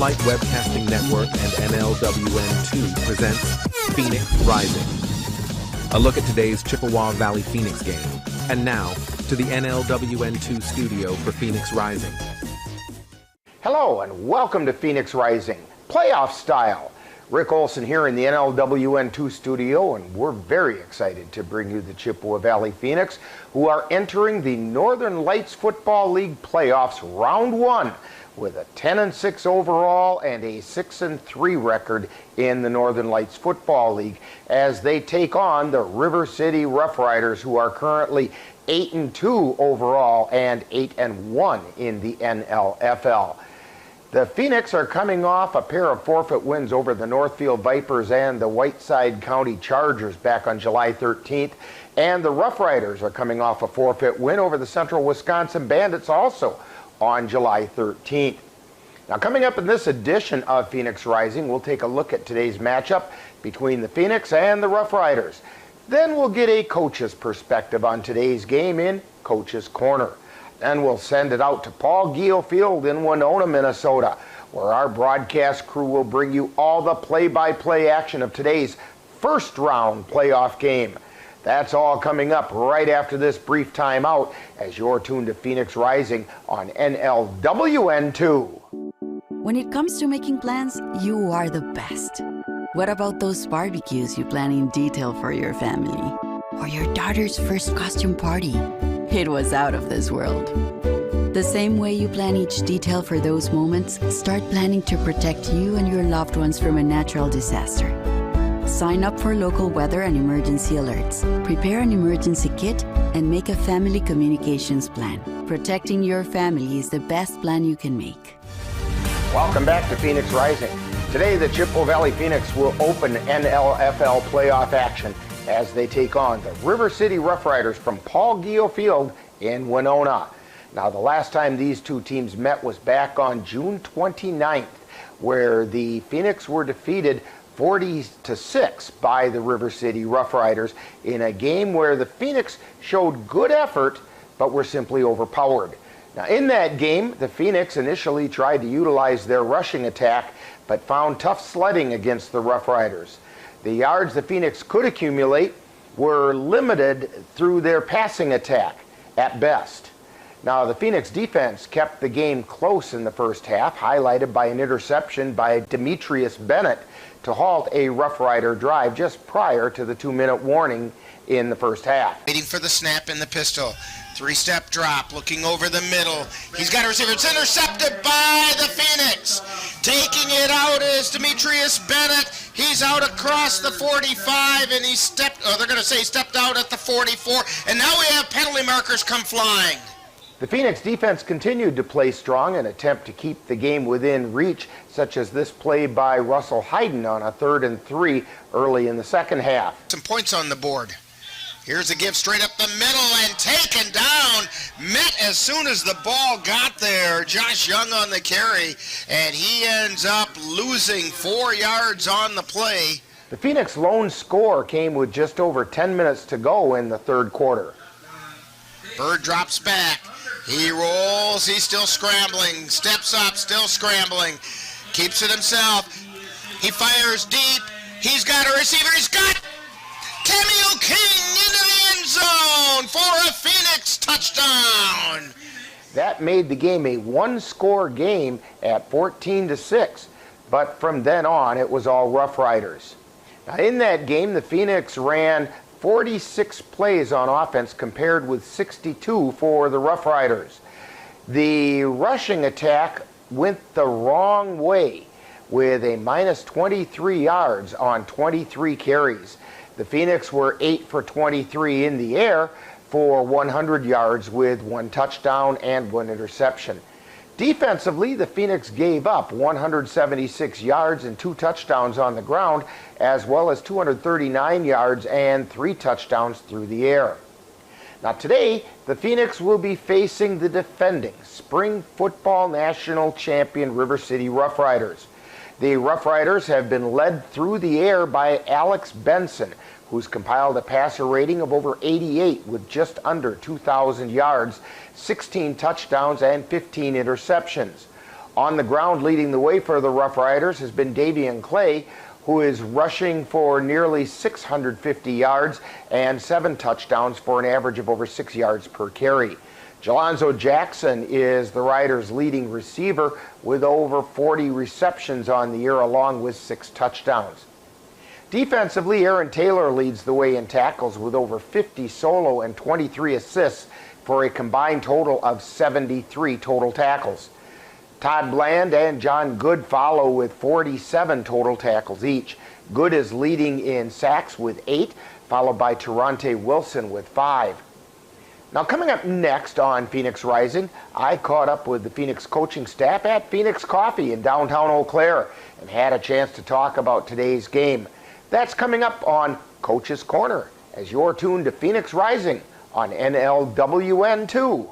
Light Webcasting Network and NLWN2 presents Phoenix Rising. A look at today's Chippewa Valley Phoenix game. And now, to the NLWN2 studio for Phoenix Rising. Hello and welcome to Phoenix Rising, playoff style. Rick Olson here in the NLWN2 studio, and we're very excited to bring you the Chippewa Valley Phoenix, who are entering the Northern Lights Football League playoffs round one with a 10-6 overall and a 6-3 record in the Northern Lights Football League as they take on the River City Rough Riders, who are currently 8-2 overall and 8-1 in the NLFL. The Phoenix are coming off a pair of forfeit wins over the Northfield Vipers and the Whiteside County Chargers back on July 13th, and the Rough Riders are coming off a forfeit win over the Central Wisconsin Bandits also on July 13th. Now, coming up in this edition of Phoenix Rising, we'll take a look at today's matchup between the Phoenix and the Rough Riders. Then we'll get a coach's perspective on today's game in Coach's Corner. Then we'll send it out to Paul Giel Field in Winona, Minnesota, where our broadcast crew will bring you all the play-by-play action of today's first round playoff game. That's all coming up right after this brief timeout as you're tuned to Phoenix Rising on NLWN2. When it comes to making plans, you are the best. What about those barbecues you plan in detail for your family? Or your daughter's first costume party? It was out of this world. The same way you plan each detail for those moments, start planning to protect you and your loved ones from a natural disaster. Sign up for local weather and emergency alerts. Prepare an emergency kit and make a family communications plan. Protecting your family is the best plan you can make. Welcome back to Phoenix Rising. Today, the Chippewa Valley Phoenix will open NLFL playoff action as they take on the River City Rough Riders from Paul Giel Field in Winona. Now, the last time these two teams met was back on June 29th, where the Phoenix were defeated 40-6 by the River City Rough Riders in a game where the Phoenix showed good effort but were simply overpowered. Now, in that game, the Phoenix initially tried to utilize their rushing attack but found tough sledding against the Rough Riders. The yards the Phoenix could accumulate were limited through their passing attack at best. Now, the Phoenix defense kept the game close in the first half, highlighted by an interception by Demetrius Bennett to halt a Rough Rider drive just prior to the 2-minute warning in the first half. Waiting for the snap in the pistol. Three-step drop, looking over the middle. He's got a receiver. It's intercepted by the Phoenix. Taking it out is Demetrius Bennett. He's out across the 45, and he stepped out at the 44. And now we have penalty markers come flying. The Phoenix defense continued to play strong and attempt to keep the game within reach, such as this play by Russell Hayden on a 3rd and 3 early in the second half. Some points on the board. Here's a give straight up the middle and taken down. Met as soon as the ball got there. Josh Young on the carry, and he ends up losing 4 yards on the play. The Phoenix lone score came with just over 10 minutes to go in the third quarter. Bird drops back. He rolls. He's still scrambling. Steps up, still scrambling. Keeps it himself. He fires deep. He's got a receiver. He's got Cameo King into the end zone for a Phoenix touchdown. That made the game a one-score game at 14-6, but from then on it was all Rough Riders. Now, in that game, the Phoenix ran 46 plays on offense compared with 62 for the Rough Riders. The rushing attack went the wrong way with a minus 23 yards on 23 carries. The Phoenix were 8 for 23 in the air for 100 yards with 1 touchdown and 1 interception. Defensively, the Phoenix gave up 176 yards and 2 touchdowns on the ground, as well as 239 yards and 3 touchdowns through the air. Now today, the Phoenix will be facing the defending Spring Football National Champion River City Rough Riders. The Rough Riders have been led through the air by Alex Benson, who's compiled a passer rating of over 88 with just under 2,000 yards, 16 touchdowns, and 15 interceptions. On the ground, leading the way for the Rough Riders has been Davian Clay, who is rushing for nearly 650 yards and 7 touchdowns for an average of over 6 yards per carry. Jelonzo Jackson is the Riders' leading receiver with over 40 receptions on the year, along with 6 touchdowns. Defensively, Aaron Taylor leads the way in tackles with over 50 solo and 23 assists for a combined total of 73 total tackles. Todd Bland and John Good follow with 47 total tackles each. Good is leading in sacks with 8, followed by Terante Wilson with 5. Now, coming up next on Phoenix Rising, I caught up with the Phoenix coaching staff at Phoenix Coffee in downtown Eau Claire and had a chance to talk about today's game. That's coming up on Coach's Corner as you're tuned to Phoenix Rising on NLWN 2.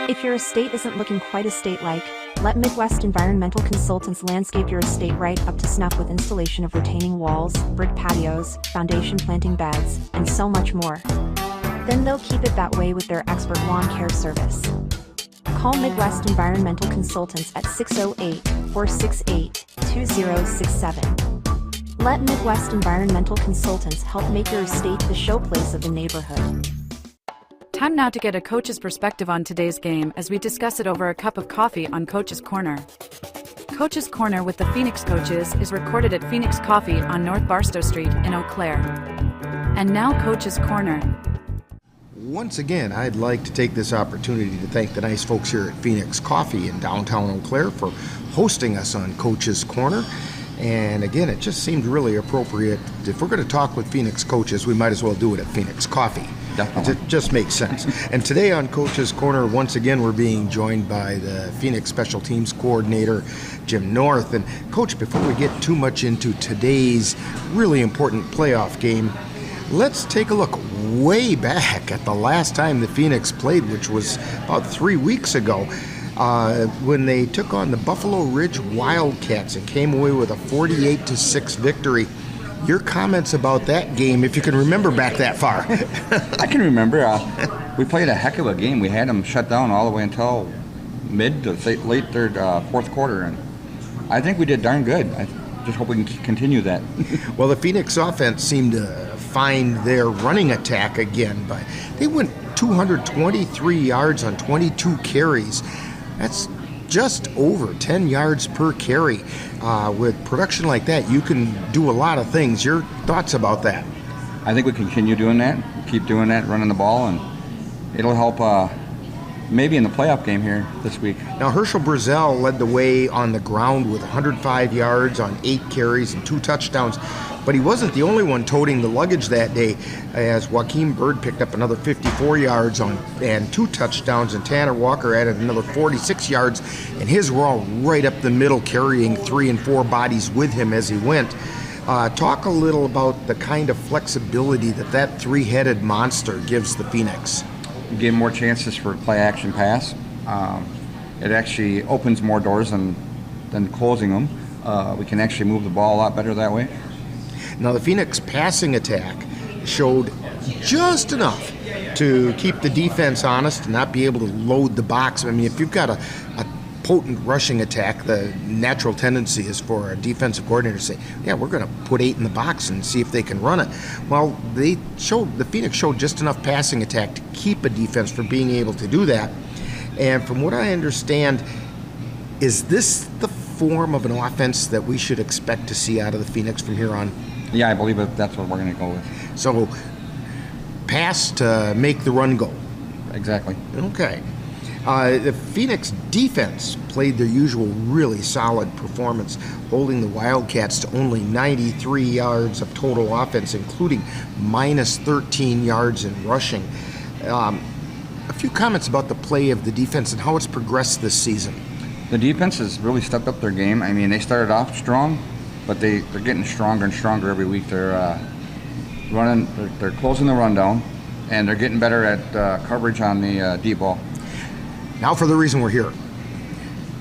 If your estate isn't looking quite estate-like, let Midwest Environmental Consultants landscape your estate right up to snuff with installation of retaining walls, brick patios, foundation planting beds, and so much more. Then they'll keep it that way with their expert lawn care service. Call Midwest Environmental Consultants at 608-468-2067. Let Midwest Environmental Consultants help make your estate the showplace of the neighborhood. Time now to get a coach's perspective on today's game as we discuss it over a cup of coffee on Coach's Corner. Coach's Corner with the Phoenix coaches is recorded at Phoenix Coffee on North Barstow Street in Eau Claire. And now Coach's Corner. Once again, I'd like to take this opportunity to thank the nice folks here at Phoenix Coffee in downtown Eau Claire for hosting us on Coach's Corner. And again, it just seemed really appropriate. If we're going to talk with Phoenix coaches, we might as well do it at Phoenix Coffee. Definitely. It just makes sense. And today on Coach's Corner, once again, we're being joined by the Phoenix Special Teams Coordinator, Jim North. And Coach, before we get too much into today's really important playoff game, let's take a look way back at the last time the Phoenix played, which was about 3 weeks ago, when they took on the Buffalo Ridge Wildcats and came away with a 48-6 victory. Your comments about that game, if you can remember back that far. I can remember. We played a heck of a game. We had them shut down all the way until mid to late fourth quarter, and I think we did darn good. I just hope we can continue that. Well, the Phoenix offense seemed to find their running attack again, but they went 223 yards on 22 carries. That's just over 10 yards per carry. With production like that, you can do a lot of things. Your thoughts about that? I think we continue doing that, keep doing that, running the ball, and it'll help maybe in the playoff game here this week. Now, Herschel Brazel led the way on the ground with 105 yards on 8 carries and 2 touchdowns. But he wasn't the only one toting the luggage that day, as Joaquin Bird picked up another 54 yards and 2 touchdowns, and Tanner Walker added another 46 yards, and his were all right up the middle, carrying 3 and 4 bodies with him as he went. Talk a little about the kind of flexibility that three-headed monster gives the Phoenix. Give more chances for play-action pass. It actually opens more doors than closing them. We can actually move the ball a lot better that way. Now, the Phoenix passing attack showed just enough to keep the defense honest and not be able to load the box. I mean, if you've got a potent rushing attack, the natural tendency is for a defensive coordinator to say, yeah, we're going to put 8 in the box and see if they can run it. Well, the Phoenix showed just enough passing attack to keep a defense from being able to do that. And from what I understand, is this the form of an offense that we should expect to see out of the Phoenix from here on? Yeah, I believe that's what we're going to go with. So, pass to make the run go. Exactly. Okay. The Phoenix defense played their usual really solid performance, holding the Wildcats to only 93 yards of total offense, including minus 13 yards in rushing. A few comments about the play of the defense and how it's progressed this season. The defense has really stepped up their game. I mean, they started off strong, but they're getting stronger and stronger every week. They're they're closing the rundown, and they're getting better at coverage on the deep ball. Now for the reason we're here.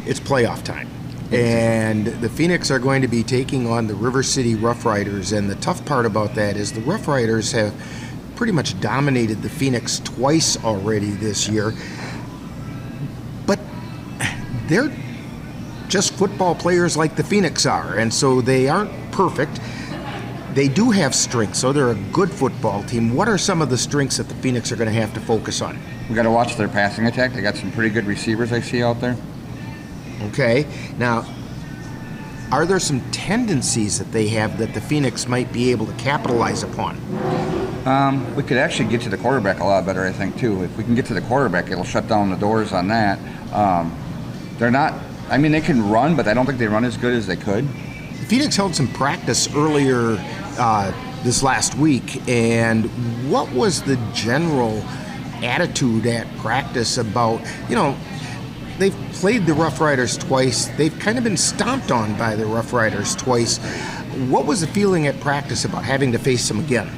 It's playoff time. And the Phoenix are going to be taking on the River City Rough Riders, and the tough part about that is the Rough Riders have pretty much dominated the Phoenix twice already this year. But they're just football players like the Phoenix are, and so they aren't perfect. They do have strengths, so they're a good football team. What are some of the strengths that the Phoenix are going to have to focus on? We got to watch their passing attack. They got some pretty good receivers I see out there. Okay. Now, are there some tendencies that they have that the Phoenix might be able to capitalize upon? We could actually get to the quarterback a lot better, I think, too. If we can get to the quarterback, it'll shut down the doors on that. They're not, I mean, they can run, but I don't think they run as good as they could. The Phoenix held some practice earlier this last week, and what was the general attitude at practice about, they've played the Rough Riders twice. They've kind of been stomped on by the Rough Riders twice. What was the feeling at practice about having to face them again?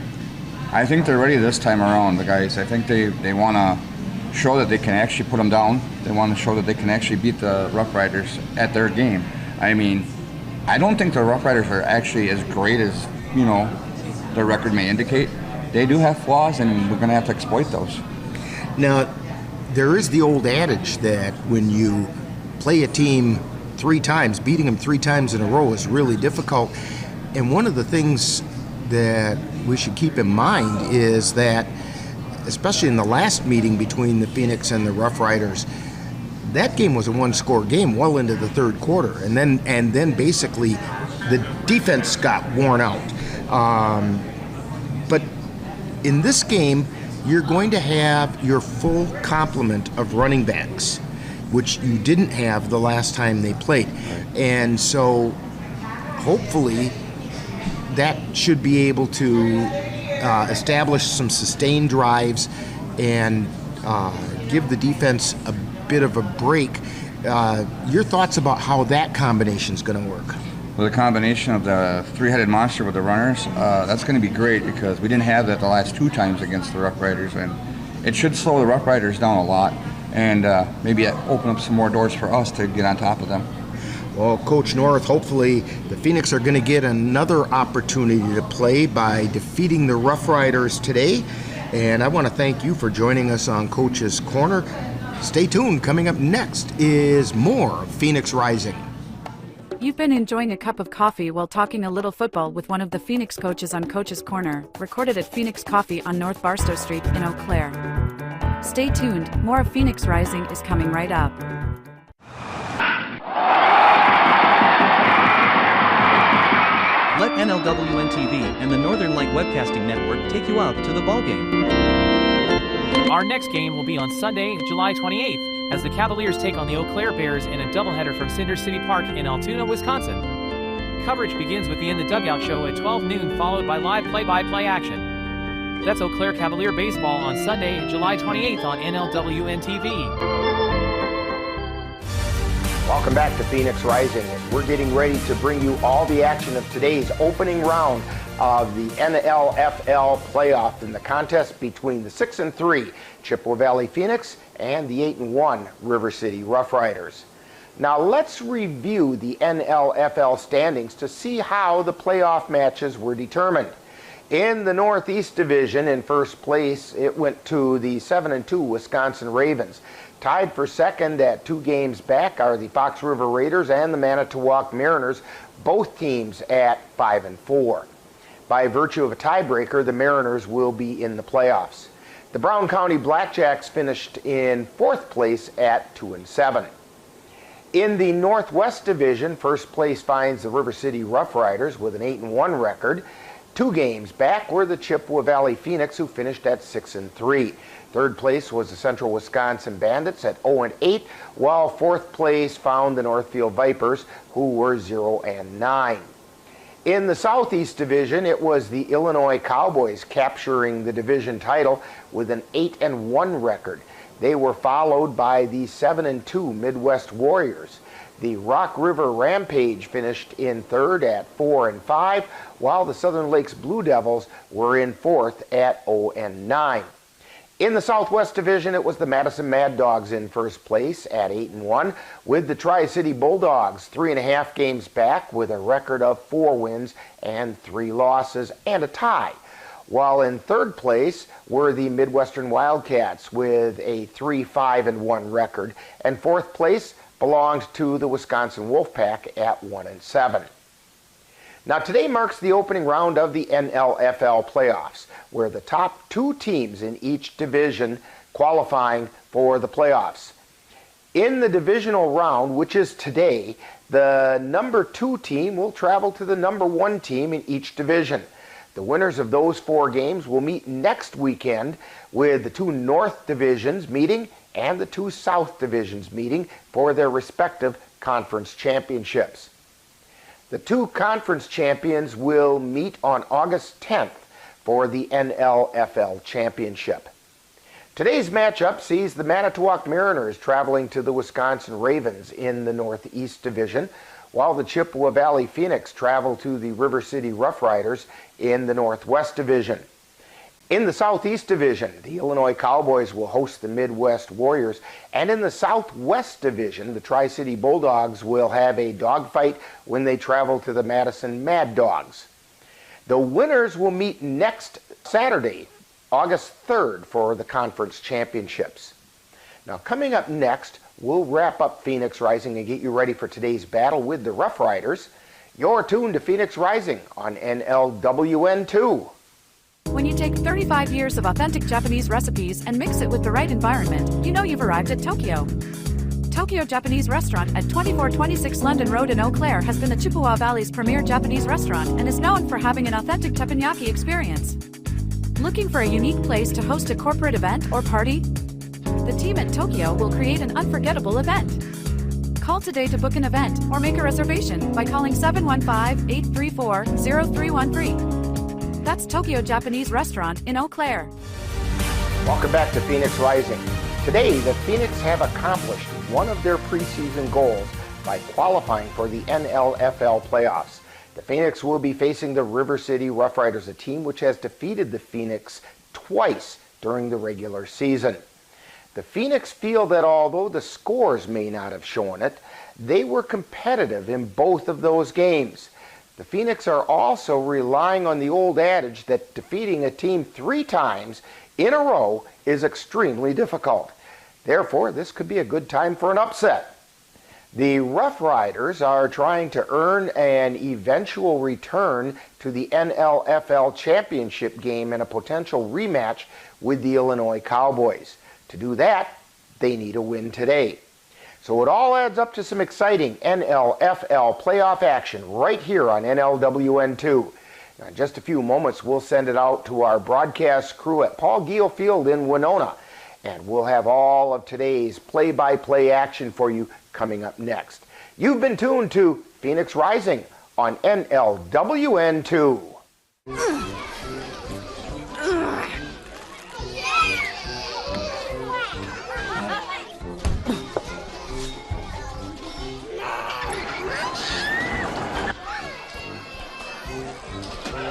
I think they're ready this time around, the guys. I think they want to show that they can actually put them down. They want to show that they can actually beat the Rough Riders at their game. I mean, I don't think the Rough Riders are actually as great as, their record may indicate. They do have flaws, and we're going to have to exploit those. Now, there is the old adage that when you play a team 3 times, beating them 3 times in a row is really difficult. And one of the things that we should keep in mind is that, especially in the last meeting between the Phoenix and the Rough Riders, that game was a 1-score game well into the third quarter, and then basically the defense got worn out. But in this game, you're going to have your full complement of running backs, which you didn't have the last time they played. And so hopefully that should be able to establish some sustained drives and give the defense a bit of a break. Your thoughts about how that combination is going to work? With a combination of the three-headed monster with the runners, that's going to be great because we didn't have that the last 2 times against the Rough Riders, and it should slow the Rough Riders down a lot and maybe open up some more doors for us to get on top of them. Well, Coach North, hopefully the Phoenix are going to get another opportunity to play by defeating the Rough Riders today, and I want to thank you for joining us on Coach's Corner. Stay tuned. Coming up next is more of Phoenix Rising. You've been enjoying a cup of coffee while talking a little football with one of the Phoenix coaches on Coach's Corner, recorded at Phoenix Coffee on North Barstow Street in Eau Claire. Stay tuned, more of Phoenix Rising is coming right up. Let NLWN TV and the Northern Light Webcasting Network take you out to the ballgame. Our next game will be on Sunday, July 28th, as the Cavaliers take on the Eau Claire Bears in a doubleheader from Cinder City Park in Altoona, Wisconsin. Coverage begins with the In the Dugout show at 12 noon, followed by live play-by-play action. That's Eau Claire Cavalier baseball on Sunday, July 28th on NLWN TV. Welcome back to Phoenix Rising, and we're getting ready to bring you all the action of today's opening round of the NLFL playoff in the contest between the 6-3 Chippewa Valley Phoenix and the 8-1 River City Rough Riders. Now let's review the NLFL standings to see how the playoff matches were determined. In the Northeast Division, in first place, it went to the 7-2 Wisconsin Ravens. Tied for second at 2 games back are the Fox River Raiders and the Manitowoc Mariners, both teams at 5-4. By virtue of a tiebreaker, the Mariners will be in the playoffs. The Brown County Blackjacks finished in fourth place at 2-7. In the Northwest Division, first place finds the River City Rough Riders with an 8-1 record. 2 games back were the Chippewa Valley Phoenix, who finished at 6-3. Third place was the Central Wisconsin Bandits at 0-8, while fourth place found the Northfield Vipers, who were 0-9. In the Southeast Division, it was the Illinois Cowboys capturing the division title with an 8-1 record. They were followed by the 7-2 Midwest Warriors. The Rock River Rampage finished in third at 4-5, while the Southern Lakes Blue Devils were in fourth at 0-9. In the Southwest Division, it was the Madison Mad Dogs in first place at 8-1, with the Tri-City Bulldogs 3.5 games back with a record of 4 wins and 3 losses and a tie. While in third place were the Midwestern Wildcats with a 3-5-1 record, and fourth place belongs to the Wisconsin Wolfpack at 1-7. Now today marks the opening round of the NLFL playoffs, where the top 2 teams in each division qualifying for the playoffs. In the divisional round, which is today, the number 2 team will travel to the number 1 team in each division. The winners of those 4 games will meet next weekend, with the 2 North divisions meeting and the 2 South divisions meeting for their respective conference championships. The 2 conference champions will meet on August 10th for the NLFL championship. Today's matchup sees the Manitowoc Mariners traveling to the Wisconsin Ravens in the Northeast Division, while the Chippewa Valley Phoenix travel to the River City Rough Riders in the Northwest Division. In the Southeast Division, the Illinois Cowboys will host the Midwest Warriors, and in the Southwest Division, the Tri-City Bulldogs will have a dogfight when they travel to the Madison Mad Dogs. The winners will meet next Saturday, August 3rd, for the conference championships. Now, coming up next, we'll wrap up Phoenix Rising and get you ready for today's battle with the Rough Riders. You're tuned to Phoenix Rising on NLWN 2. When you take 35 years of authentic Japanese recipes and mix it with the right environment, you know you've arrived at Tokyo. Tokyo Japanese Restaurant at 2426 London Road in Eau Claire has been the Chippewa Valley's premier Japanese restaurant and is known for having an authentic teppanyaki experience. Looking for a unique place to host a corporate event or party? The team at Tokyo will create an unforgettable event. Call today to book an event or make a reservation by calling 715-834-0313. That's Tokyo Japanese Restaurant in Eau Claire. Welcome back to Phoenix Rising. Today, the Phoenix have accomplished one of their preseason goals by qualifying for the NLFL playoffs. The Phoenix will be facing the River City Rough Riders, a team which has defeated the Phoenix twice during the regular season. The Phoenix feel that although the scores may not have shown it, they were competitive in both of those games. The Phoenix are also relying on the old adage that defeating a team 3 times in a row is extremely difficult. Therefore, this could be a good time for an upset. The Rough Riders are trying to earn an eventual return to the NLFL championship game in a potential rematch with the Illinois Cowboys. To do that, they need a win today. So it all adds up to some exciting NLFL playoff action right here on NLWN2. Now, in just a few moments, we'll send it out to our broadcast crew at Paul Giel Field in Winona, and we'll have all of today's play-by-play action for you coming up next. You've been tuned to Phoenix Rising on NLWN2.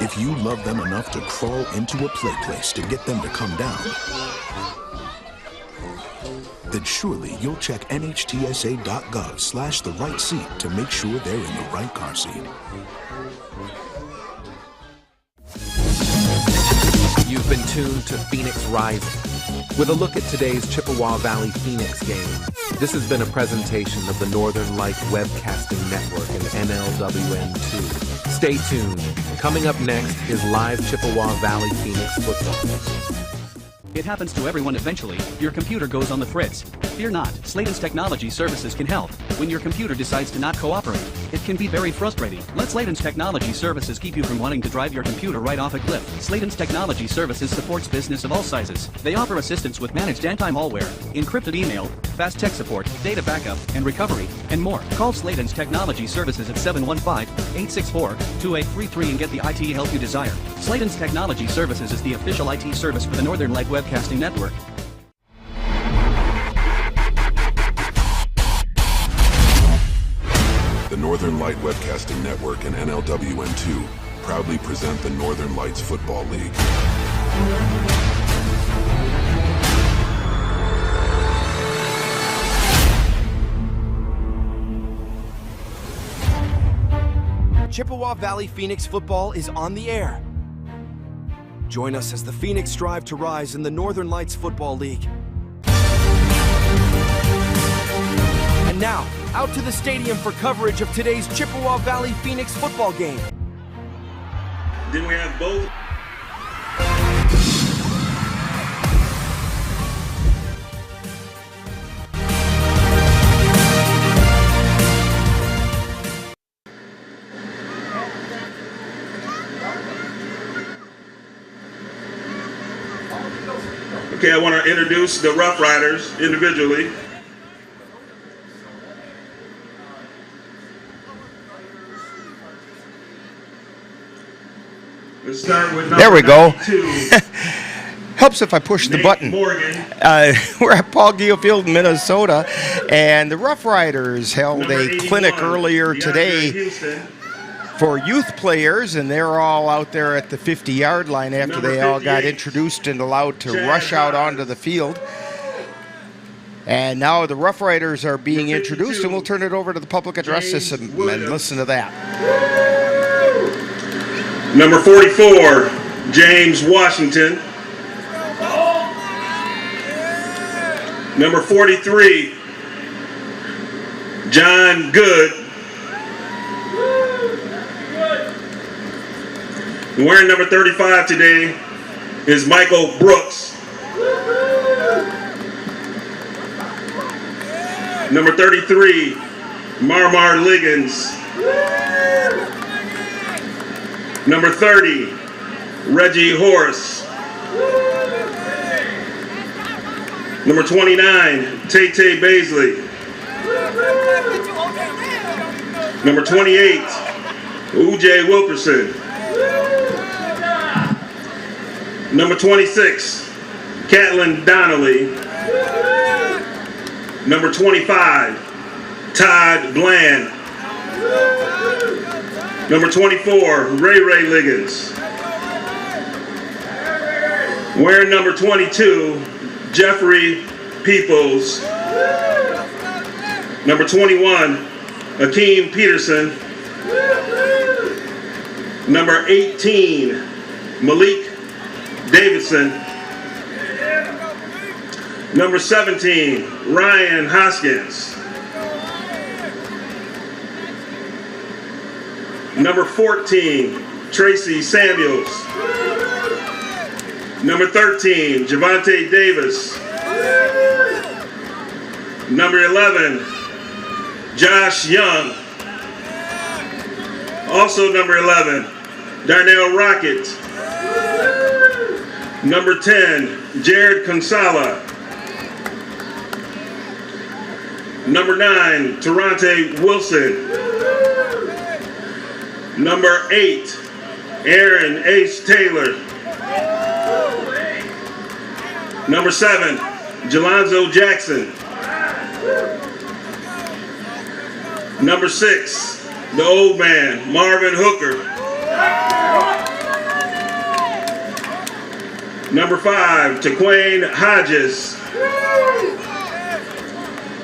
If you love them enough to crawl into a play place to get them to come down, then surely you'll check nhtsa.gov/the right seat to make sure they're in the right car seat. You've been tuned to Phoenix Rising with a look at today's Chippewa Valley Phoenix game. This has been a presentation of the Northern Light Webcasting Network and NLWN2. Stay tuned. Coming up next is live Chippewa Valley Phoenix football. It happens to everyone eventually. Your computer goes on the fritz. Fear not, Sladen's Technology Services can help. When your computer decides to not cooperate, it can be very frustrating. Let Sladen's Technology Services keep you from wanting to drive your computer right off a cliff. Sladen's Technology Services supports business of all sizes. They offer assistance with managed anti-malware, encrypted email, fast tech support, data backup, and recovery, and more. Call Sladen's Technology Services at 715-864-2833 and get the IT help you desire. Sladen's Technology Services is the official IT service for the Northern Light Webcasting Network. The Northern Light Webcasting Network and NLWN2 proudly present the Northern Lights Football League. Chippewa Valley Phoenix football is on the air. Join us as the Phoenix strive to rise in the Northern Lights Football League. And now, out to the stadium for coverage of today's Chippewa Valley Phoenix football game. Then we have both. Okay, I want to introduce the Rough Riders individually. Let's start with there we go. 92. Helps if I push the button. Morgan. We're at Paul Giel Field, Minnesota, and the Rough Riders held a clinic earlier today for youth players, and they're all out there at the 50-yard line after they all got introduced and allowed to rush out onto the field. And now the Rough Riders are being introduced, and we'll turn it over to the public address system and listen to that. Number 44, James Washington. Number 43, John Good. And wearing number 35 today is Michael Brooks. Number 33, Marmar Liggins. Number 30, Reggie Horace. Number 29, Tay-Tay Baisley. Number 28, U.J. Wilkerson. Number 26, Catlin Donnelly. Number 25, Todd Bland. Number 24, Ray Liggins. Wearing number 22, Jeffrey Peoples. Number 21, Akeem Peterson. Number 18, Malik Davidson. Number 17, Ryan Hoskins. Number 14, Tracy Samuels. Number 13, Javante Davis. Number 11, Josh Young. Also number 11, Darnell Rocket. Number 10, Jared Consala. Number 9, Terrante Wilson. Number 8, Aaron Ace Taylor. Number 7, Jelonzo Jackson. Number 6, the old man, Marvin Hooker. Number 5, Taquane Hodges.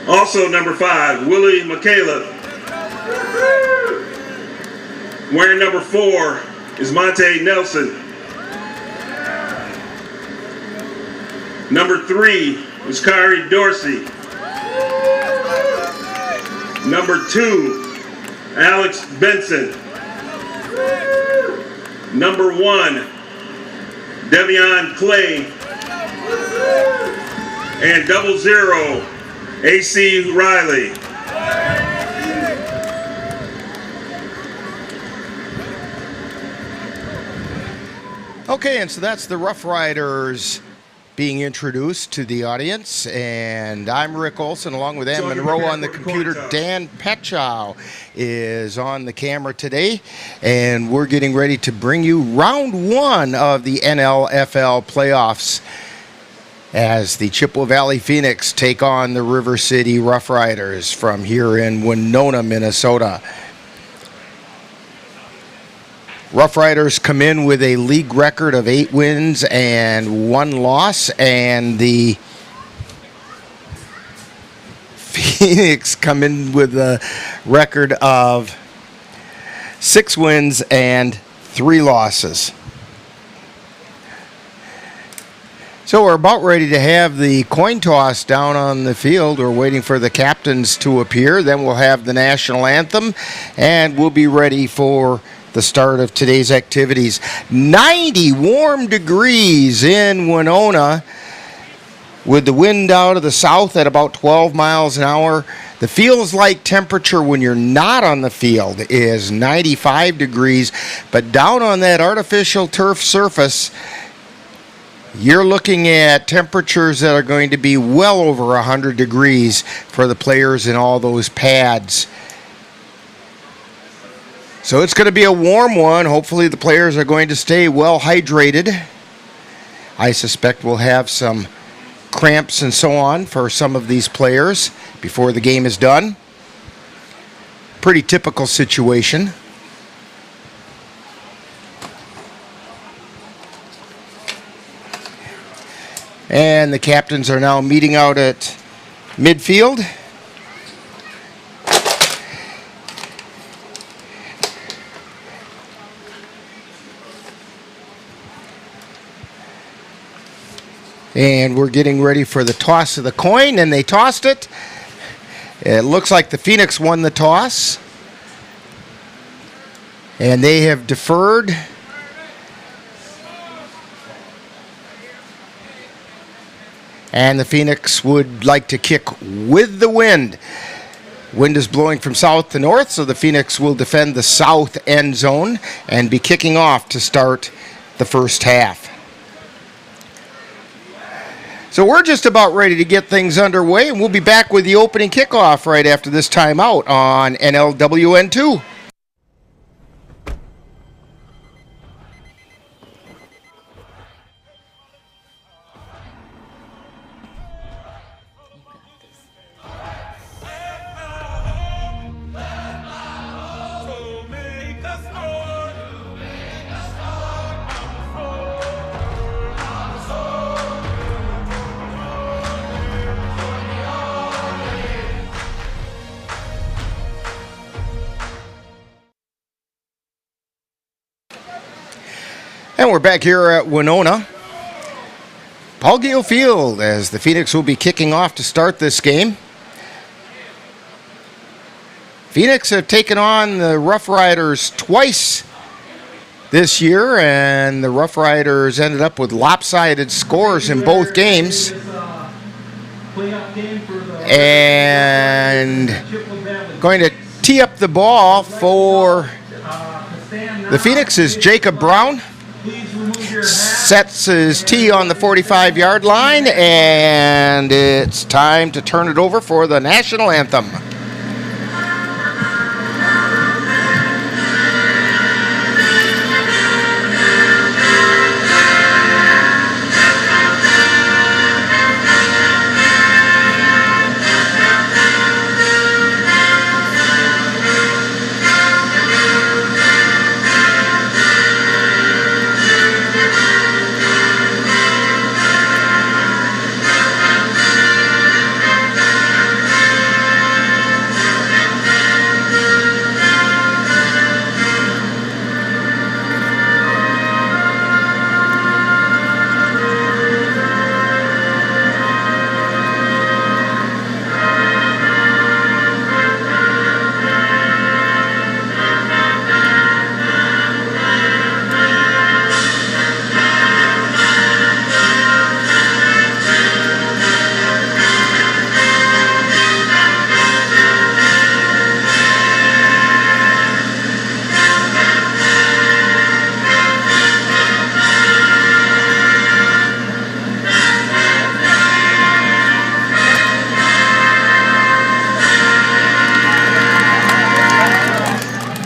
Also number 5, Willie McCaleb. Wearing number 4 is Monte Nelson. Number 3 is Kari Dorsey. Number 2, Alex Benson. Number 1, Devion Clay. And 00, AC Riley. Okay, and so that's the Rough Riders being introduced to the audience, and I'm Rick Olson along with Ann Monroe on the computer. Dan Petchow is on the camera today, and we're getting ready to bring you round 1 of the NLFL playoffs as the Chippewa Valley Phoenix take on the River City Rough Riders from here in Winona, Minnesota. Rough Riders come in with a league record of 8 wins and 1 loss, and the Phoenix come in with a record of 6 wins and 3 losses. So we're about ready to have the coin toss down on the field. We're waiting for the captains to appear. Then we'll have the national anthem, and we'll be ready for the start of today's activities. 90 warm degrees in Winona with the wind out of the south at about 12 miles an hour. The feels-like temperature when you're not on the field is 95 degrees, but down on that artificial turf surface, you're looking at temperatures that are going to be well over 100 degrees for the players in all those pads. So it's going to be a warm one. Hopefully the players are going to stay well hydrated. I suspect we'll have some cramps and so on for some of these players before the game is done. Pretty typical situation. And the captains are now meeting out at midfield. And we're getting ready for the toss of the coin, and they tossed it. It looks like the Phoenix won the toss. And they have deferred. And the Phoenix would like to kick with the wind. Wind is blowing from south to north, so the Phoenix will defend the south end zone and be kicking off to start the first half. So we're just about ready to get things underway, and we'll be back with the opening kickoff right after this timeout on NLWN 2. And we're back here at Winona. Paul Giel Field as the Phoenix will be kicking off to start this game. Phoenix have taken on the Rough Riders twice this year, and the Rough Riders ended up with lopsided scores in both games. And going to tee up the ball for the Phoenix is Jacob Brown. Sets his tee on the 45-yard line, and it's time to turn it over for the national anthem.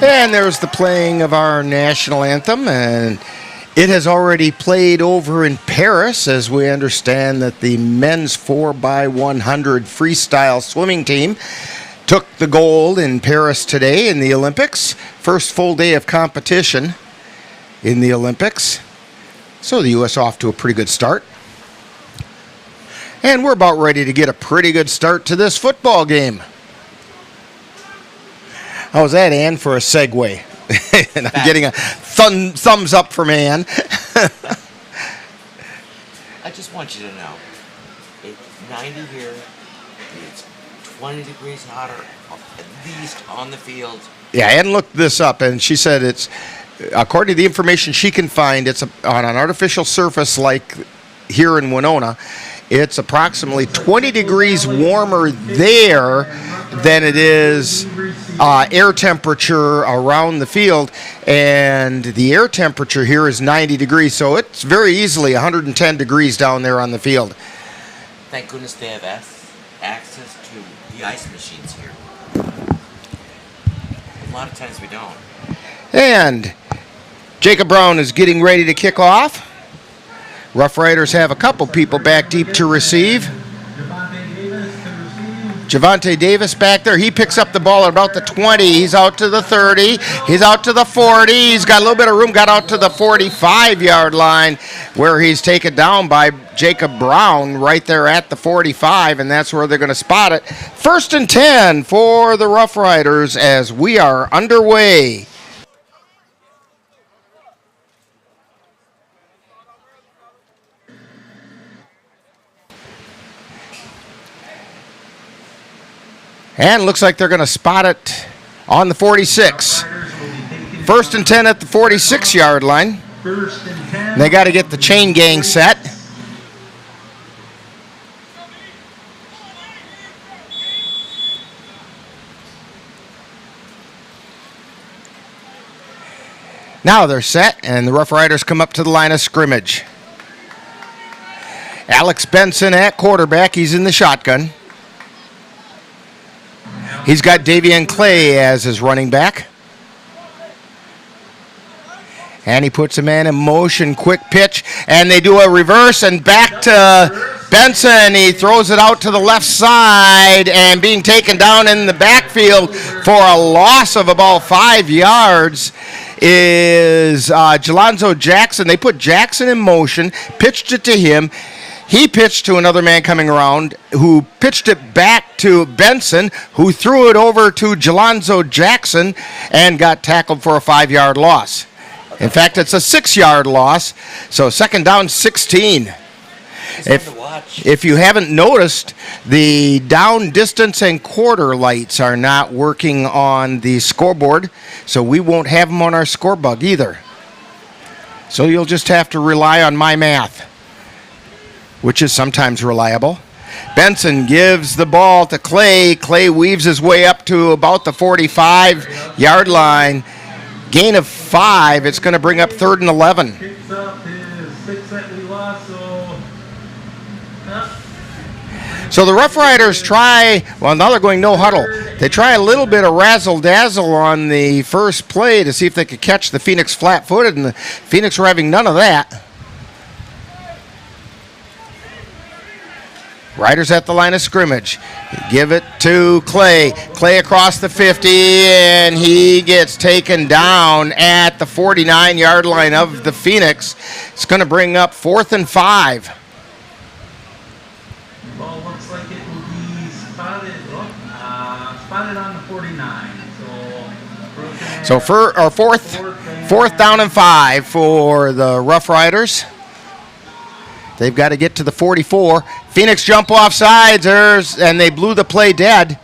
And there's the playing of our national anthem, and it has already played over in Paris, as we understand that the men's 4x100 freestyle swimming team took the gold in Paris today in the Olympics. First full day of competition in the Olympics. So the U.S. off to a pretty good start. And we're about ready to get a pretty good start to this football game. How's that, Ann, for a segue? And I'm getting a thumbs up from Ann. I just want you to know, it's 90 here, it's 20 degrees hotter, at least on the field. Yeah, I hadn't looked this up, and she said it's, according to the information she can find, it's on an artificial surface like here in Winona. It's approximately 20 degrees warmer there than it is air temperature around the field, and the air temperature here is 90 degrees, so it's very easily 110 degrees down there on the field. Thank goodness they have access to the ice machines here. A lot of times we don't. And Jacob Brown is getting ready to kick off. Rough Riders have a couple people back deep to receive. Javante Davis back there. He picks up the ball at about the 20. He's out to the 30. He's out to the 40. He's got a little bit of room. Got out to the 45-yard line where he's taken down by Jacob Brown right there at the 45, and that's where they're going to spot it. 1st and 10 for the Rough Riders as we are underway. And looks like they're going to spot it on the 46. 1st and 10 at the 46-yard line. They got to get the chain gang set. Now they're set, and the Rough Riders come up to the line of scrimmage. Alex Benson at quarterback. He's in the shotgun. He's got Davian Clay as his running back. And he puts a man in motion, quick pitch, and they do a reverse and back to Benson. He throws it out to the left side and being taken down in the backfield for a loss of about 5 yards is Jelonzo Jackson. They put Jackson in motion, pitched it to him. He pitched to another man coming around who pitched it back to Benson, who threw it over to Jelonzo Jackson and got tackled for a 5-yard loss. In fact, it's a 6-yard loss, so 2nd down, 16. If you haven't noticed, the down distance and quarter lights are not working on the scoreboard, so we won't have them on our scorebug either. So you'll just have to rely on my math, which is sometimes reliable. Benson gives the ball to Clay. Clay weaves his way up to about the 45-yard line. Gain of 5. It's going to bring up 3rd and 11. Picks up his 6 that we lost, So the Rough Riders try, well, now they're going no huddle. They try a little bit of razzle-dazzle on the first play to see if they could catch the Phoenix flat-footed, and the Phoenix were having none of that. Riders at the line of scrimmage. Give it to Clay. Clay across the 50, and he gets taken down at the 49-yard line of the Phoenix. It's going to bring up 4th and 5. Ball looks like it will be spotted on the 49. So for our fourth down and 5 for the Rough Riders. They've got to get to the 44. Phoenix jump off sides, and they blew the play dead.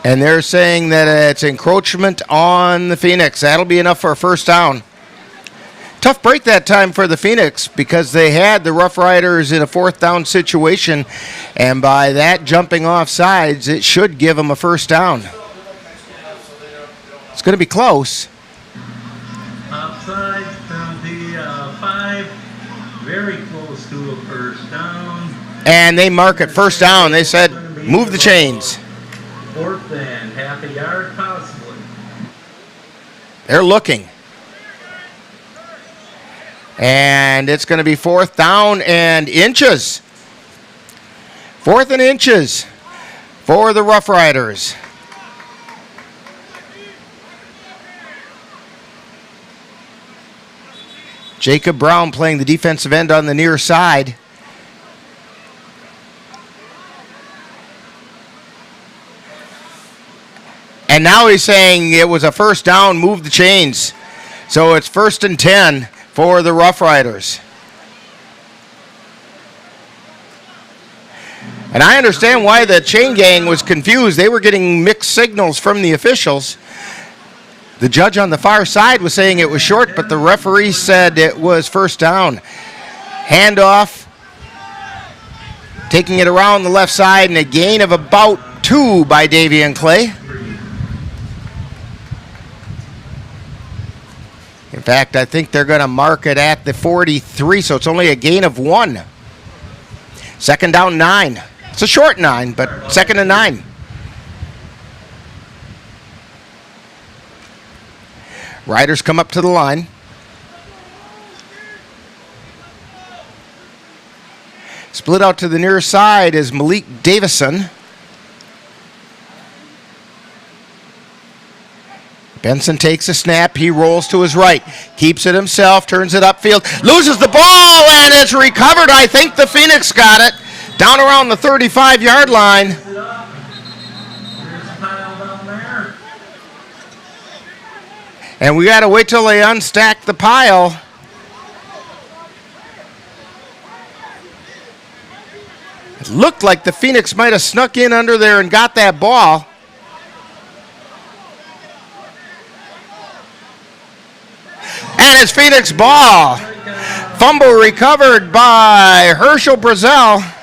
And they're saying that it's encroachment on the Phoenix. That'll be enough for a 1st down. Tough break that time for the Phoenix because they had the Rough Riders in a 4th down situation, and by that jumping off sides, it should give them a 1st down. It's going to be close. Outside from the 5, very close to a 1st down. And they mark it 1st down. They said, move the chains. 4th and half a yard possibly. They're looking. And it's going to be 4th down and inches. 4th and inches for the Rough Riders. Jacob Brown playing the defensive end on the near side. And now he's saying it was a 1st down, move the chains. So it's 1st and 10 for the Rough Riders. And I understand why the chain gang was confused. They were getting mixed signals from the officials. The judge on the far side was saying it was short, but the referee said it was first down. Handoff, taking it around the left side, and a gain of about 2 by Davian Clay. In fact, I think they're going to mark it at the 43, so it's only a gain of 1. Second down, 9. It's a short 9, but second and 9. Riders come up to the line. Split out to the near side is Malik Davison. Benson takes a snap. He rolls to his right. Keeps it himself. Turns it upfield. Loses the ball, and it's recovered. I think the Phoenix got it. Down around the 35-yard line. And we got to wait till they unstack the pile. It looked like the Phoenix might have snuck in under there and got that ball. And it's Phoenix ball. Fumble recovered by Herschel Brazel.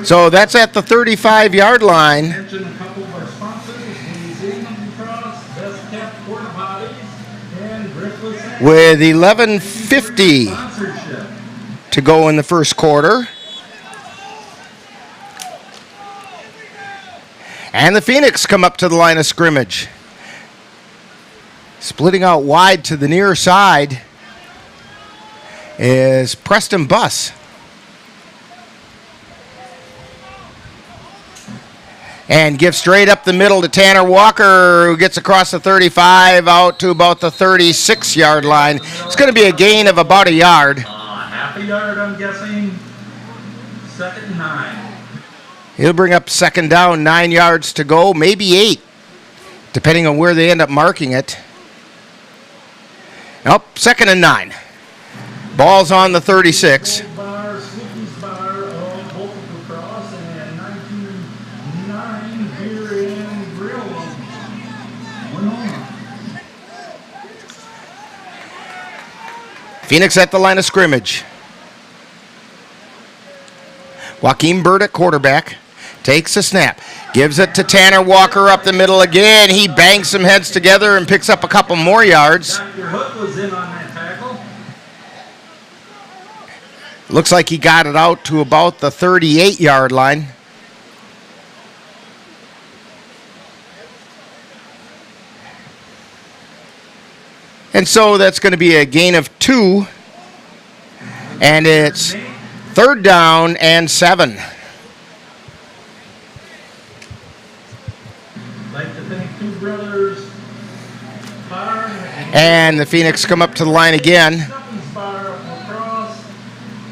So that's at the 35-yard line. With 11:50 to go in the first quarter. And the Phoenix come up to the line of scrimmage. Splitting out wide to the near side is Preston Buss. And gives straight up the middle to Tanner Walker, who gets across the 35 out to about the 36-yard line. It's going to be a gain of about a yard. Half a yard, I'm guessing. Second and 9. He'll bring up second down, 9 yards to go, maybe 8, depending on where they end up marking it. Nope, second and 9. Ball's on the 36. Phoenix at the line of scrimmage. Joaquin Bird at quarterback. Takes a snap. Gives it to Tanner Walker up the middle again. He bangs some heads together and picks up a couple more yards. Your hook was in on that tackle. Looks like he got it out to about the 38-yard line. And so that's going to be a gain of 2. And it's third down and 7. Like to thank two brothers. And the Phoenix come up to the line again.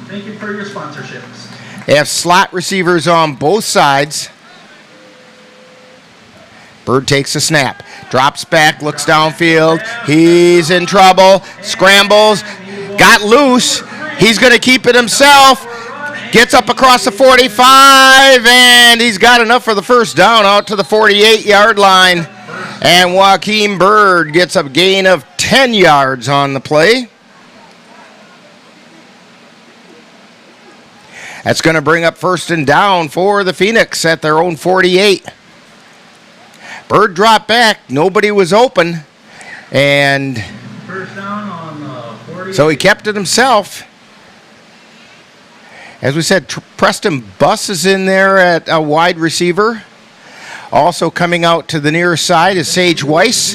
Thank you for your sponsorships. They have slot receivers on both sides. Bird takes a snap, drops back, looks downfield. He's in trouble, scrambles, got loose. He's going to keep it himself. Gets up across the 45, and he's got enough for the first down out to the 48-yard line. And Joaquin Bird gets a gain of 10 yards on the play. That's going to bring up first and down for the Phoenix at their own 48. Bird dropped back. Nobody was open. And first down on 48. So he kept it himself. As we said, Preston Buss is in there at a wide receiver. Also coming out to the near side is Sage Weiss.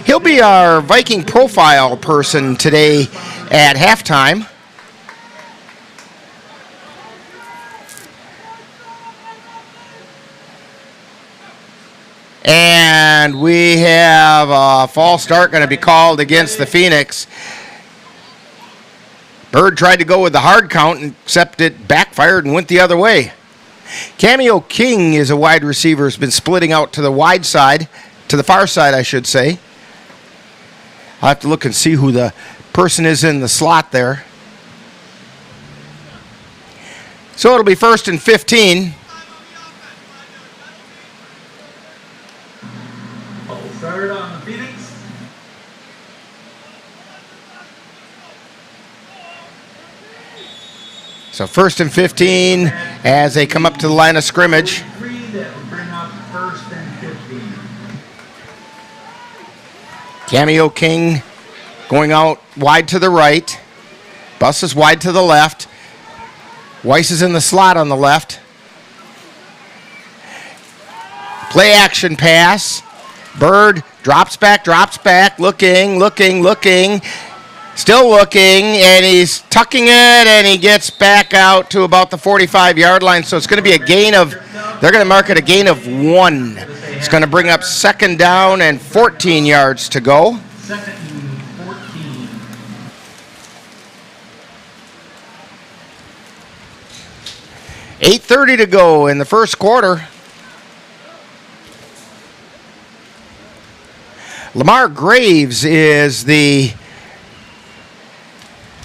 He'll be our Viking profile person today at halftime. And we have a false start going to be called against the Phoenix. Bird tried to go with the hard count, except it backfired and went the other way. Cameo King is a wide receiver, has been splitting out to the wide side, to the far side, I should say. I'll have to look and see who the person is in the slot there. So it'll be 1st and 15. Start on the Phoenix. So 1st and 15 as they come up to the line of scrimmage. That will bring up 1st and 15. Cameo King going out wide to the right. Bus is wide to the left. Weiss is in the slot on the left. Play action pass. Bird drops back, looking. Still looking, and he's tucking it, and he gets back out to about the 45-yard line. So it's going to be a gain of, they're going to mark it a gain of 1. It's going to bring up 2nd down and 14 yards to go. 2nd and 14. $8:30 to go in the first quarter. Lamar Graves is the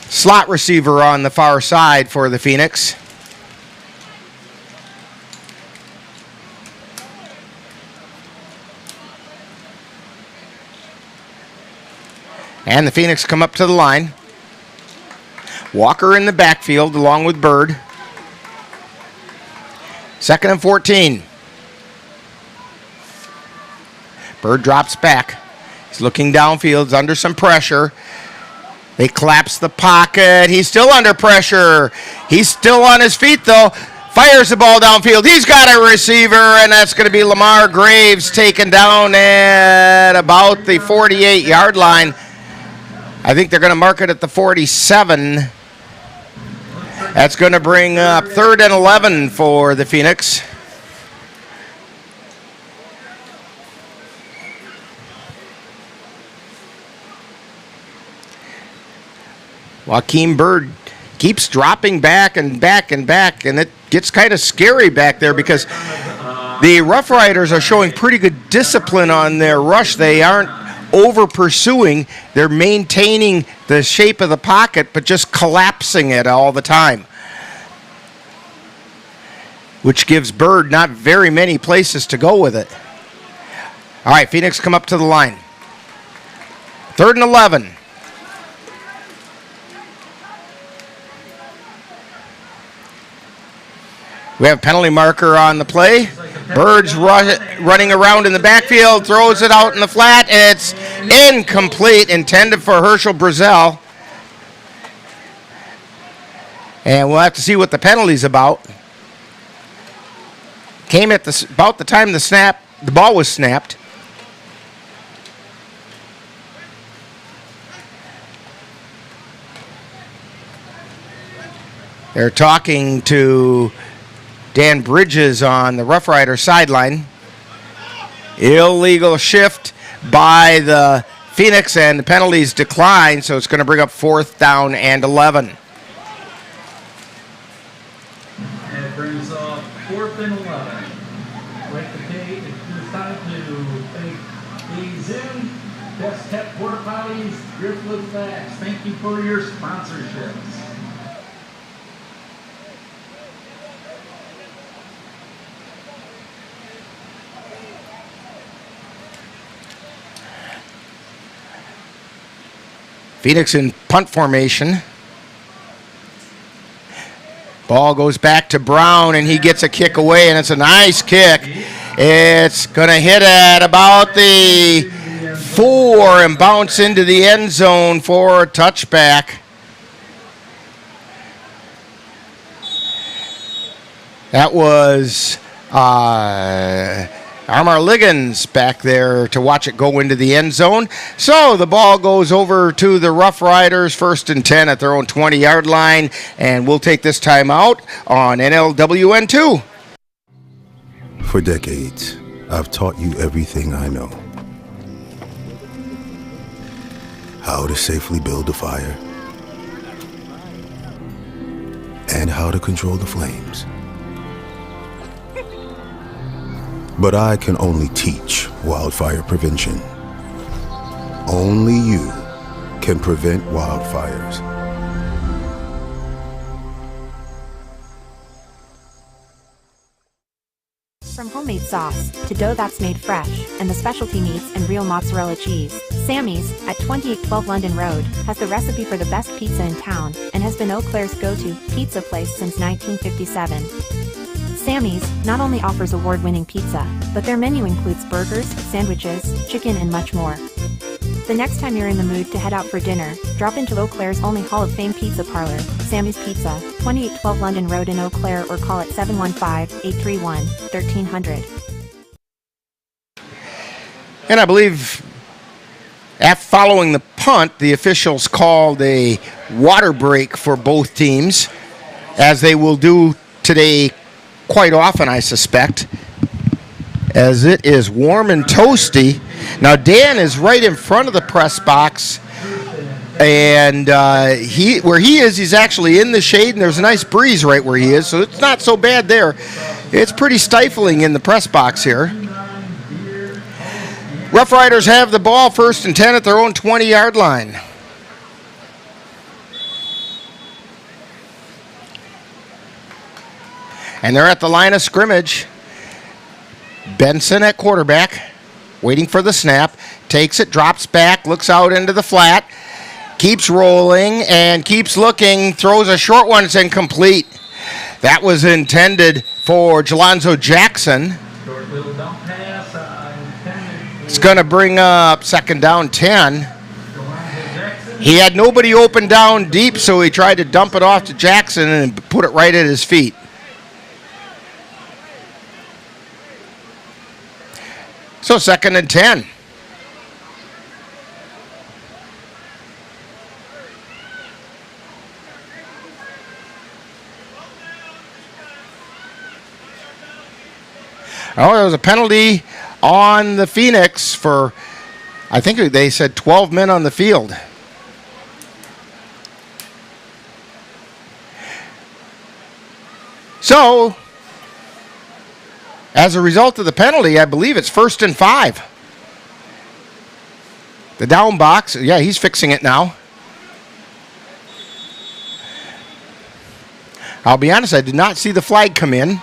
slot receiver on the far side for the Phoenix. And the Phoenix come up to the line. Walker in the backfield along with Bird. 2nd and 14. Bird drops back. He's looking downfield, he's under some pressure. They collapse the pocket. He's still under pressure. He's still on his feet, though. Fires the ball downfield. He's got a receiver, and that's going to be Lamar Graves taken down at about the 48-yard line. I think they're going to mark it at the 47. That's going to bring up 3rd and 11 for the Phoenix. Joaquin Bird keeps dropping back, and it gets kind of scary back there because the Rough Riders are showing pretty good discipline on their rush. They aren't over-pursuing. They're maintaining the shape of the pocket, but just collapsing it all the time, which gives Bird not very many places to go with it. All right, Phoenix come up to the line. 3rd and 11. We have a penalty marker on the play. Bird's running around in the backfield, throws it out in the flat. It's incomplete, intended for Herschel Brazel. And we'll have to see what the penalty's about. Came at about the time the ball was snapped. They're talking to Dan Bridges on the Rough Rider sideline. Illegal shift by the Phoenix, and the penalties decline, so it's going to bring up 4th down and 11. And it brings up 4th and 11. It's time to take these in. Best kept porta potties, Driftwood Facts. Thank you for your sponsorships. Phoenix in punt formation. Ball goes back to Brown, and he gets a kick away, and it's a nice kick. It's going to hit at about the 4 and bounce into the end zone for a touchback. That was Armar Liggins back there to watch it go into the end zone. So the ball goes over to the Rough Riders, 1st and 10 at their own 20-yard line, and we'll take this time out on NLWN 2. For decades, I've taught you everything I know. How to safely build a fire, and how to control the flames. But I can only teach wildfire prevention. Only you can prevent wildfires. From homemade sauce to dough that's made fresh and the specialty meats and real mozzarella cheese, Sammy's at 2812 London Road has the recipe for the best pizza in town and has been Eau Claire's go-to pizza place since 1957. Sammy's not only offers award-winning pizza, but their menu includes burgers, sandwiches, chicken and much more. The next time you're in the mood to head out for dinner, drop into Eau Claire's only Hall of Fame pizza parlor, Sammy's Pizza, 2812 London Road in Eau Claire, or call it 715-831-1300. And I believe following the punt, the officials called a water break for both teams, as they will do today quite often, I suspect, as it is warm and toasty. Now, Dan is right in front of the press box, and where he is, he's actually in the shade, and there's a nice breeze right where he is, so it's not so bad there. It's pretty stifling in the press box here. Rough Riders have the ball, 1st and 10 at their own 20-yard line. And they're at the line of scrimmage. Benson at quarterback, waiting for the snap, takes it, drops back, looks out into the flat, keeps rolling and keeps looking, throws a short one, it's incomplete. That was intended for Jelonzo Jackson. Short little dump pass. It's going to bring up 2nd down 10. He had nobody open down deep, so he tried to dump it off to Jackson and put it right at his feet. So 2nd and 10. Oh, there was a penalty on the Phoenix for, I think they said 12 men on the field. So, as a result of the penalty, I believe it's 1st and 5. The down box, yeah, he's fixing it now. I'll be honest, I did not see the flag come in.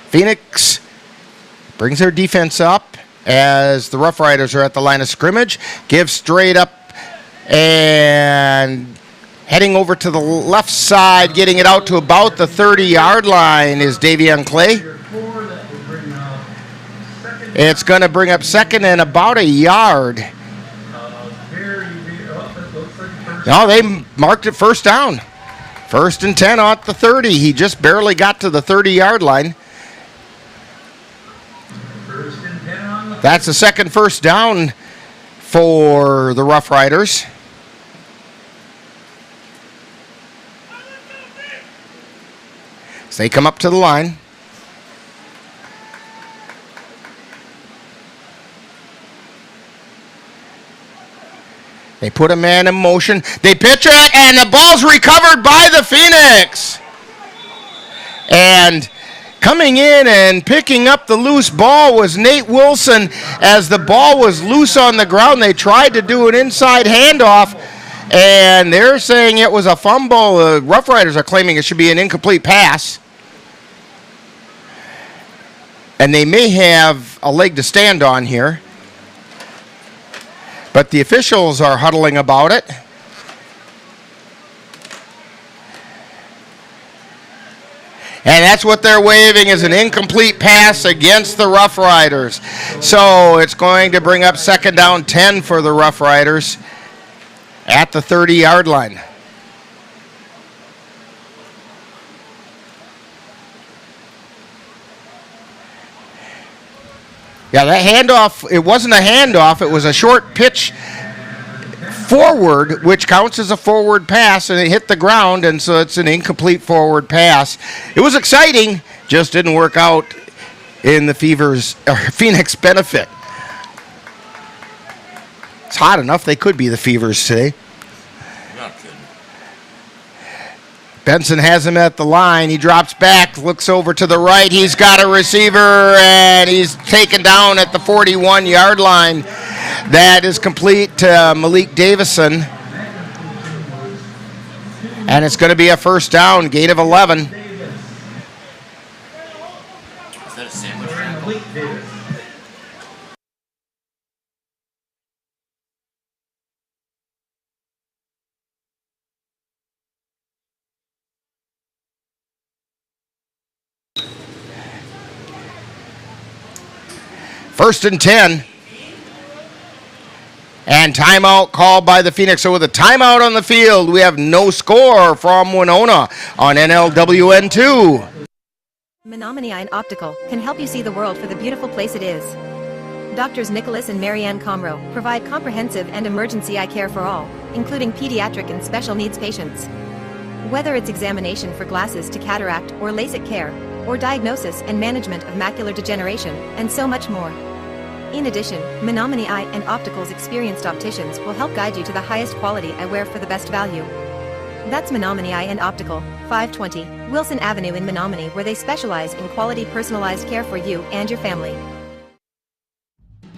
Phoenix brings their defense up as the Rough Riders are at the line of scrimmage. Gives straight up and heading over to the left side, getting it out to about the 30-yard line is Davion Clay. It's going to bring up 2nd and about a yard. No, they marked it 1st down. 1st and 10 at the 30. He just barely got to the 30-yard line. That's the 2nd 1st down for the Rough Riders. So they come up to the line. They put a man in motion. They pitch it, and the ball's recovered by the Phoenix. And coming in and picking up the loose ball was Nate Wilson. As the ball was loose on the ground, they tried to do an inside handoff, and they're saying it was a fumble. The Rough Riders are claiming it should be an incomplete pass. And they may have a leg to stand on here. But the officials are huddling about it. And that's what they're waving, is an incomplete pass against the Rough Riders. So it's going to bring up 2nd down 10 for the Rough Riders at the 30-yard line. Yeah, that handoff, it wasn't a handoff, it was a short pitch forward, which counts as a forward pass, and it hit the ground, and so it's an incomplete forward pass. It was exciting, just didn't work out in the Phoenix benefit. It's hot enough, they could be the Fevers today. Not kidding. Benson has him at the line. He drops back, looks over to the right. He's got a receiver, and he's taken down at the 41-yard line. That is complete to Malik Davison. And it's going to be a first down, gain of 11. Is that a sandwich tackle? First and 10. And timeout called by the Phoenix. So with a timeout on the field, we have no score from Winona on NLWN 2. Menominee Eye and Optical can help you see the world for the beautiful place it is. Doctors Nicholas and Marianne Comro provide comprehensive and emergency eye care for all, including pediatric and special needs patients. Whether it's examination for glasses to cataract or LASIK care, or diagnosis and management of macular degeneration, and so much more. In addition, Menominee Eye and Optical's experienced opticians will help guide you to the highest quality eyewear for the best value. That's Menominee Eye and Optical, 520 Wilson Avenue in Menominee, where they specialize in quality personalized care for you and your family.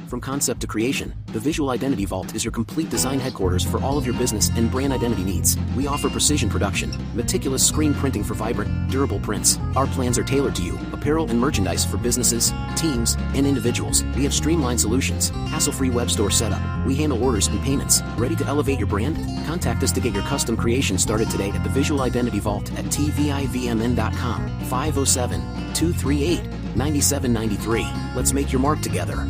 From concept to creation, the Visual Identity Vault is your complete design headquarters for all of your business and brand identity needs. We offer precision production, meticulous screen printing for vibrant, durable prints. Our plans are tailored to you, apparel and merchandise for businesses, teams, and individuals. We have streamlined solutions, hassle-free web store setup. We handle orders and payments. Ready to elevate your brand? Contact us to get your custom creation started today at the Visual Identity Vault at tvivmn.com, 507-238-9793. Let's make your mark together.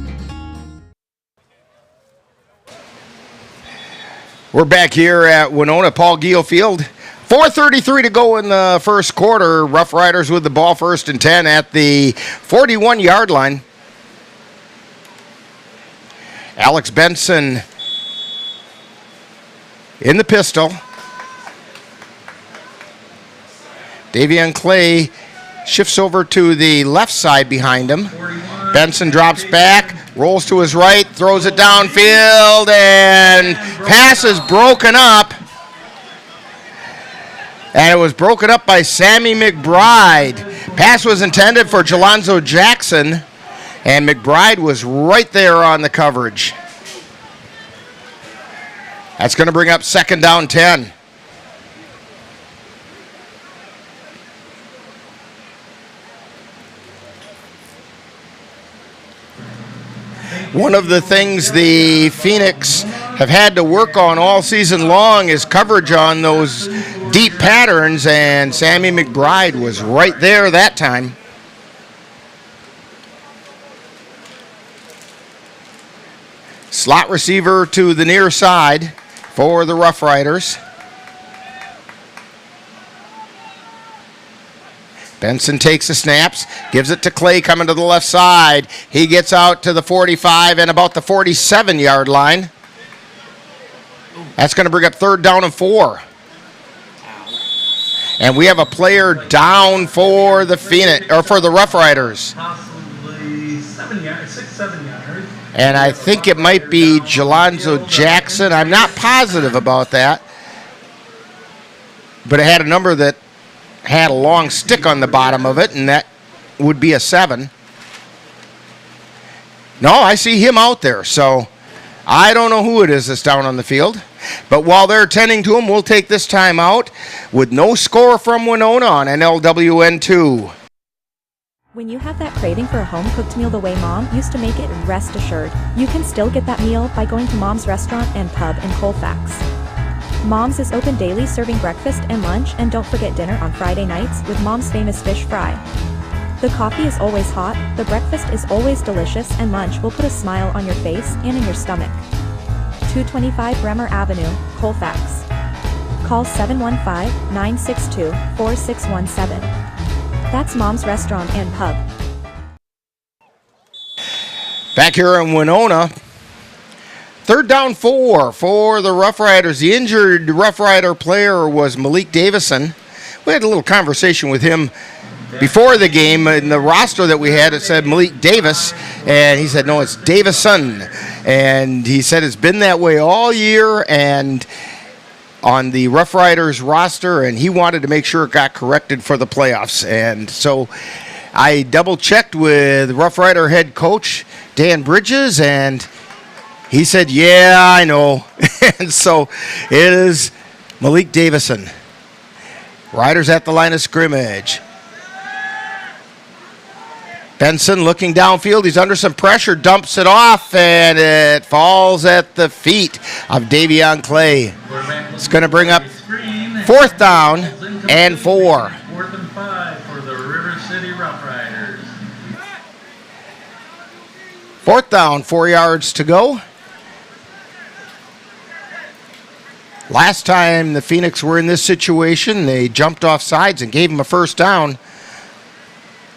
We're back here at Winona, Paul Giel Field. 4:33 to go in the first quarter. Rough Riders with the ball, first and 10 at the 41-yard line. Alex Benson in the pistol. Davion Clay shifts over to the left side behind him. Benson drops back, rolls to his right, throws it downfield, and pass is broken up. And it was broken up by Sammy McBride. Pass was intended for Jelonzo Jackson, and McBride was right there on the coverage. That's going to bring up second down 10. One of the things the Phoenix have had to work on all season long is coverage on those deep patterns, and Sammy McBride was right there that time. Slot receiver to the near side for the Rough Riders. Benson takes the snaps, gives it to Clay coming to the left side. He gets out to the 45 and about the 47-yard line. That's going to bring up third down and 4. And we have a player down for the Phoenix, or for the Rough Riders. Possibly 7 yards, 6-7 yards. And I think it might be Jelonzo Jackson. I'm not positive about that. But it had a number that had a long stick on the bottom of it, and that would be a 7. No, I see him out there, so I don't know who it is that's down on the field. But while they're tending to him, we'll take this time out with no score from Winona on NLWN 2. When you have that craving for a home-cooked meal the way Mom used to make it, rest assured, you can still get that meal by going to Mom's Restaurant and Pub in Colfax. Mom's is open daily, serving breakfast and lunch, and don't forget dinner on Friday nights with Mom's famous fish fry. The coffee is always hot, the breakfast is always delicious, and lunch will put a smile on your face and in your stomach. 225 Bremer Avenue, Colfax. Call 715-962-4617. That's Mom's Restaurant and Pub. Back here in Winona, third down 4 for the Rough Riders. The injured Rough Rider player was Malik Davison. We had a little conversation with him before the game. In the roster that we had, it said Malik Davis, and he said, no, it's Davison. And he said it's been that way all year, and on the Rough Riders roster, and he wanted to make sure it got corrected for the playoffs. And so I double-checked with Rough Rider head coach Dan Bridges, and he said, yeah, I know. And so it is Malik Davison. Riders at the line of scrimmage. Benson looking downfield. He's under some pressure, dumps it off, and it falls at the feet of Davion Clay. It's going to bring up 4th down and 4. 4th and 5 for the River City Rough Riders. 4th down, 4 yards to go. Last time the Phoenix were in this situation, they jumped off sides and gave them a 1st down.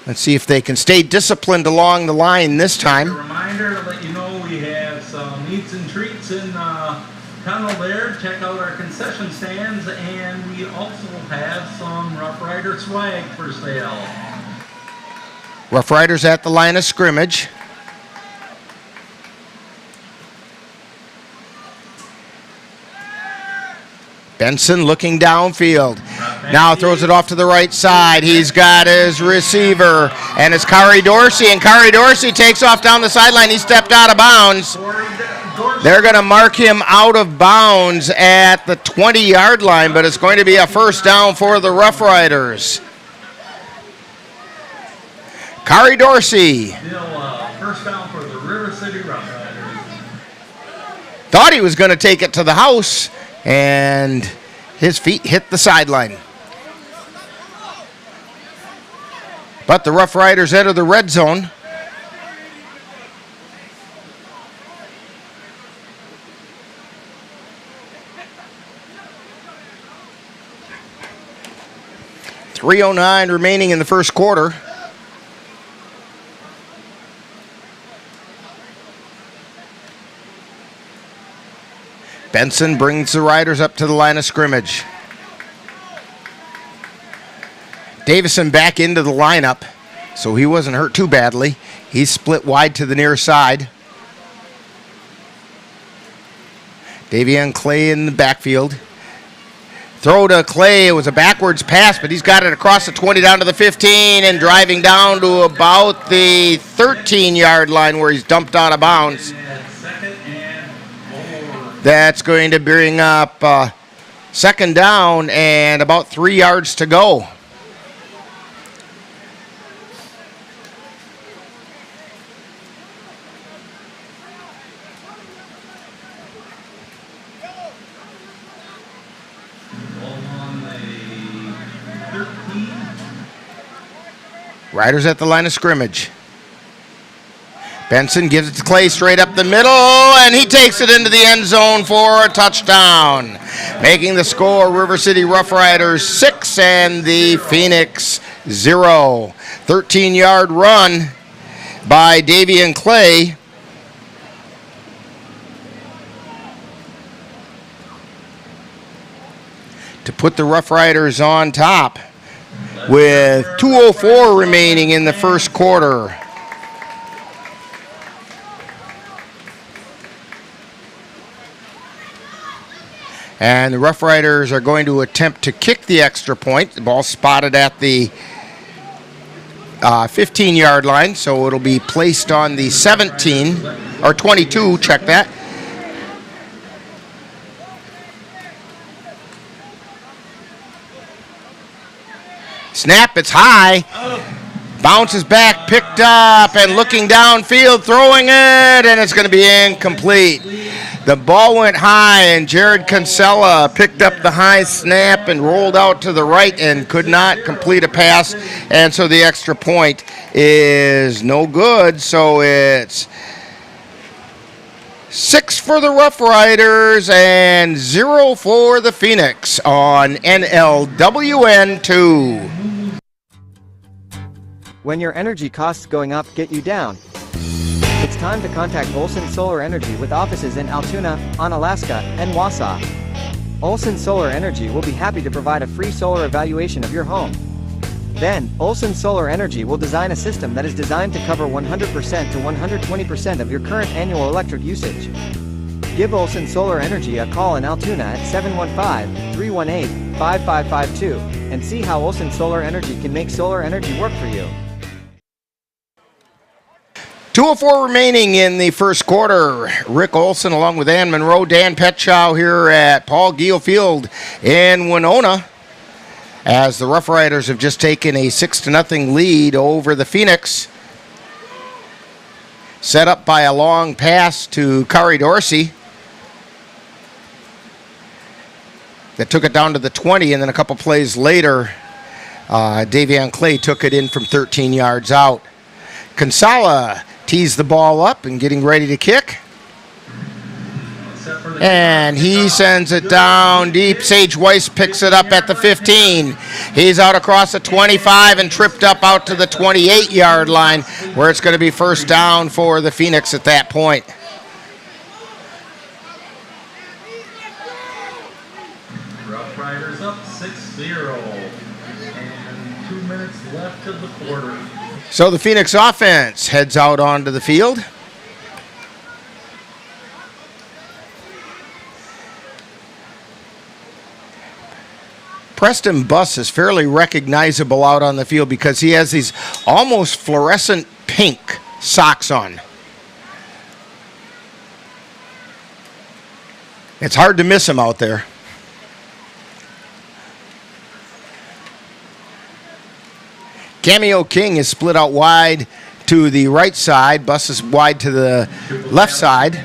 Let's see if they can stay disciplined along the line this time. A reminder to let you know we have some eats and treats in the tunnel there. Check out our concession stands, and we also have some Rough Rider swag for sale. Rough Riders at the line of scrimmage. Benson looking downfield. Now throws it off to the right side. He's got his receiver, and it's Kari Dorsey, and Kari Dorsey takes off down the sideline. He stepped out of bounds. They're going to mark him out of bounds at the 20-yard line, but it's going to be a 1st down for the Rough Riders. Kari Dorsey. Still 1st down for the River City Rough Riders. Thought he was going to take it to the house, and his feet hit the sideline. But the Rough Riders enter the red zone. .309 remaining in the first quarter. Benson brings the Riders up to the line of scrimmage. Davison back into the lineup, so he wasn't hurt too badly. He's split wide to the near side. Davion Clay in the backfield. Throw to Clay. It was a backwards pass, but he's got it across the 20 down to the 15 and driving down to about the 13-yard line where he's dumped out of bounds. That's going to bring up 2nd down and about 3 yards to go. Riders at the line of scrimmage. Benson gives it to Clay straight up the middle, and he takes it into the end zone for a touchdown. Making the score River City Rough Riders 6 and the Phoenix 0. 13-yard run by Davion Clay. To put the Rough Riders on top with 2:04 remaining in the first quarter. And the Rough Riders are going to attempt to kick the extra point. The ball spotted at the 15-yard line, so it'll be placed on the 17 or 22. Check that. Snap, it's high. Bounces back, picked up, and looking downfield, throwing it, and it's going to be incomplete. The ball went high, and Jared Kinsella picked up the high snap and rolled out to the right and could not complete a pass, and so the extra point is no good. So it's 6 for the Rough Riders and 0 for the Phoenix on NLWN 2. When your energy costs going up get you down, it's time to contact Olson Solar Energy with offices in Altoona, Onalaska, and Wausau. Olson Solar Energy will be happy to provide a free solar evaluation of your home. Then, Olson Solar Energy will design a system that is designed to cover 100% to 120% of your current annual electric usage. Give Olson Solar Energy a call in Altoona at 715-318-5552 and see how Olson Solar Energy can make solar energy work for you. 2:04 remaining in the first quarter. Rick Olson along with Ann Monroe, Dan Petchow here at Paul Giel Field in Winona, as the Rough Riders have just taken a 6-0 lead over the Phoenix. Set up by a long pass to Kari Dorsey that took it down to the 20, and then a couple plays later, Davion Clay took it in from 13 yards out. Kinsella tees the ball up and getting ready to kick. And he sends it down deep. Sage Weiss picks it up at the 15. He's out across the 25 and tripped up out to the 28-yard line, where it's going to be first down for the Phoenix at that point. Rough Riders up 6-0. And 2 minutes left of the quarter. So the Phoenix offense heads out onto the field. Preston Buss is fairly recognizable out on the field because he has these almost fluorescent pink socks on. It's hard to miss him out there. Cameo King is split out wide to the right side. Buss is wide to the left side.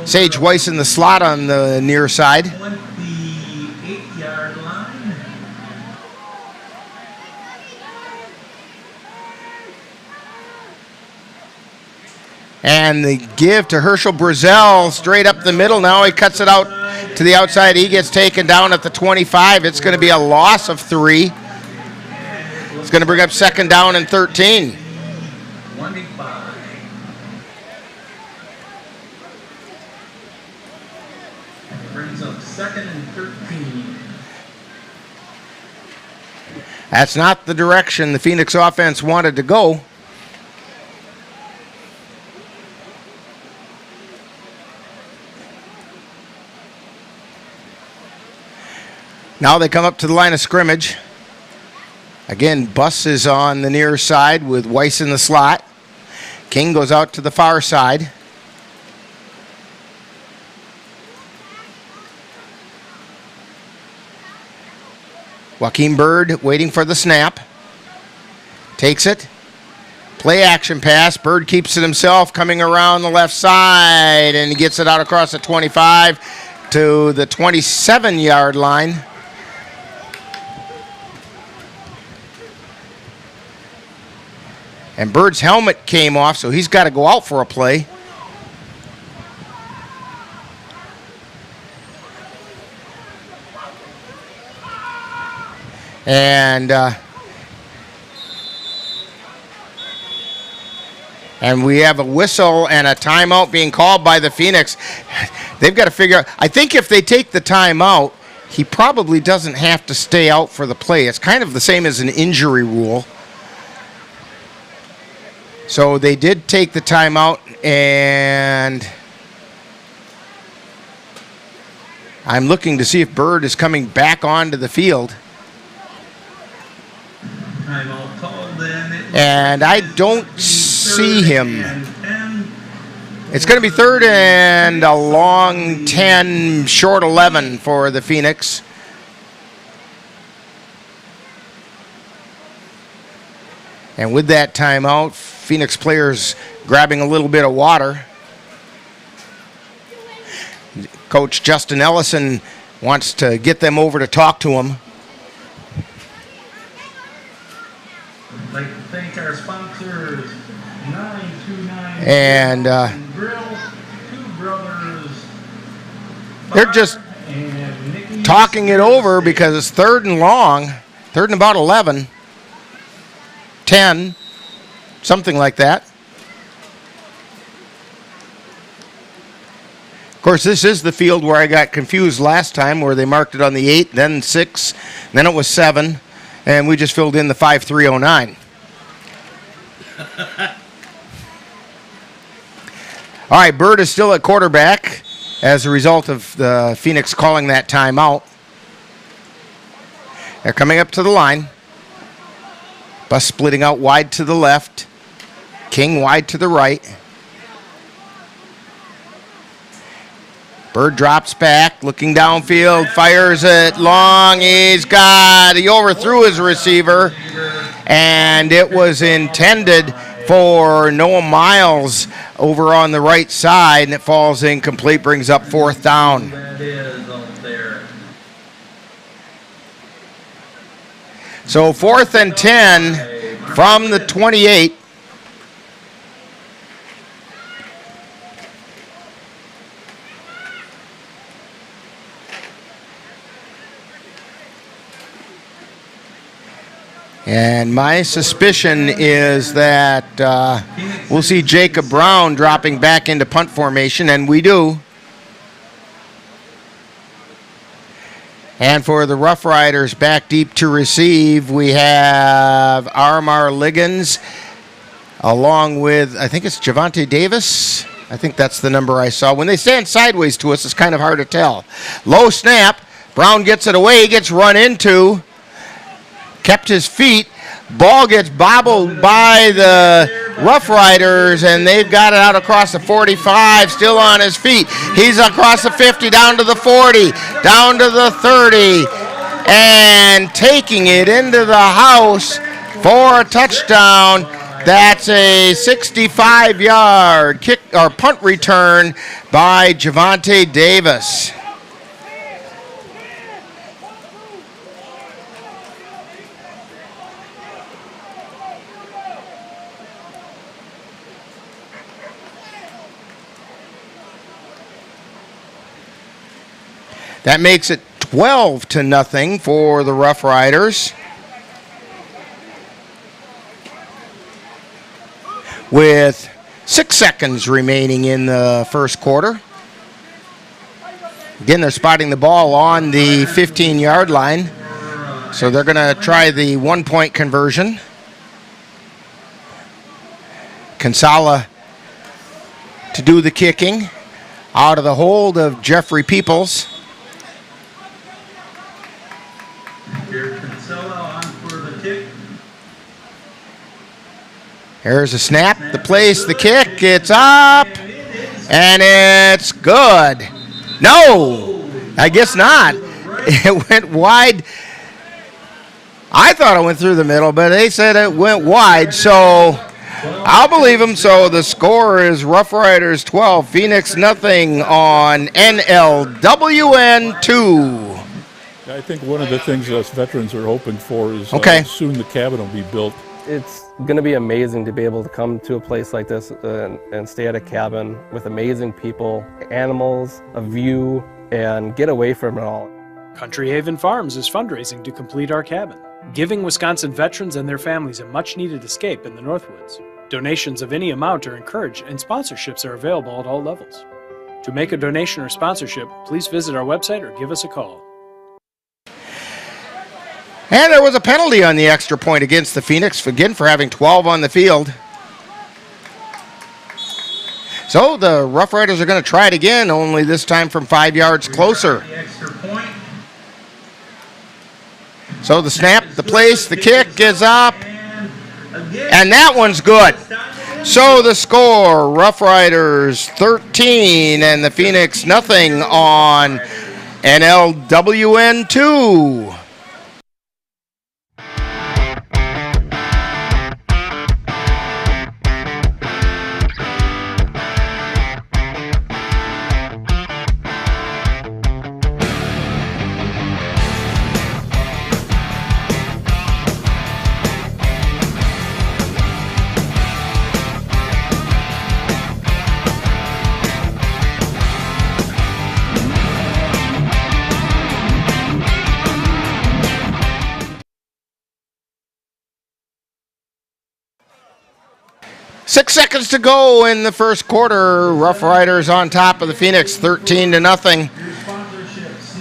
Sage Weiss in the slot on the near side. And the give to Herschel Brazel straight up the middle. Now he cuts it out to the outside. He gets taken down at the 25. It's going to be a loss of 3. It's going to bring up second down and 13. 25. Brings up second and 13. That's not the direction the Phoenix offense wanted to go. Now they come up to the line of scrimmage. Again, Buss is on the near side with Weiss in the slot. King goes out to the far side. Joaquin Bird waiting for the snap. Takes it. Play action pass. Bird keeps it himself, coming around the left side, and he gets it out across the 25 to the 27-yard line. And Bird's helmet came off, so he's got to go out for a play. And we have a whistle and a timeout being called by the Phoenix. They've got to figure out. I think if they take the timeout, he probably doesn't have to stay out for the play. It's kind of the same as an injury rule. So they did take the timeout, and I'm looking to see if Bird is coming back onto the field. Timeout called then. And I don't see him. It's going to be third and a long 10, short 11 for the Phoenix. And with that timeout, Phoenix players grabbing a little bit of water. Coach Justin Ellison wants to get them over to talk to him. I'd like to thank our sponsors, 929 And Grill, Two Brothers. They're just talking it over because it's third and long, third and about 11, 10, something like that. Of course, this is the field where I got confused last time, where they marked it on the 8, then 6, then it was 7, and we just filled in the 5309. All right, Bird is still at quarterback. as a result of the Phoenix calling that timeout. They're coming up to the line. Bus splitting out wide to the left. King wide to the right. Bird drops back, looking downfield, fires it long. He overthrew his receiver, and it was intended for Noah Miles over on the right side, and it falls incomplete, brings up 4th down. So 4th and 10 from the 28. And my suspicion is that we'll see Jacob Brown dropping back into punt formation, and we do. And for the Rough Riders, back deep to receive, we have Armar Liggins, along with, I think it's Javante Davis. I think that's the number I saw. When they stand sideways to us, it's kind of hard to tell. Low snap. Brown gets it away, gets run into. Kept his feet. Ball gets bobbled by the Rough Riders, and they've got it out across the 45, still on his feet. He's across the 50, down to the 40, down to the 30, and taking it into the house for a touchdown. That's a 65-yard kick or punt return by Javante Davis. That makes it 12-0 for the Rough Riders. With 6 seconds remaining in the first quarter. Again, they're spotting the ball on the 15-yard line. So they're going to try the 1-point conversion. Kinsella to do the kicking. Out of the hold of Jeffrey Peoples. Here's a snap, the place, the kick, it's up, and it's good. No, I guess not. It went wide. I thought it went through the middle, but they said it went wide, so I'll believe them. So the score is Rough Riders 12, Phoenix nothing on NLWN 2. I think one of the things us veterans are hoping for is soon the cabin will be built. It's going to be amazing to be able to come to a place like this and stay at a cabin with amazing people, animals, a view, and get away from it all. Country Haven Farms is fundraising to complete our cabin, giving Wisconsin veterans and their families a much-needed escape in the Northwoods. Donations of any amount are encouraged, and sponsorships are available at all levels. To make a donation or sponsorship, please visit our website or give us a call. And there was a penalty on the extra point against the Phoenix, again for having 12 on the field. So the Rough Riders are going to try it again, only this time from 5 yards closer. So the snap, the place, the kick is up, and that one's good. So the score, Rough Riders 13 and the Phoenix nothing on NLWN 2. Six seconds to go in the first quarter. Rough Riders on top of the Phoenix, 13-0.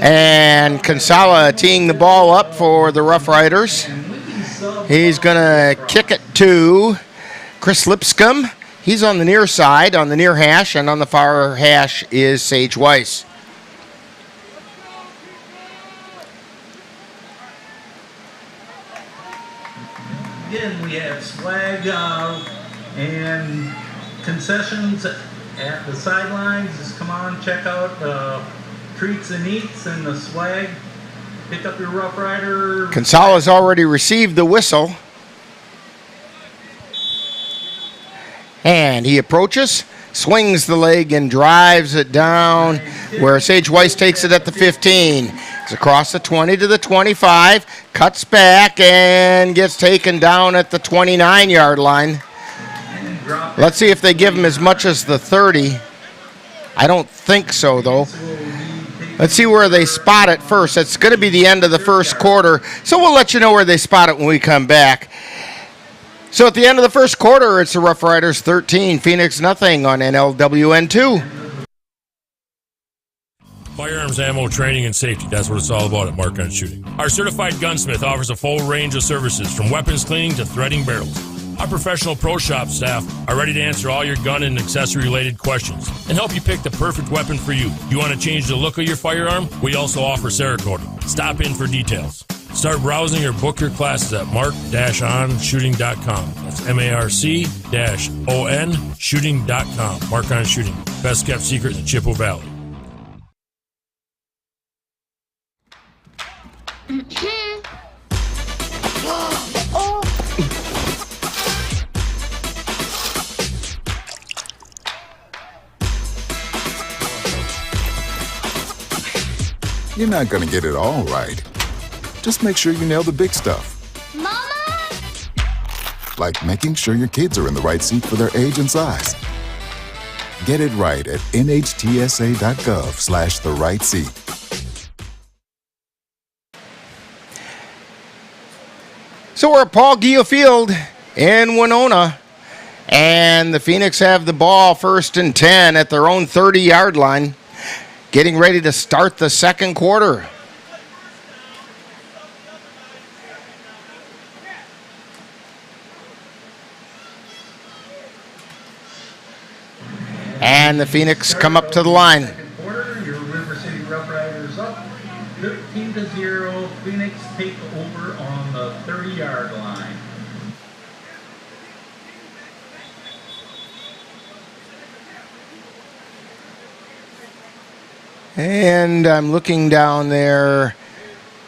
And Kinsella teeing the ball up for the Rough Riders. He's going to kick it to Chris Lipscomb. He's on the near side, on the near hash, and on the far hash is Sage Weiss. Again, we have swag and concessions at the sidelines. Just come on, check out treats and eats and the swag. Pick up your Rough Rider. Consala's already received the whistle. And he approaches, swings the leg, and drives it down where Sage Weiss takes it at the 15. It's across the 20 to the 25, cuts back, and gets taken down at the 29-yard line. Let's see if they give him as much as the 30. I don't think so, though. Let's see where they spot it first. It's going to be the end of the first quarter, so we'll let you know where they spot it when we come back. So at the end of the first quarter, it's the Rough Riders 13, Phoenix nothing on NLWN 2. Firearms, ammo, training, and safety. That's what it's all about at Mark on Shooting. Our certified gunsmith offers a full range of services from weapons cleaning to threading barrels. Our professional pro shop staff are ready to answer all your gun and accessory-related questions and help you pick the perfect weapon for you. You want to change the look of your firearm? We also offer Cerakoting. Stop in for details. Start browsing or book your classes at mark-onshooting.com. That's MARC-ON shooting.com. Mark on Shooting. Best kept secret in Chippewa Valley. You're not going to get it all right. Just make sure you nail the big stuff. Mama! Like making sure your kids are in the right seat for their age and size. Get it right at nhtsa.gov/the-right-seat. So we're at Paul Giel Field in Winona, and the Phoenix have the ball 1st and 10 at their own 30-yard line, getting ready to start the second quarter. And the Phoenix come up to the line. Second quarter, your River City Rough Riders up 13-0. Phoenix take over on the 30-yard line. And I'm looking down there.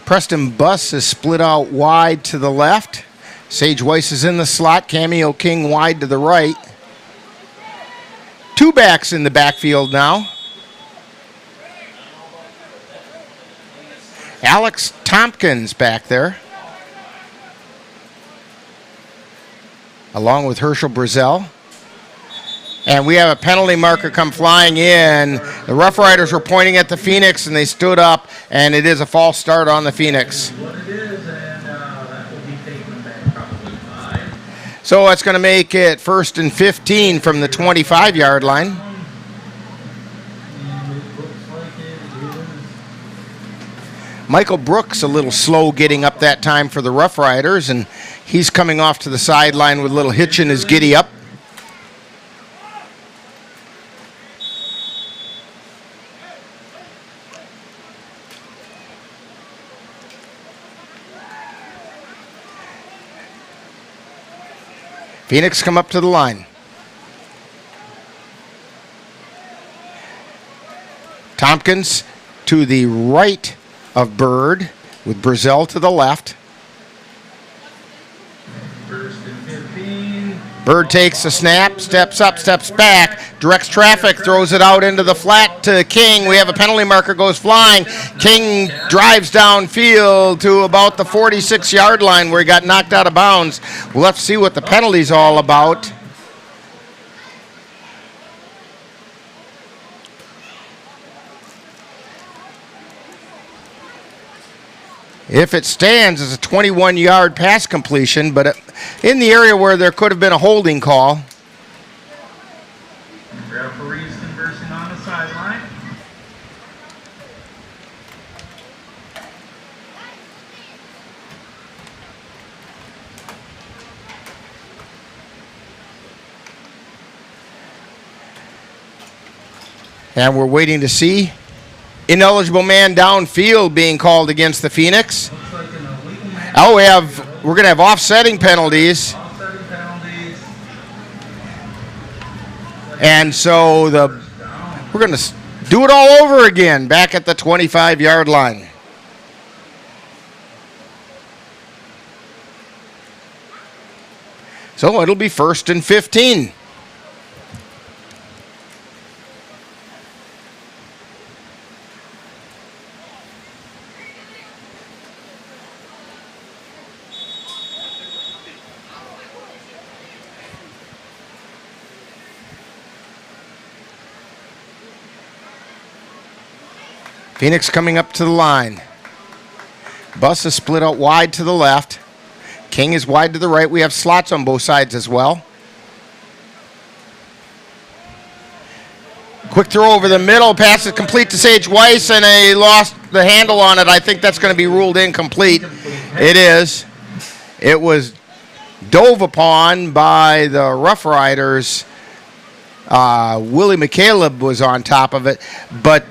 Preston Buss is split out wide to the left. Sage Weiss is in the slot. Cameo King wide to the right. Two backs in the backfield now. Alex Tompkins back there, along with Herschel Brazel. And we have a penalty marker come flying in. The Rough Riders were pointing at the Phoenix, and they stood up, and it is a false start on the Phoenix. What it is, and that will be taken back probably 5. So it's going to make it 1st and 15 from the 25-yard line. Michael Brooks a little slow getting up that time for the Rough Riders, and he's coming off to the sideline with a little hitch in his giddy up. Phoenix come up to the line. Tompkins to the right of Bird, with Brazel to the left. Bird takes the snap, steps up, steps back, directs traffic, throws it out into the flat to King. We have a penalty marker goes flying. King drives downfield to about the 46-yard line where he got knocked out of bounds. We'll have to see what the penalty's all about. If it stands, it's a 21-yard pass completion, but in the area where there could have been a holding call. Referees conversing on the sideline. And we're waiting to see ineligible man downfield being called against the Phoenix. Oh, we're going to have offsetting penalties. And so we're going to do it all over again back at the 25-yard line. So it'll be 1st and 15. Phoenix coming up to the line. Bus is split out wide to the left. King is wide to the right. We have slots on both sides as well. Quick throw over the middle. Pass is complete to Sage Weiss, and they lost the handle on it. I think that's going to be ruled incomplete. It is. It was dove upon by the Rough Riders. Willie McCaleb was on top of it, but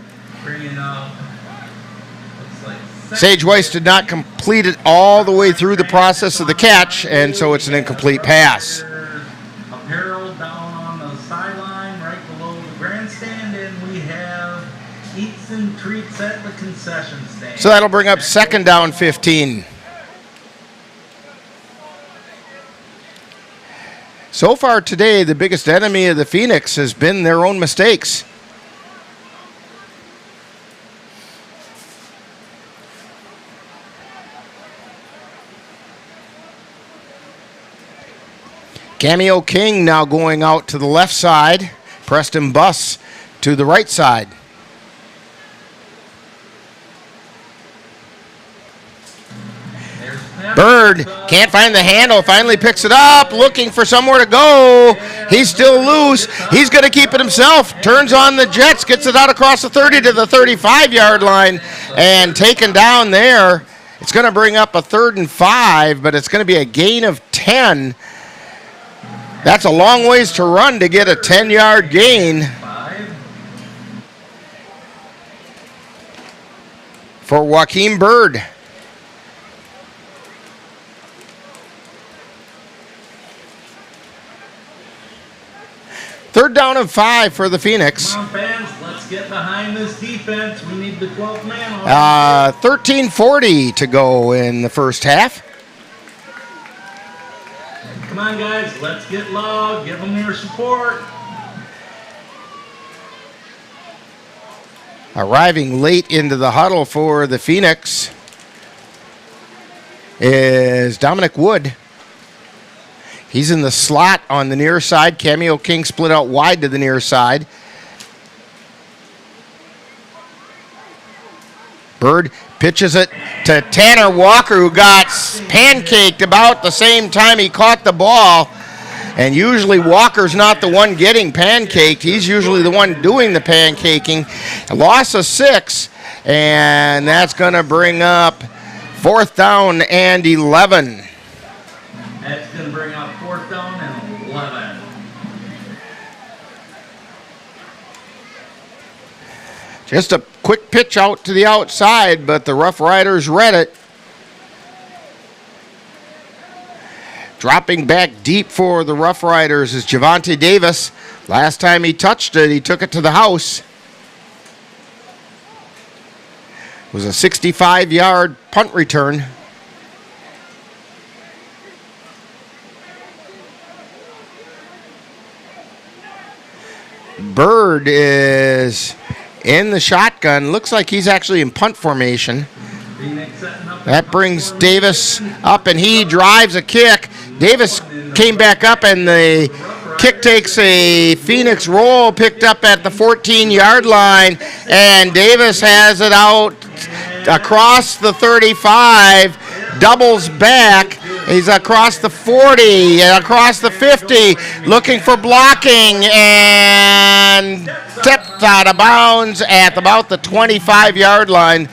Sage Weiss did not complete it all the way through the process of the catch, and so it's an incomplete pass. Apparel down on the sideline right below the grandstand, and we have eats and treats at the concession stand. So that'll bring up 2nd down 15. So far today, the biggest enemy of the Phoenix has been their own mistakes. Cameo King now going out to the left side. Preston Buss to the right side. Bird can't find the handle, finally picks it up, looking for somewhere to go. He's still loose. He's going to keep it himself. Turns on the Jets, gets it out across the 30 to the 35-yard line, and taken down there. It's going to bring up a 3rd and 5, but it's going to be a gain of 10. That's a long ways to run to get a 10-yard gain for Joaquin Bird. Third down and 5 for the Phoenix. Come on, fans, let's get behind this defense. We need the 12th man on. 13:40 to go in the first half. Come on, guys, let's get loud. Give them your support. Arriving late into the huddle for the Phoenix is Dominic Wood. He's in the slot on the near side. Cameo King split out wide to the near side. Bird pitches it to Tanner Walker, who got pancaked about the same time he caught the ball. And usually Walker's not the one getting pancaked. He's usually the one doing the pancaking. A loss of 6, and that's going to bring up 4th down and 11. That's going to bring up 4th down and 11. Just a quick pitch out to the outside, but the Rough Riders read it. Dropping back deep for the Rough Riders is Javante Davis. Last time he touched it, he took it to the house. It was a 65-yard punt return. Bird is in the shotgun. Looks like he's actually in punt formation. That brings Davis up, and he drives a kick. Davis came back up, and the kick takes a Phoenix roll, picked up at the 14-yard line, and Davis has it out across the 35, doubles back. He's across the 40 and across the 50, looking for blocking, and tipped out of bounds at about the 25-yard line.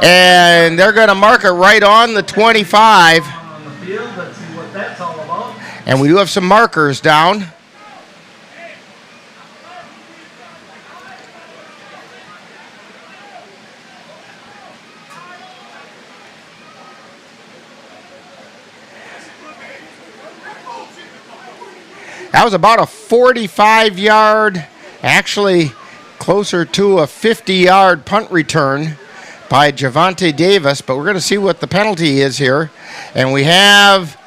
And they're going to mark it right on the 25. Let's see what that's all about. And we do have some markers down. That was about a 45-yard, actually closer to a 50-yard punt return by Javante Davis, but we're going to see what the penalty is here. And we have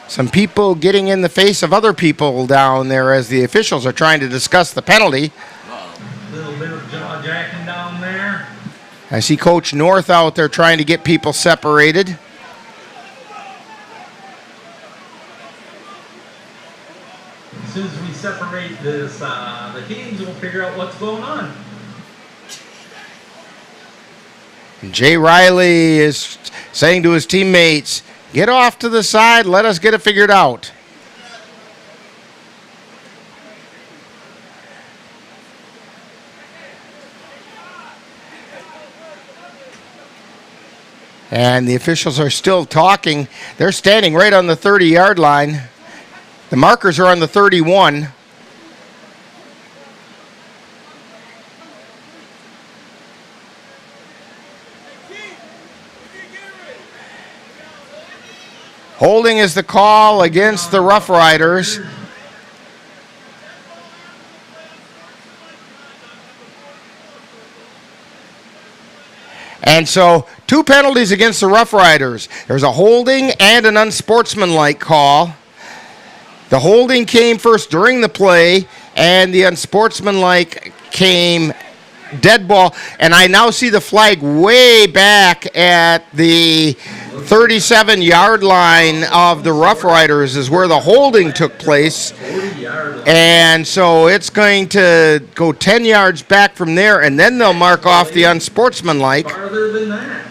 some people getting in the face of other people down there as the officials are trying to discuss the penalty. A little bit of jaw jacking down there. I see Coach North out there trying to get people separated. As soon as we separate this, the teams will figure out what's going on. And Jay Riley is saying to his teammates, get off to the side, let us get it figured out. And the officials are still talking. They're standing right on the 30-yard line. The markers are on the 31. Holding is the call against the Rough Riders. And so, 2 penalties against the Rough Riders. There's a holding and an unsportsmanlike call. The holding came first during the play, and the unsportsmanlike came dead ball. And I now see the flag way back at the 37-yard line of the Rough Riders is where the holding took place. And so it's going to go 10 yards back from there, and then they'll mark off the unsportsmanlike. Farther than that.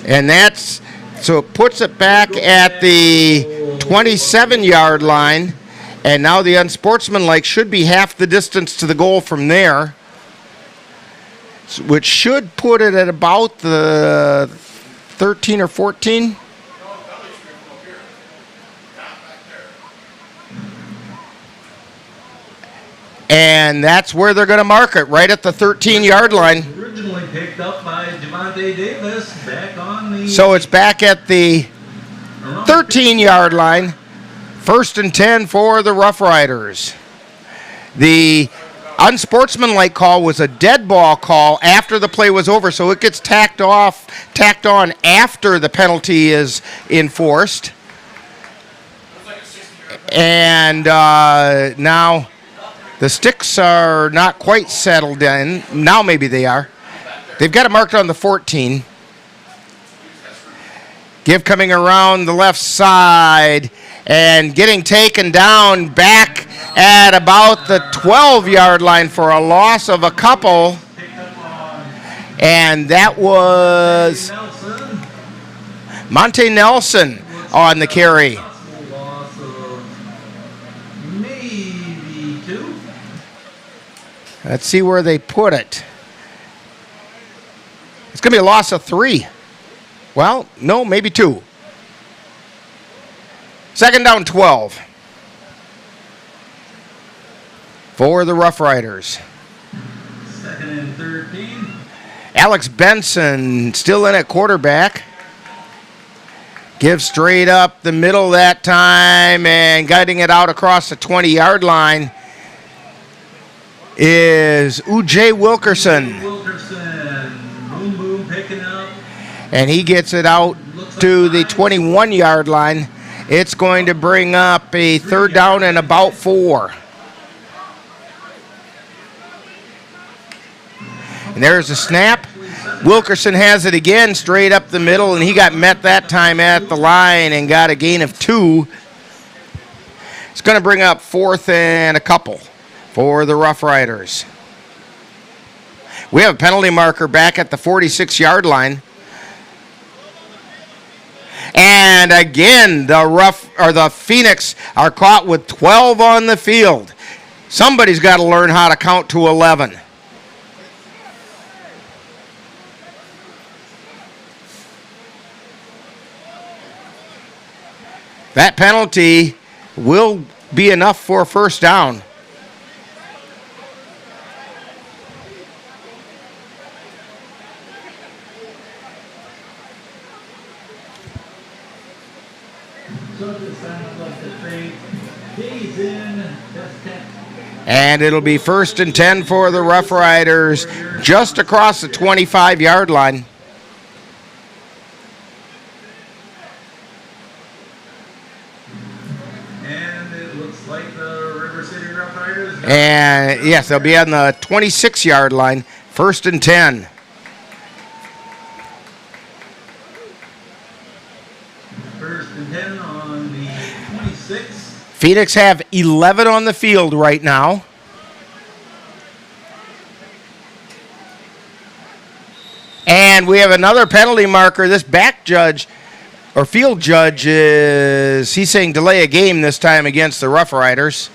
And that's, so it puts it back at the 27-yard line, and now the unsportsmanlike should be half the distance to the goal from there, which should put it at about the 13 or 14. And that's where they're going to mark it, right at the 13-yard line. Originally picked up by Javante Davis, back on the... So it's back at the 13-yard line. 1st and 10 for the Rough Riders. The unsportsmanlike call was a dead ball call after the play was over, so it gets tacked on after the penalty is enforced. And now the sticks are not quite settled in. Now maybe they are. They've got it marked on the 14. Give coming around the left side and getting taken down back at about the 12-yard line for a loss of a couple. And that was Monte Nelson on the carry. Let's see where they put it. It's going to be a loss of 3. Well, no, maybe 2. 2nd down 12 for the Rough Riders. 2nd and 13. Alex Benson still in at quarterback. Gives straight up the middle that time and guiding it out across the 20-yard line is U.J. Wilkerson. Boom, boom, picking up. And he gets it out to the 21-yard line. It's going to bring up a 3rd down and about 4. And there's a snap. Wilkerson has it again straight up the middle, and he got met that time at the line and got a gain of 2. It's going to bring up 4th and a couple for the Rough Riders. We have a penalty marker back at the 46-yard line. And again, the Phoenix are caught with 12 on the field. Somebody's got to learn how to count to 11. That penalty will be enough for a 1st down. So it sounds like that they And it'll be 1st and 10 for the Rough Riders, just across the 25-yard line. And it looks like the River City Rough Riders. And yes, they'll be on the 26-yard line, 1st and 10. First and 10 on the 26. Phoenix have 11 on the field right now. And we have another penalty marker. This back judge, or field judge, he's saying delay a game this time against the Rough Riders.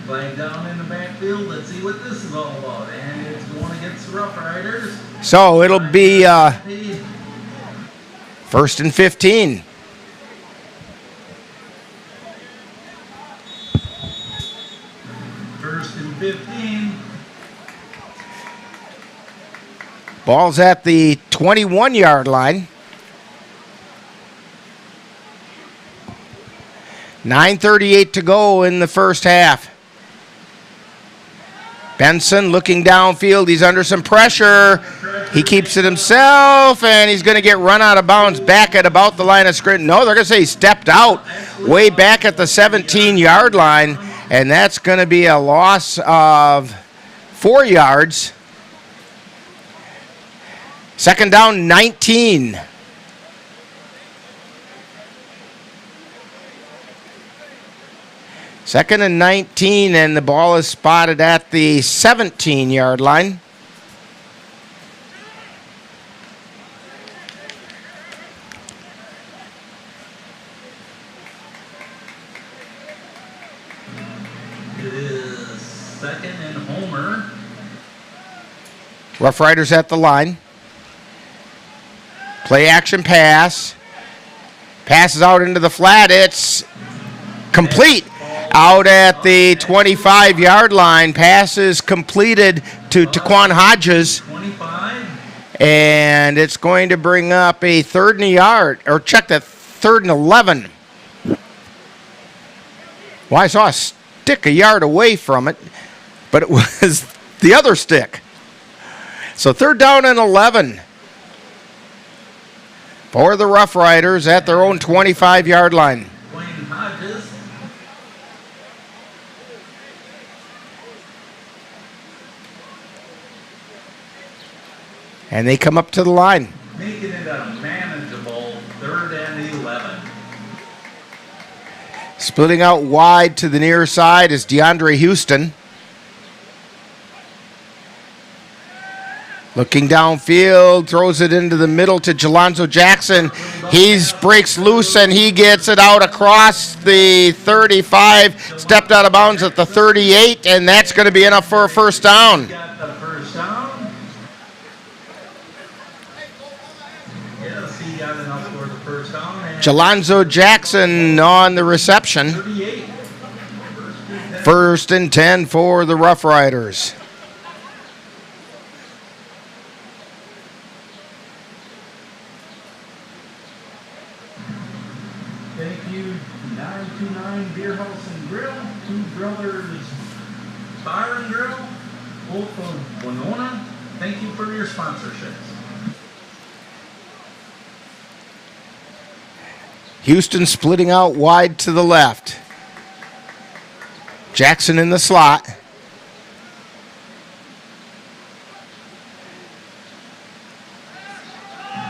Flag down in the backfield. Let's see what this is all about. And it's going against the Rough Riders. So it'll be 1st and 15. First and 15. Ball's at the 21-yard line. 9:38 to go in the first half. Benson looking downfield. He's under some pressure. He keeps it himself, and he's going to get run out of bounds back at about the line of scrimmage. No, they're going to say he stepped out way back at the 17-yard line, and that's going to be a loss of 4 yards. 2nd down, 19. Second and 19, and the ball is spotted at the 17-yard line. It is 2nd and Homer. Rough Riders at the line. Play action pass. Passes out into the flat. It's complete. Out at the 25-yard line. Pass is completed to Taquan Hodges. 25. And it's going to bring up a 3rd and a yard. Or check that, 3rd and 11. Well, I saw a stick a yard away from it, but it was the other stick. So 3rd down and 11 for the Rough Riders at their own 25-yard line. And they come up to the line. Making it a manageable 3rd and 11. Splitting out wide to the near side is DeAndre Houston. Looking downfield, throws it into the middle to Jelonzo Jackson. He breaks loose and he gets it out across the 35, stepped out of bounds at the 38, and that's going to be enough for a 1st down. Got the 1st down. Yes, he got enough for the 1st down. Jelonzo Jackson on the reception. 38. 1st and 10 for the Rough Riders. Thank you, 929 Beer House and Grill, Two Brothers Bar and Grill, both of Winona. Thank you for your sponsorships. Houston splitting out wide to the left. Jackson in the slot.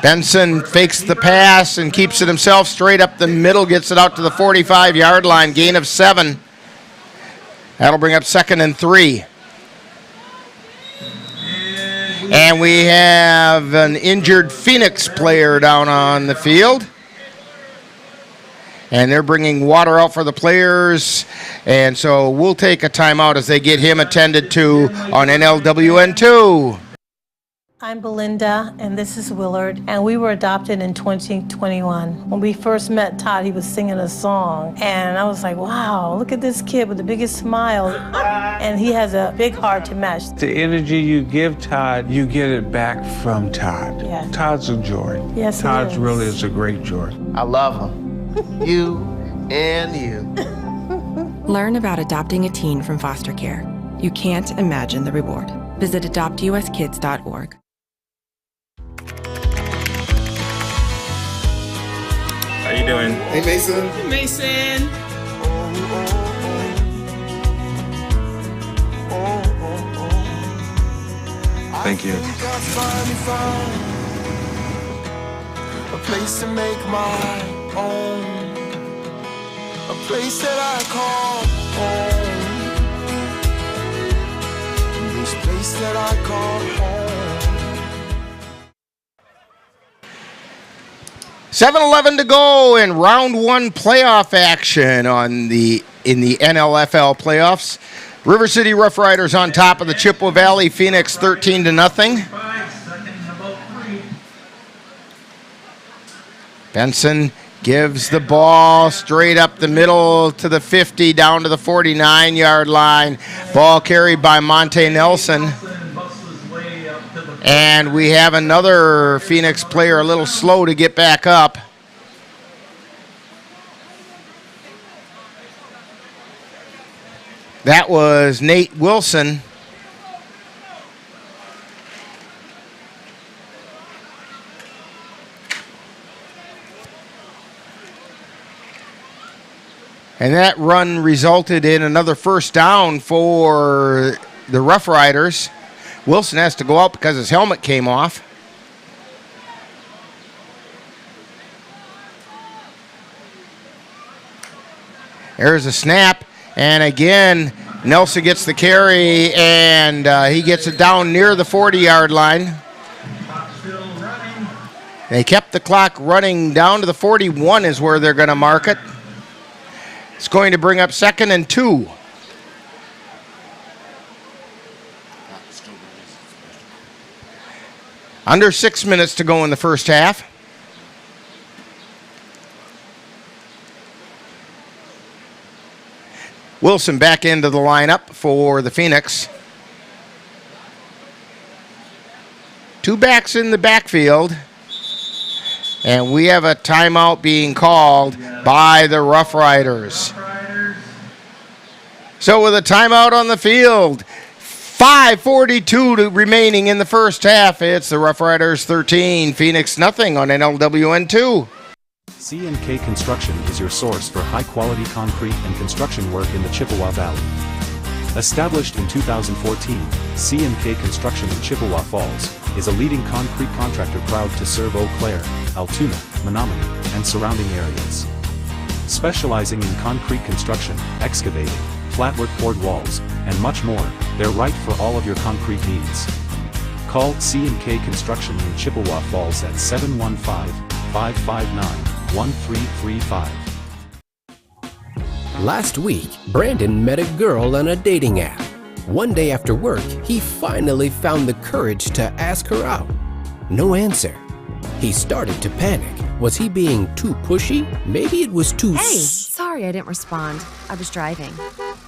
Benson fakes the pass and keeps it himself straight up the middle, gets it out to the 45-yard line, gain of 7. That'll bring up 2nd and 3. And we have an injured Phoenix player down on the field. And they're bringing water out for the players. And so we'll take a timeout as they get him attended to on NLWN 2. I'm Belinda, and this is Willard, and we were adopted in 2021. When we first met Todd, he was singing a song, and I was like, wow, look at this kid with the biggest smile, and he has a big heart to match. The energy you give Todd, you get it back from Todd. Yeah. Todd's a joy. Yes, Todd he is. really is a great joy. I love him. You And you. Learn about adopting a teen from foster care. You can't imagine the reward. Visit adoptuskids.org. How you doing? Hey, Mason. Hey, Mason. Thank you. A place to make my own. A place that I call home. This place that I call home. 7:11 to go in round one playoff action in the NLFL playoffs. River City Rough Riders on top of the Chippewa Valley Phoenix 13-0. Benson gives the ball straight up the middle to the 50, down to the 49-yard line. Ball carried by Monte Nelson. And we have another Phoenix player a little slow to get back up. That was Nate Wilson. And that run resulted in another first down for the Rough Riders. Wilson has to go out because his helmet came off. There's a snap, and again, Nelson gets the carry, and he gets it down near the 40-yard line. They kept the clock running down to the 41 is where they're going to mark it. It's going to bring up 2nd and 2. Under 6 minutes to go in the first half. Wilson back into the lineup for the Phoenix. Two backs in the backfield. And we have a timeout being called by the Rough Riders. So with a timeout on the field, 5:42 remaining in the first half. It's the Rough Riders 13, Phoenix nothing on NLWN 2. C&K Construction is your source for high-quality concrete and construction work in the Chippewa Valley. Established in 2014, C&K Construction in Chippewa Falls is a leading concrete contractor proud to serve Eau Claire, Altoona, Menominee, and surrounding areas. Specializing in concrete construction, excavating, flatwork poured walls, and much more, they're right for all of your concrete needs. Call C&K Construction in Chippewa Falls at 715-559-1335. Last week, Brandon met a girl on a dating app. One day after work, he finally found the courage to ask her out. No answer. He started to panic. Was he being too pushy? Maybe it was too... Hey, sorry I didn't respond. I was driving.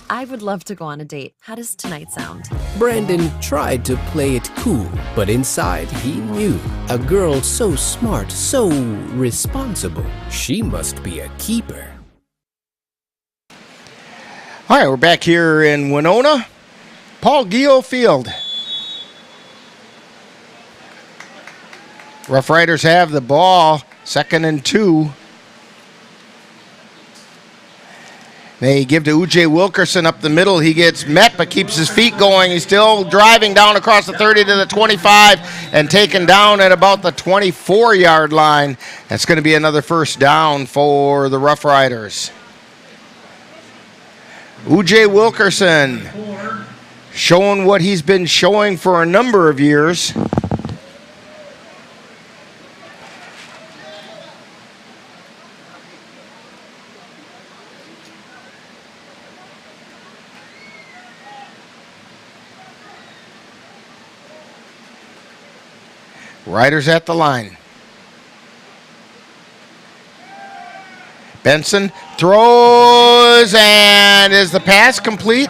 I would love to go on a date. How does tonight sound? Brandon tried to play it cool, but inside he knew. A girl so smart, so responsible. She must be a keeper. All right, we're back here in Winona. Paul Giel Field. Rough Riders have the ball, 2nd and 2. They give to U.J. Wilkerson up the middle. He gets met but keeps his feet going. He's still driving down across the 30 to the 25 and taken down at about the 24-yard line. That's going to be another first down for the Rough Riders. U.J. Wilkerson showing what he's been showing for a number of years. Riders at the line. Benson throws, and is the pass complete?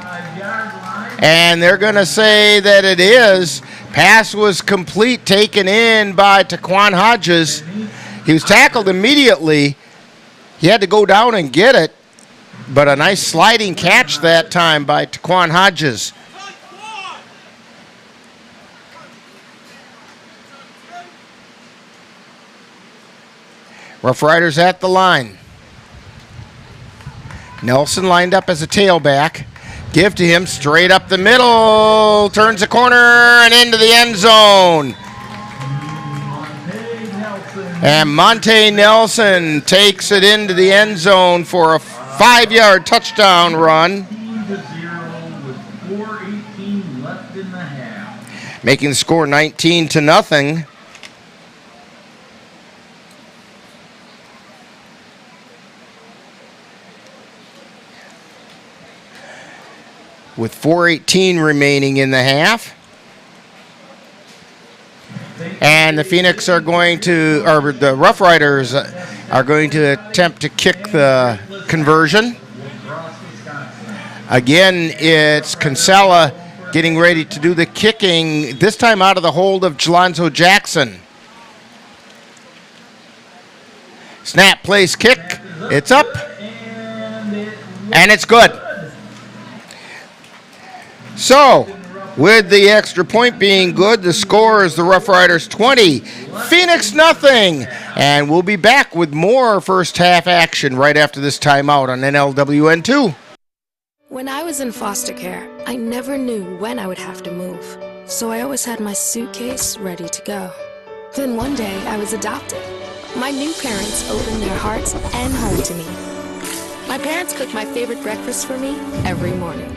And they're going to say that it is. Pass was complete, taken in by Taquan Hodges. He was tackled immediately. He had to go down and get it, But a nice sliding catch that time by Taquan Hodges. Rough Riders at the line. Nelson lined up as a tailback. Give to him straight up the middle. Turns the corner and into the end zone. And Monte Nelson takes it into the end zone for a 5-yard touchdown run. 19-0 with 4:18 left in the half. Making the score 19-0. With 4:18 remaining in the half. And the Phoenix are going to, or the Rough Riders are going to attempt to kick the conversion. Again, it's Kinsella getting ready to do the kicking, this time out of the hold of Jelonzo Jackson. Snap, place, kick. It's up. And it's good. So, with the extra point being good, the score is the Rough Riders 20, Phoenix nothing. And we'll be back with more first half action right after this timeout on NLWN 2. When I was in foster care, I never knew when I would have to move. So I always had my suitcase ready to go. Then one day, I was adopted. My new parents opened their hearts and home to me. My parents cook my favorite breakfast for me every morning.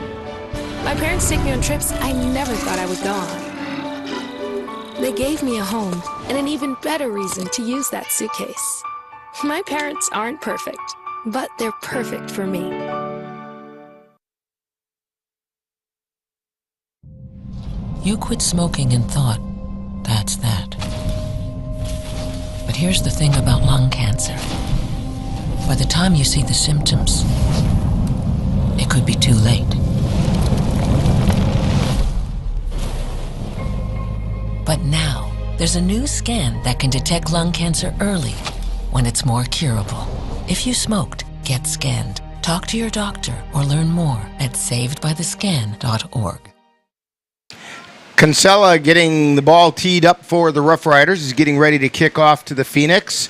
My parents take me on trips I never thought I would go on. They gave me a home and an even better reason to use that suitcase. My parents aren't perfect, but they're perfect for me. You quit smoking and thought, that's that. But here's the thing about lung cancer. By the time you see the symptoms, it could be too late. But now, there's a new scan that can detect lung cancer early, when it's more curable. If you smoked, get scanned. Talk to your doctor or learn more at savedbythescan.org. Kinsella getting the ball teed up for the Rough Riders. He's getting ready to kick off to the Phoenix.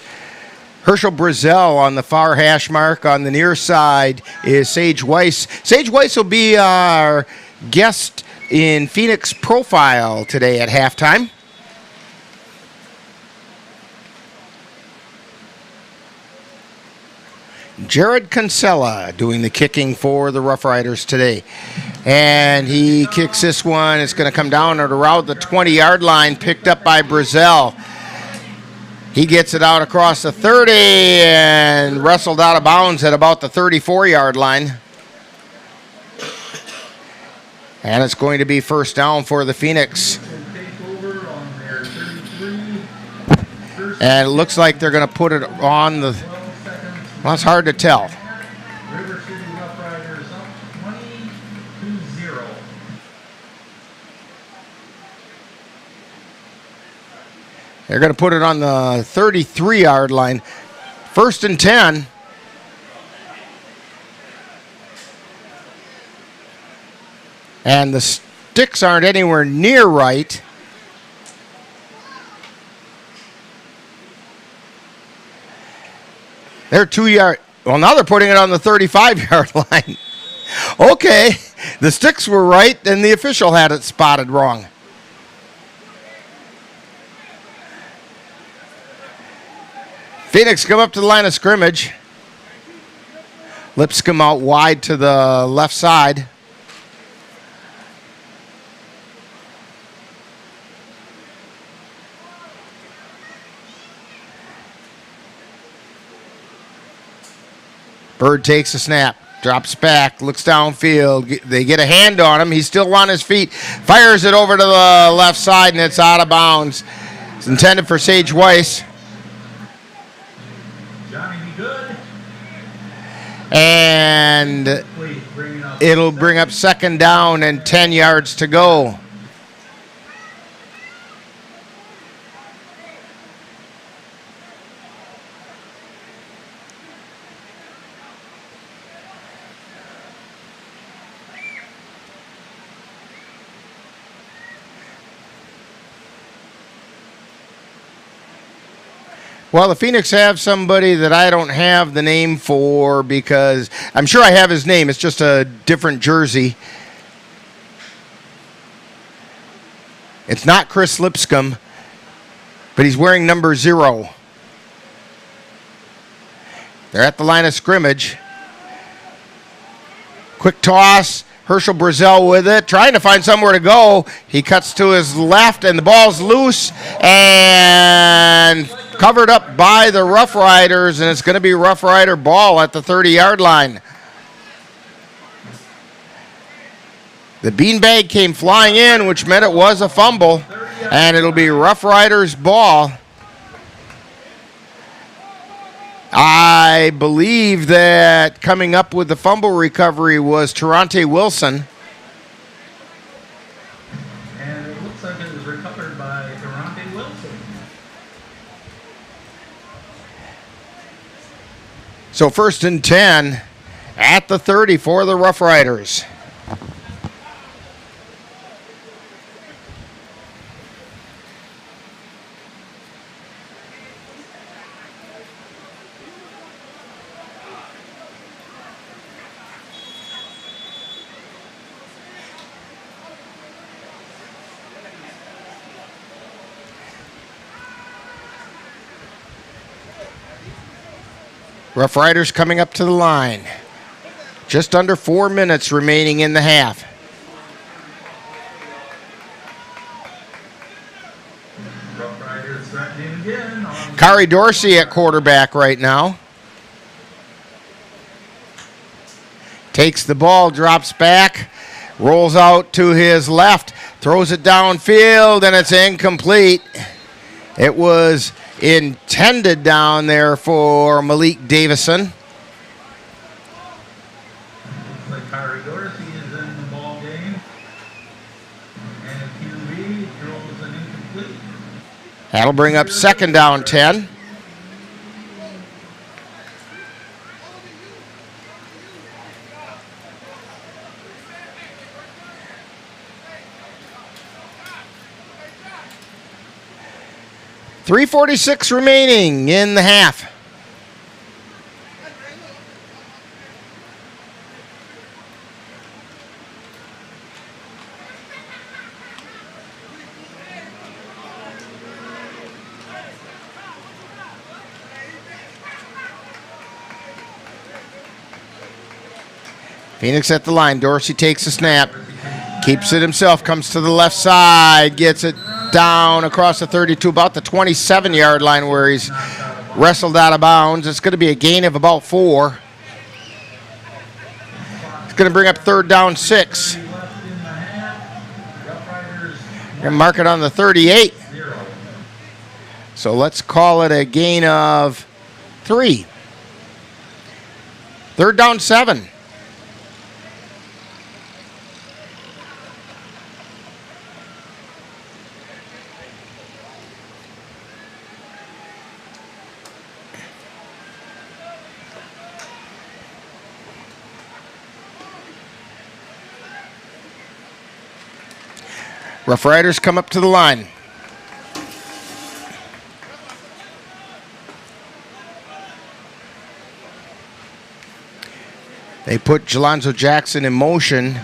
Herschel Brazel on the far hash mark. On the near side is Sage Weiss. Sage Weiss will be our guest in Phoenix Profile today at halftime. Jared Kinsella doing the kicking for the Rough Riders today. And he kicks this one. It's going to come down at around the 20-yard line, picked up by Brazel. He gets it out across the 30 and wrestled out of bounds at about the 34-yard line. And it's going to be first down for the Phoenix. And it looks like they're going to put it on the... Well, it's hard to tell. River City Rough Riders up 20-0. They're going to put it on the 33-yard line. First and 10. And the sticks aren't anywhere near right. They're 2 yard. Well, now they're putting it on the 35-yard line. Okay, the sticks were right, and the official had it spotted wrong. Phoenix come up to the line of scrimmage. Lipscomb out wide to the left side. Bird takes a snap, drops back, looks downfield. They get a hand on him. He's still on his feet. Fires it over to the left side, and it's out of bounds. It's intended for Sage Weiss. Johnny, be good. And it'll bring up second down and 10 yards to go. Well, the Phoenix have somebody that I don't have the name for because I'm sure I have his name. It's just a different jersey. It's not Chris Lipscomb, but he's wearing number 0. They're at the line of scrimmage. Quick toss. Herschel Brazel with it, trying to find somewhere to go. He cuts to his left, and the ball's loose and covered up by the Rough Riders, and it's going to be Rough Rider ball at the 30-yard line. The beanbag came flying in, which meant it was a fumble, and it'll be Rough Riders ball. I believe that coming up with the fumble recovery was Terante Wilson. And it looks like it was recovered by Terante Wilson. So 1st and 10 at the 30 for the Rough Riders. Rough Riders coming up to the line. Just under 4 minutes remaining in the half. Rough Riders threatening again. Kari Dorsey at quarterback right now. Takes the ball, drops back, rolls out to his left, throws it downfield, and it's incomplete. It was intended down there for Malik Davison. Looks like Kari Dorsey is in the ball game. And QB throws an incomplete. That'll bring up 2nd down 10. .346 remaining in the half. Phoenix at the line. Dorsey takes a snap. Keeps it himself. Comes to the left side. Gets it down across the 32, about the 27-yard line where he's wrestled out of bounds. It's going to be a gain of about 4. It's going to bring up 3rd down 6. Going to mark it on the 38. So let's call it a gain of 3. 3rd down 7. Rough Riders come up to the line. They put Jelonzo Jackson in motion,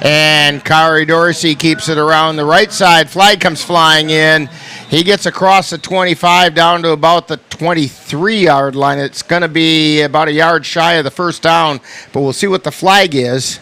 and Kari Dorsey keeps it around the right side. Flag comes flying in. He gets across the 25 down to about the 23-yard line. It's going to be about a yard shy of the 1st down, but we'll see what the flag is.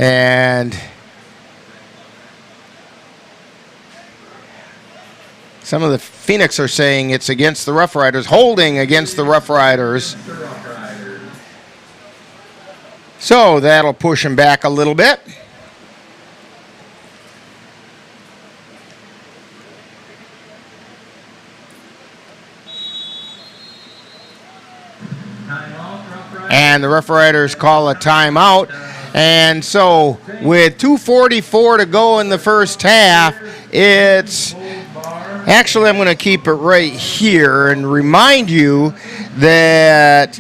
And some of the Phoenix are saying it's against the Rough Riders, holding against the Rough Riders. So that'll push him back a little bit. And the Rough Riders call a timeout. And so with 2:44 to go in the first half, it's Actually, I'm going to keep it right here and remind you that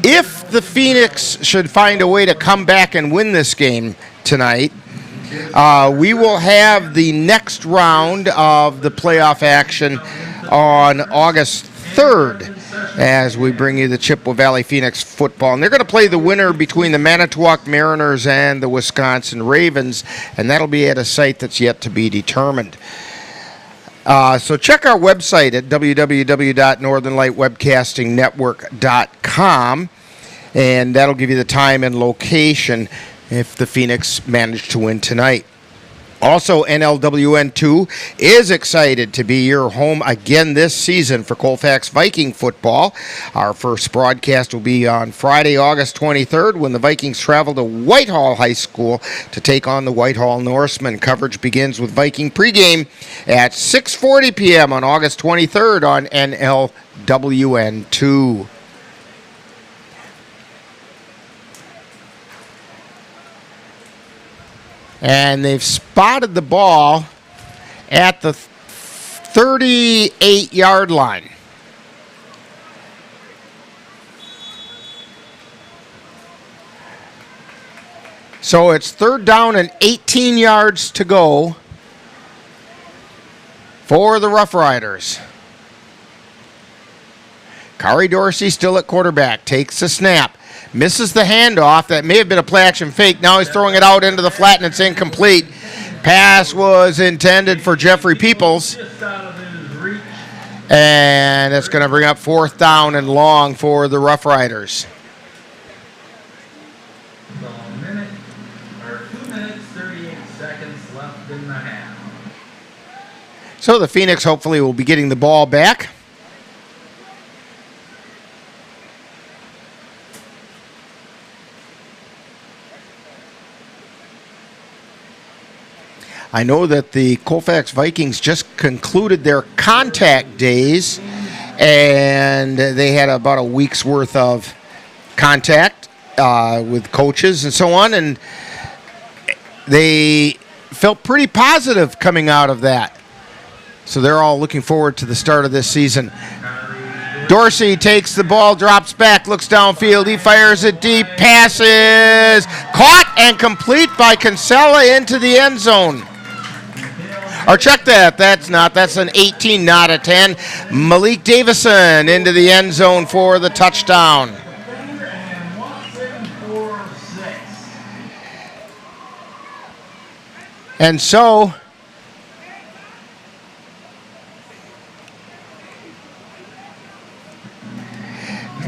if the Phoenix should find a way to come back and win this game tonight, we will have the next round of the playoff action on August 3rd as we bring you the Chippewa Valley Phoenix football. And they're going to play the winner between the Manitowoc Mariners and the Wisconsin Ravens, and that'll be at a site that's yet to be determined. So check our website at www.northernlightwebcastingnetwork.com, and that'll give you the time and location if the Phoenix manage to win tonight. Also, NLWN 2 is excited to be your home again this season for Colfax Viking football. Our first broadcast will be on Friday, August 23rd, when the Vikings travel to Whitehall High School to take on the Whitehall Norsemen. Coverage begins with Viking pregame at 6:40 p.m. on August 23rd on NLWN 2. And they've spotted the ball at the 38-yard line. So it's 3rd down and 18 yards to go for the Rough Riders. Kari Dorsey still at quarterback, takes the snap. Misses the handoff. That may have been a play-action fake. Now he's throwing it out into the flat, and it's incomplete. Pass was intended for Jeffrey Peoples. And it's going to bring up 4th down and long for the Rough Riders. 2 minutes, 38 seconds left in the half. So the Phoenix hopefully will be getting the ball back. I know that the Colfax Vikings just concluded their contact days, and they had about a week's worth of contact with coaches and so on, and they felt pretty positive coming out of that. So they're all looking forward to the start of this season. Dorsey takes the ball, drops back, looks downfield. He fires it deep, passes, caught and complete by Kinsella into the end zone. Or check that. That's an 18, not a 10. Malik Davison into the end zone for the touchdown. And so,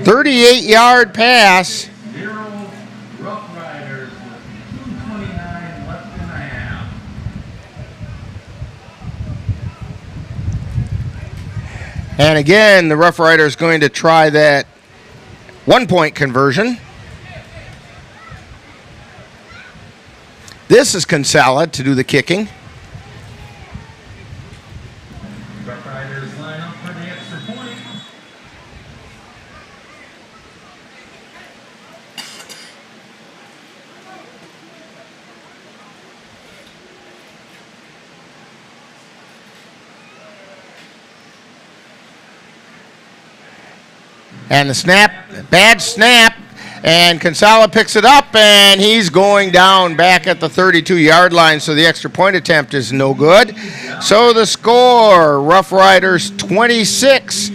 "38-yard pass. Rough Riders with 2:29 left in the half. And again, the Rough Riders going to try that 1-point conversion. This is Kinsella to do the kicking. Rough Riders line up for the extra point. And the snap, bad snap, and Kinsella picks it up, and he's going down back at the 32-yard line, so the extra point attempt is no good. So the score, Rough Riders 26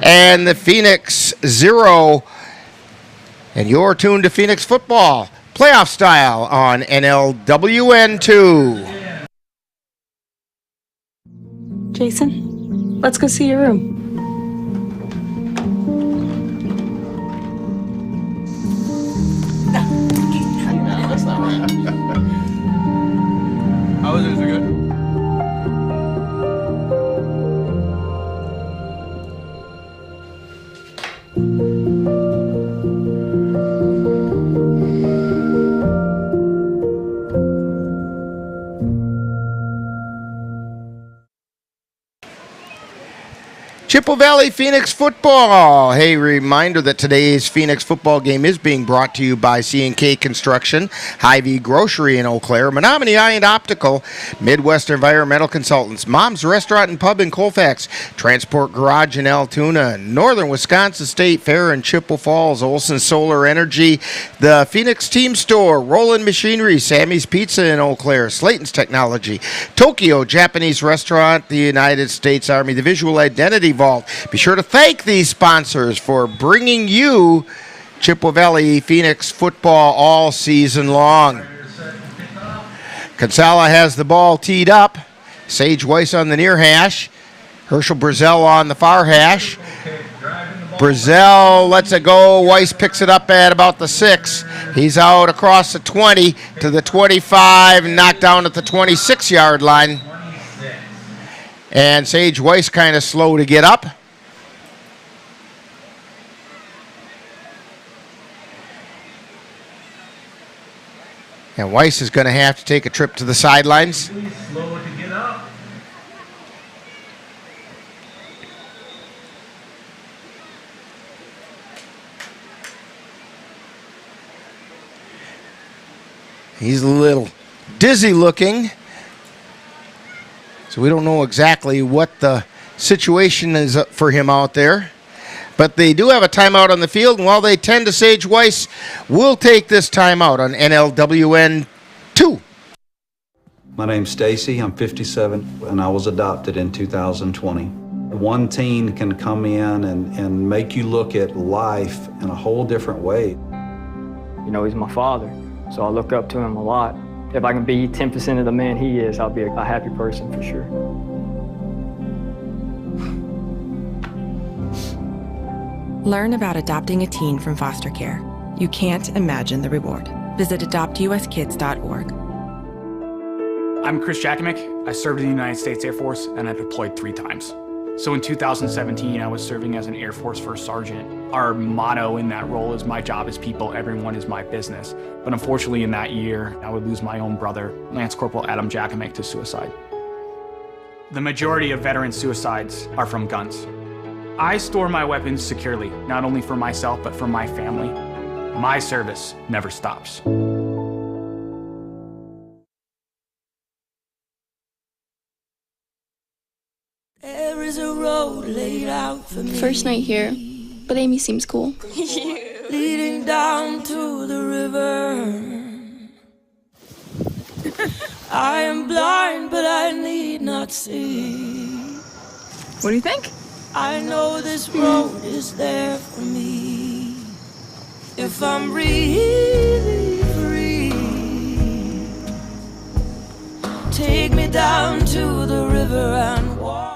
and the Phoenix 0. And you're tuned to Phoenix football, playoff style on NLWN 2. Jason, let's go see your room. That's not right. How was it? Is it good? Chippewa Valley Phoenix football. Hey, reminder that today's Phoenix football game is being brought to you by C&K Construction, Hy-Vee Grocery in Eau Claire, Menominee Eye and Optical, Midwest Environmental Consultants, Mom's Restaurant and Pub in Colfax, Transport Garage in Altoona, Northern Wisconsin State Fair in Chippewa Falls, Olson Solar Energy, the Phoenix Team Store, Roland Machinery, Sammy's Pizza in Eau Claire, Slayton's Technology, Tokyo Japanese Restaurant, the United States Army, the Visual Identity Vault. Be sure to thank these sponsors for bringing you Chippewa Valley Phoenix football all season long. Kinsella has the ball teed up. Sage Weiss on the near hash. Herschel Brazel on the far hash. Brazel lets it go. Weiss picks it up at about the 6. He's out across the 20 to the 25, knocked down at the 26-yard line. And Sage Weiss kind of slow to get up. And Weiss is going to have to take a trip to the sidelines. Slow to get up. He's a little dizzy looking. So we don't know exactly what the situation is for him out there. But they do have a timeout on the field, and while they tend to Sage Weiss, we'll take this timeout on NLWN 2. My name's Stacy, I'm 57, and I was adopted in 2020. One teen can come in and make you look at life in a whole different way. You know, he's my father, so I look up to him a lot. If I can be 10% of the man he is, I'll be a happy person for sure. Learn about adopting a teen from foster care. You can't imagine the reward. Visit adoptuskids.org. I'm Chris Jakomick. I served in the United States Air Force and I deployed 3 times. So in 2017, I was serving as an Air Force First Sergeant. Our motto in that role is my job is people, everyone is my business. But unfortunately in that year, I would lose my own brother, Lance Corporal Adam Jakomick, to suicide. The majority of veteran suicides are from guns. I store my weapons securely, not only for myself, but for my family. My service never stops. There is a road laid out for me. First night here, but Amy seems cool. Leading down to the river. I am blind, but I need not see. What do you think? I know this road is there for me. If I'm really free, take me down to the river and walk.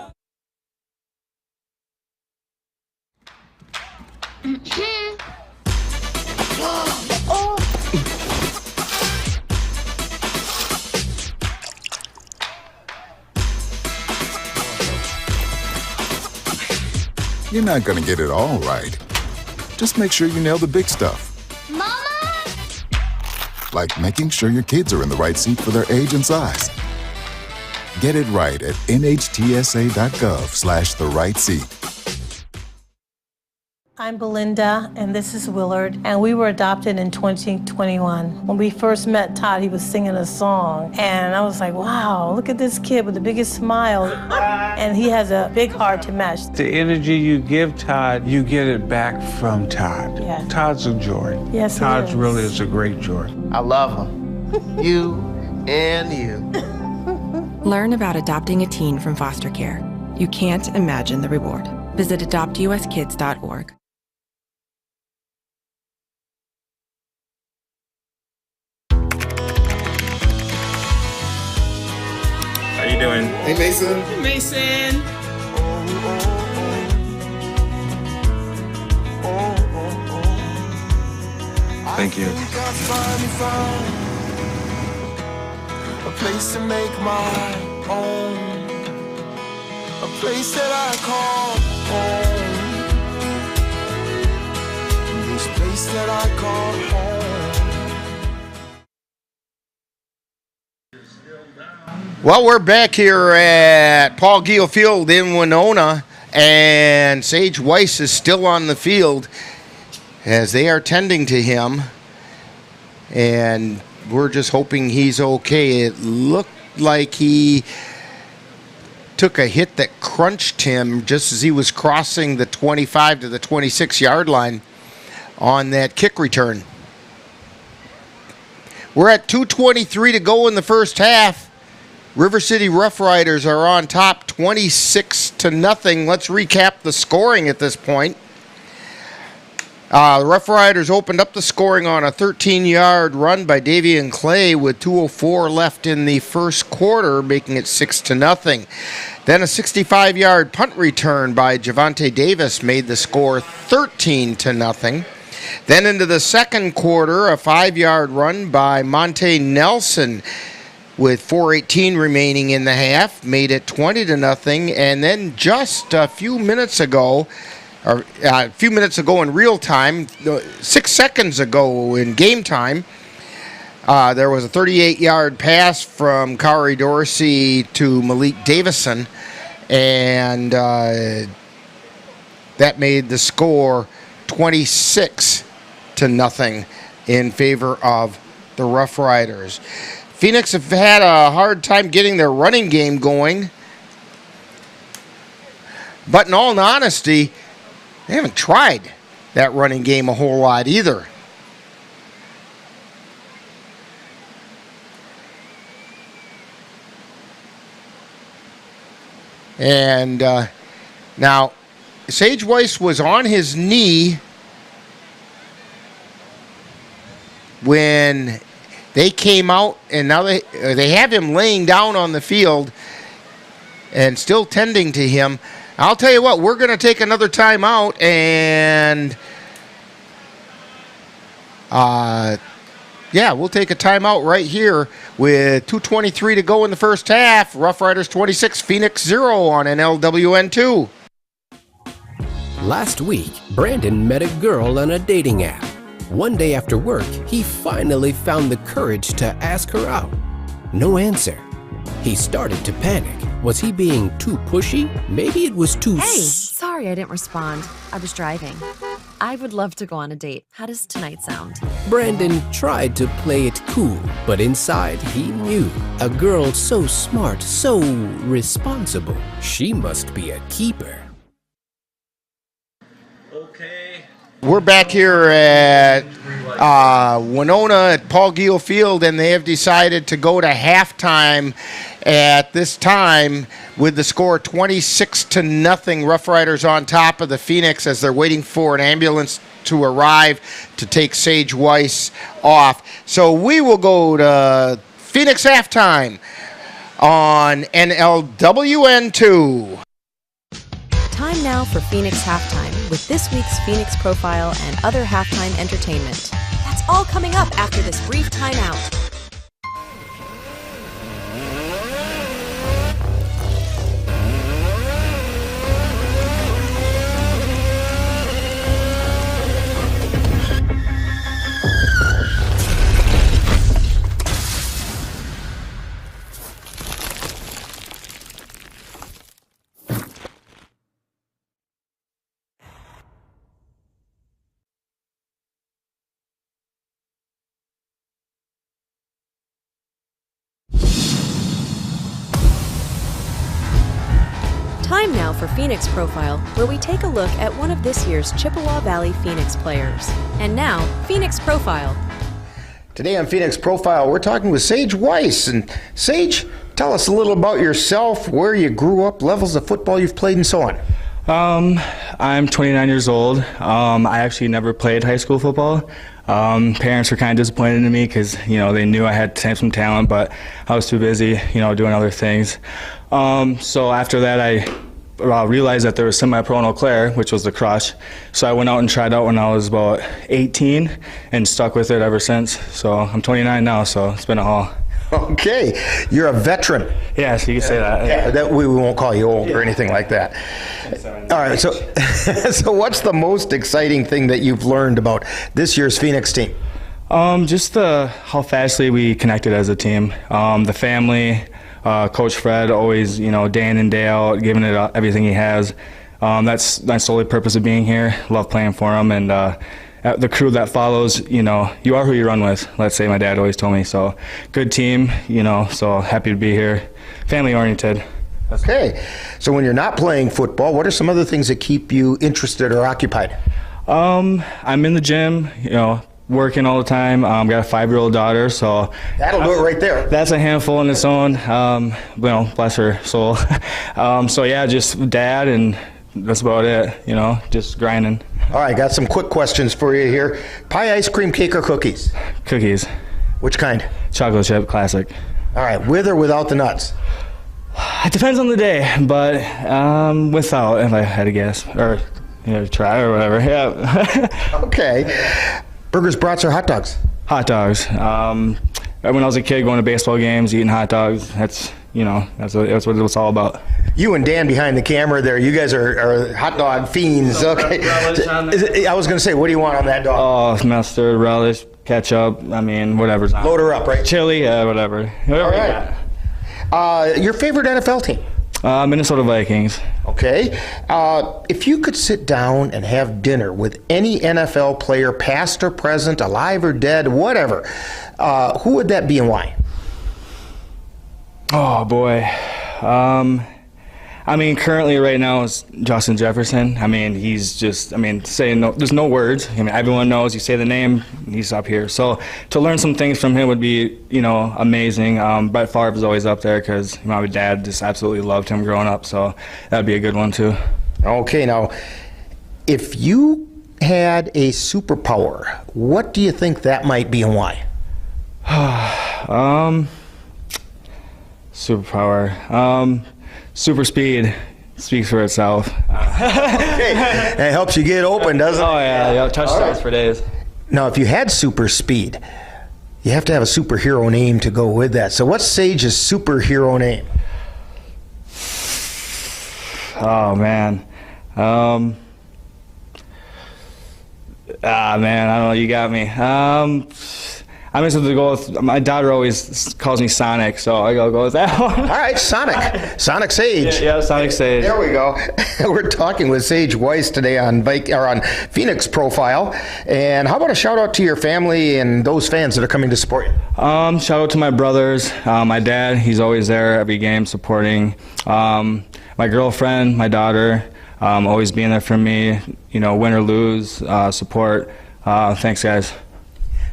You're not gonna get it all right. Just make sure you nail the big stuff. Mama! Like making sure your kids are in the right seat for their age and size. Get it right at nhtsa.gov/the-right-seat. I'm Belinda, and this is Willard, and we were adopted in 2021. When we first met Todd, he was singing a song, and I was like, wow, look at this kid with the biggest smile, and he has a big heart to match. The energy you give Todd, you get it back from Todd. Yeah. Todd's a joy. Yes, Todd he is. really is a great joy. I love him. You and you. Learn about adopting a teen from foster care. You can't imagine the reward. Visit adoptuskids.org. How you doing? Hey, Mason. Hey, Mason. Thank you. A place to make my own. A place that I call home. This place that I call home. Well, we're back here at Paul Giel Field in Winona, And Sage Weiss is still on the field as they are tending to him. And we're just hoping he's okay. It looked like he took a hit that crunched him just as he was crossing the 25 to the 26-yard line on that kick return. We're at 2:23 to go in the first half. River City Rough Riders are on top 26-0. Let's recap the scoring at this point. The Rough Riders opened up the scoring on a 13-yard run by Davian Clay with 2:04 left in the first quarter, making it 6-0. Then a 65-yard punt return by Javante Davis made the score 13-0. Then into the second quarter, a 5-yard run by Monte Nelson with 4:18 remaining in the half made it 20-0. And then just a few minutes ago in real time, 6 seconds ago in game time, there was a 38-yard pass from Kari Dorsey to Malik Davison, and that made the score 26-0 in favor of the Rough Riders. Phoenix have had a hard time getting their running game going, but in all honesty, they haven't tried that running game a whole lot either. And now, Sage Weiss was on his knee when they came out, and now they have him laying down on the field and still tending to him. I'll tell you what, we're going to take another timeout, and we'll take a timeout right here with 2:23 to go in the first half. Rough Riders 26, Phoenix 0 on NLWN 2. Last week, Brandon met a girl on a dating app. One day after work, he finally found the courage to ask her out. No answer. He started to panic. Was he being too pushy? Maybe it was too... Hey, sorry I didn't respond. I was driving. I would love to go on a date. How does tonight sound? Brandon tried to play it cool, but inside he knew. A girl so smart, so responsible. She must be a keeper. We're back here at Winona at Paul Giel Field, and they have decided to go to halftime at this time with the score 26-0. Rough Riders on top of the Phoenix as they're waiting for an ambulance to arrive to take Sage Weiss off. So we will go to Phoenix halftime on NLWN 2. Time now for Phoenix Halftime with this week's Phoenix Profile and other halftime entertainment. That's all coming up after this brief timeout. Time now for Phoenix Profile, where we take a look at one of this year's Chippewa Valley Phoenix players. And now, Phoenix Profile. Today on Phoenix Profile, we're talking with Sage Weiss. And Sage, tell us a little about yourself, where you grew up, levels of football you've played, and so on. I'm 29 years old. I actually never played high school football. Parents were kind of disappointed in me because, they knew I had some talent, but I was too busy, doing other things. So after that, I realized that there was semi-pro in Eau Claire, which was the crush. So I went out and tried out when I was about 18 and stuck with it ever since. So I'm 29 now, so it's been a haul. Okay, you're a veteran. Yes, you can say that. Yeah, that we won't call you old or anything like that. All right, so so what's the most exciting thing that you've learned about this year's Phoenix team? Just how fastly we connected as a team. The family, Coach Fred always, day in and day out, giving it everything he has. That's my solely purpose of being here. Love playing for them, and the crew that follows, you are who you run with. Let's say my dad always told me. So good team, so happy to be here. Family oriented. Okay. So when you're not playing football, what are some other things that keep you interested or occupied? I'm in the gym, working all the time. Got a 5-year-old daughter, so that'll do it right there. That's a handful in its own. Bless her soul. So yeah, just dad, and that's about it. Just grinding. All right, got some quick questions for you here. Pie, ice cream, cake, or cookies? Cookies. Which kind? Chocolate chip, classic. All right, with or without the nuts? It depends on the day, but without, if I had to guess, or try or whatever. Yeah. Okay. Burgers, brats, or hot dogs? Hot dogs. When I was a kid, going to baseball games, eating hot dogs. That's what it's all about. You and Dan behind the camera there, you guys are hot dog fiends. Okay. I was going to say, what do you want on that dog? Oh, mustard, relish, ketchup. Whatever's on. Load her up, right? Chili, whatever. All right. Your favorite NFL team? Minnesota Vikings. Okay. If you could sit down and have dinner with any NFL player, past or present, alive or dead, whatever, who would that be and why? Oh, boy. Currently right now is Justin Jefferson. He's just, saying no, there's no words. Everyone knows, you say the name, he's up here. So to learn some things from him would be, amazing. Brett Favre is always up there because my dad just absolutely loved him growing up. So that'd be a good one too. Okay, now, if you had a superpower, what do you think that might be and why? Superpower. Super speed speaks for itself. Okay. It helps you get open, doesn't it? Oh, yeah. Touchdowns for days. Now, if you had super speed, you have to have a superhero name to go with that. So what's Sage's superhero name? Oh, man. I don't know. You got me. I'm just going to go with, my daughter always calls me Sonic, so I gotta go with that one. All right, Sonic. Sonic Sage. Yeah, Sonic Sage. There we go. We're talking with Sage Weiss today on Phoenix Profile. And how about a shout out to your family and those fans that are coming to support you? Shout out to my brothers, my dad, he's always there every game supporting. My girlfriend, my daughter, always being there for me, win or lose, support. Thanks, guys.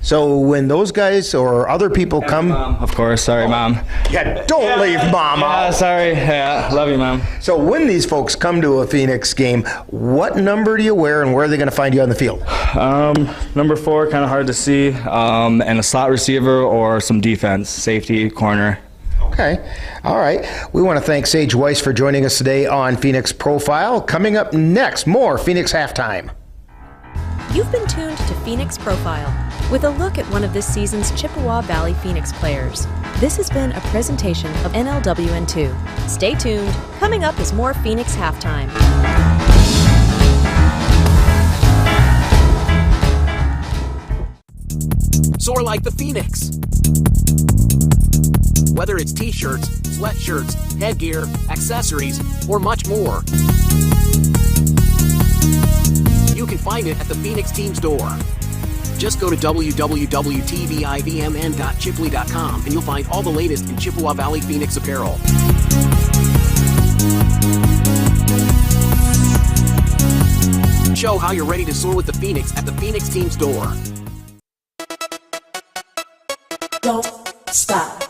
So when those guys or other people come... Mom, of course. Sorry, Mom. Yeah, don't leave Mom out. Yeah, sorry. Yeah, love you, Mom. So when these folks come to a Phoenix game, what number do you wear and where are they going to find you on the field? Number 4, kind of hard to see, and a slot receiver or some defense, safety, corner. Okay. All right. We want to thank Sage Weiss for joining us today on Phoenix Profile. Coming up next, more Phoenix Halftime. You've been tuned to Phoenix Profile, with a look at one of this season's Chippewa Valley Phoenix players. This has been a presentation of NLWN2. Stay tuned. Coming up is more Phoenix Halftime. Soar like the Phoenix. Whether it's t-shirts, sweatshirts, headgear, accessories, or much more, you can find it at the Phoenix Team Store. Just go to www.tvivmn.chipley.com and you'll find all the latest in Chippewa Valley Phoenix apparel. Show how you're ready to soar with the Phoenix at the Phoenix Team Store. Don't stop.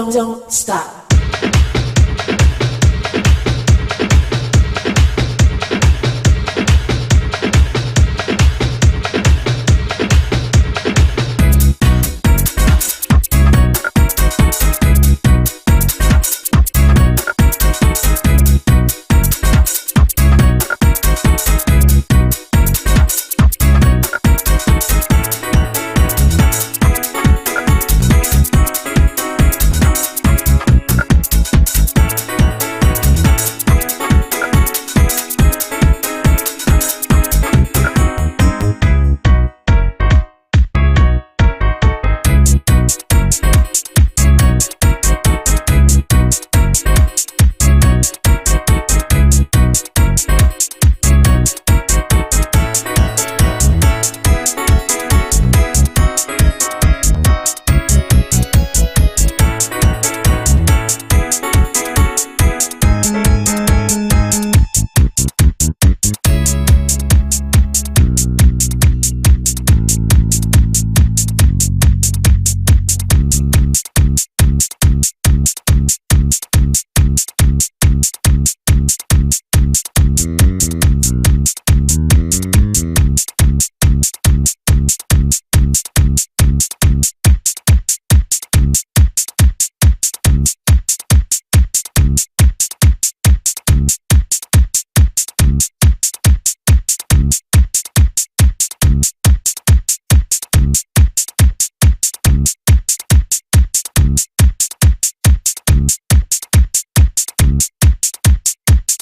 Don't stop.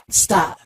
Stop.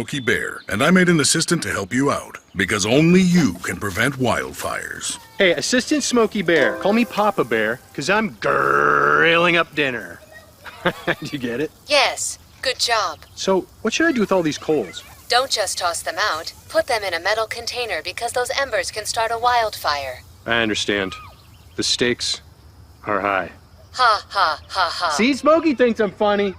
Smokey Bear, and I made an assistant to help you out, because only you can prevent wildfires. Hey, Assistant Smokey Bear, call me Papa Bear, because I'm grilling up dinner. Do you get it? Yes, good job. So, what should I do with all these coals? Don't just toss them out. Put them in a metal container because those embers can start a wildfire. I understand. The stakes are high. Ha ha ha ha. See, Smokey thinks I'm funny.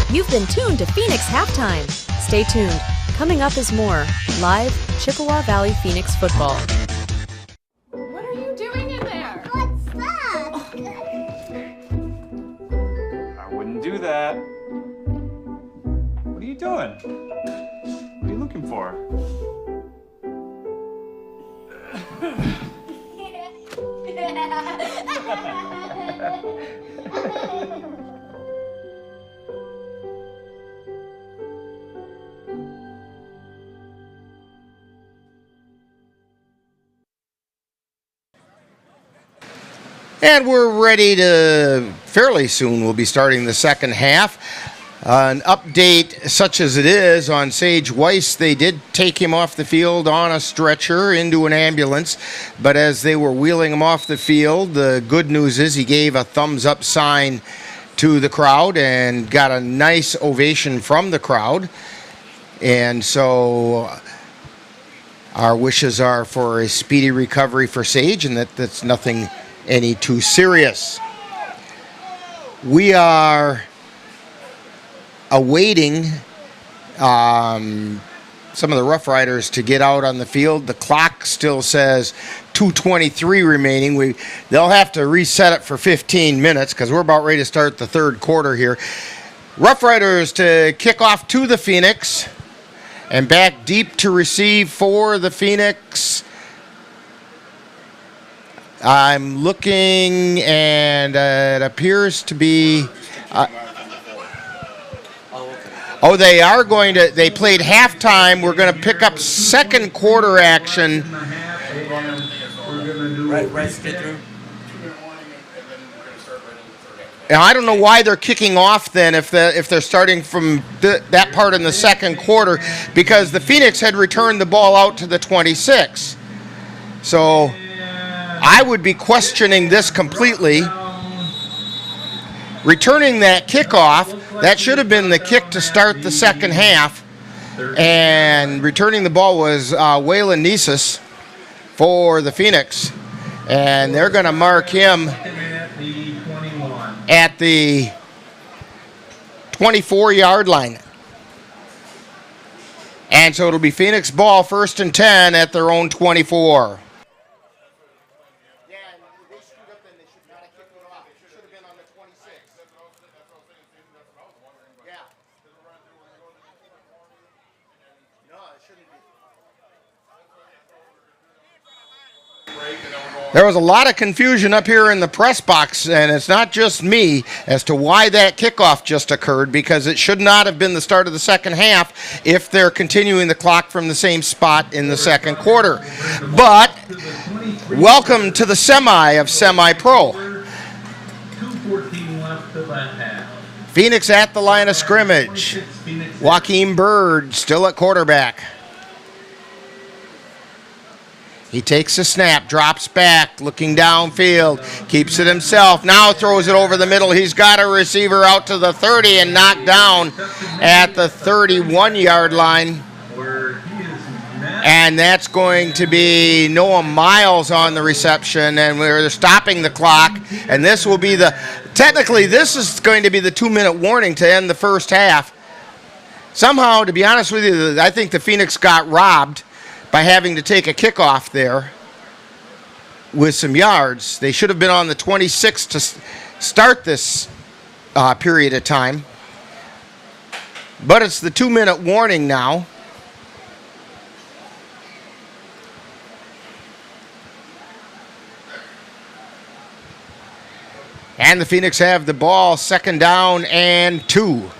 You've been tuned to Phoenix Halftime. Stay tuned. Coming up is more live Chippewa Valley Phoenix football. What are you doing in there? What's that? I wouldn't do that. What are you doing? What are you looking for? And we're ready to, fairly soon, we'll be starting the second half. An update such as it is on Sage Weiss, they did take him off the field on a stretcher into an ambulance, but as they were wheeling him off the field, the good news is he gave a thumbs up sign to the crowd and got a nice ovation from the crowd. And so our wishes are for a speedy recovery for Sage, and that's nothing any too serious. We are awaiting some of the Rough Riders to get out on the field. The clock still says 2:23 remaining. They'll have to reset it for 15 minutes because we're about ready to start the third quarter here. Rough Riders to kick off to the Phoenix and back deep to receive for the Phoenix. I'm looking, and it appears to be... they are going to... They played halftime. We're going to pick up second quarter action. And I don't know why they're kicking off then if they're starting from that part in the second quarter, because the Phoenix had returned the ball out to the 26. So I would be questioning this completely. Returning that kickoff, that should have been the kick to start the second half. And returning the ball was Waylon Niesis for the Phoenix. And they're going to mark him at the 24-yard line. And so it'll be Phoenix ball, 1st and 10 at their own 24. There was a lot of confusion up here in the press box, and it's not just me, as to why that kickoff just occurred, because it should not have been the start of the second half if they're continuing the clock from the same spot in the second quarter. But welcome to the semi of semi-pro. 2:14 left of that half. Phoenix at the line of scrimmage. Joaquin Bird still at quarterback. He takes a snap, drops back, looking downfield, keeps it himself, now throws it over the middle. He's got a receiver out to the 30 and knocked down at the 31-yard line. And that's going to be Noah Miles on the reception, and we're stopping the clock. And this will be technically this is going to be the 2-minute warning to end the first half. Somehow, to be honest with you, I think the Phoenix got robbed by having to take a kickoff there with some yards. They should have been on the 26 to start this period of time. But it's the 2-minute warning now. And the Phoenix have the ball, 2nd down and 2.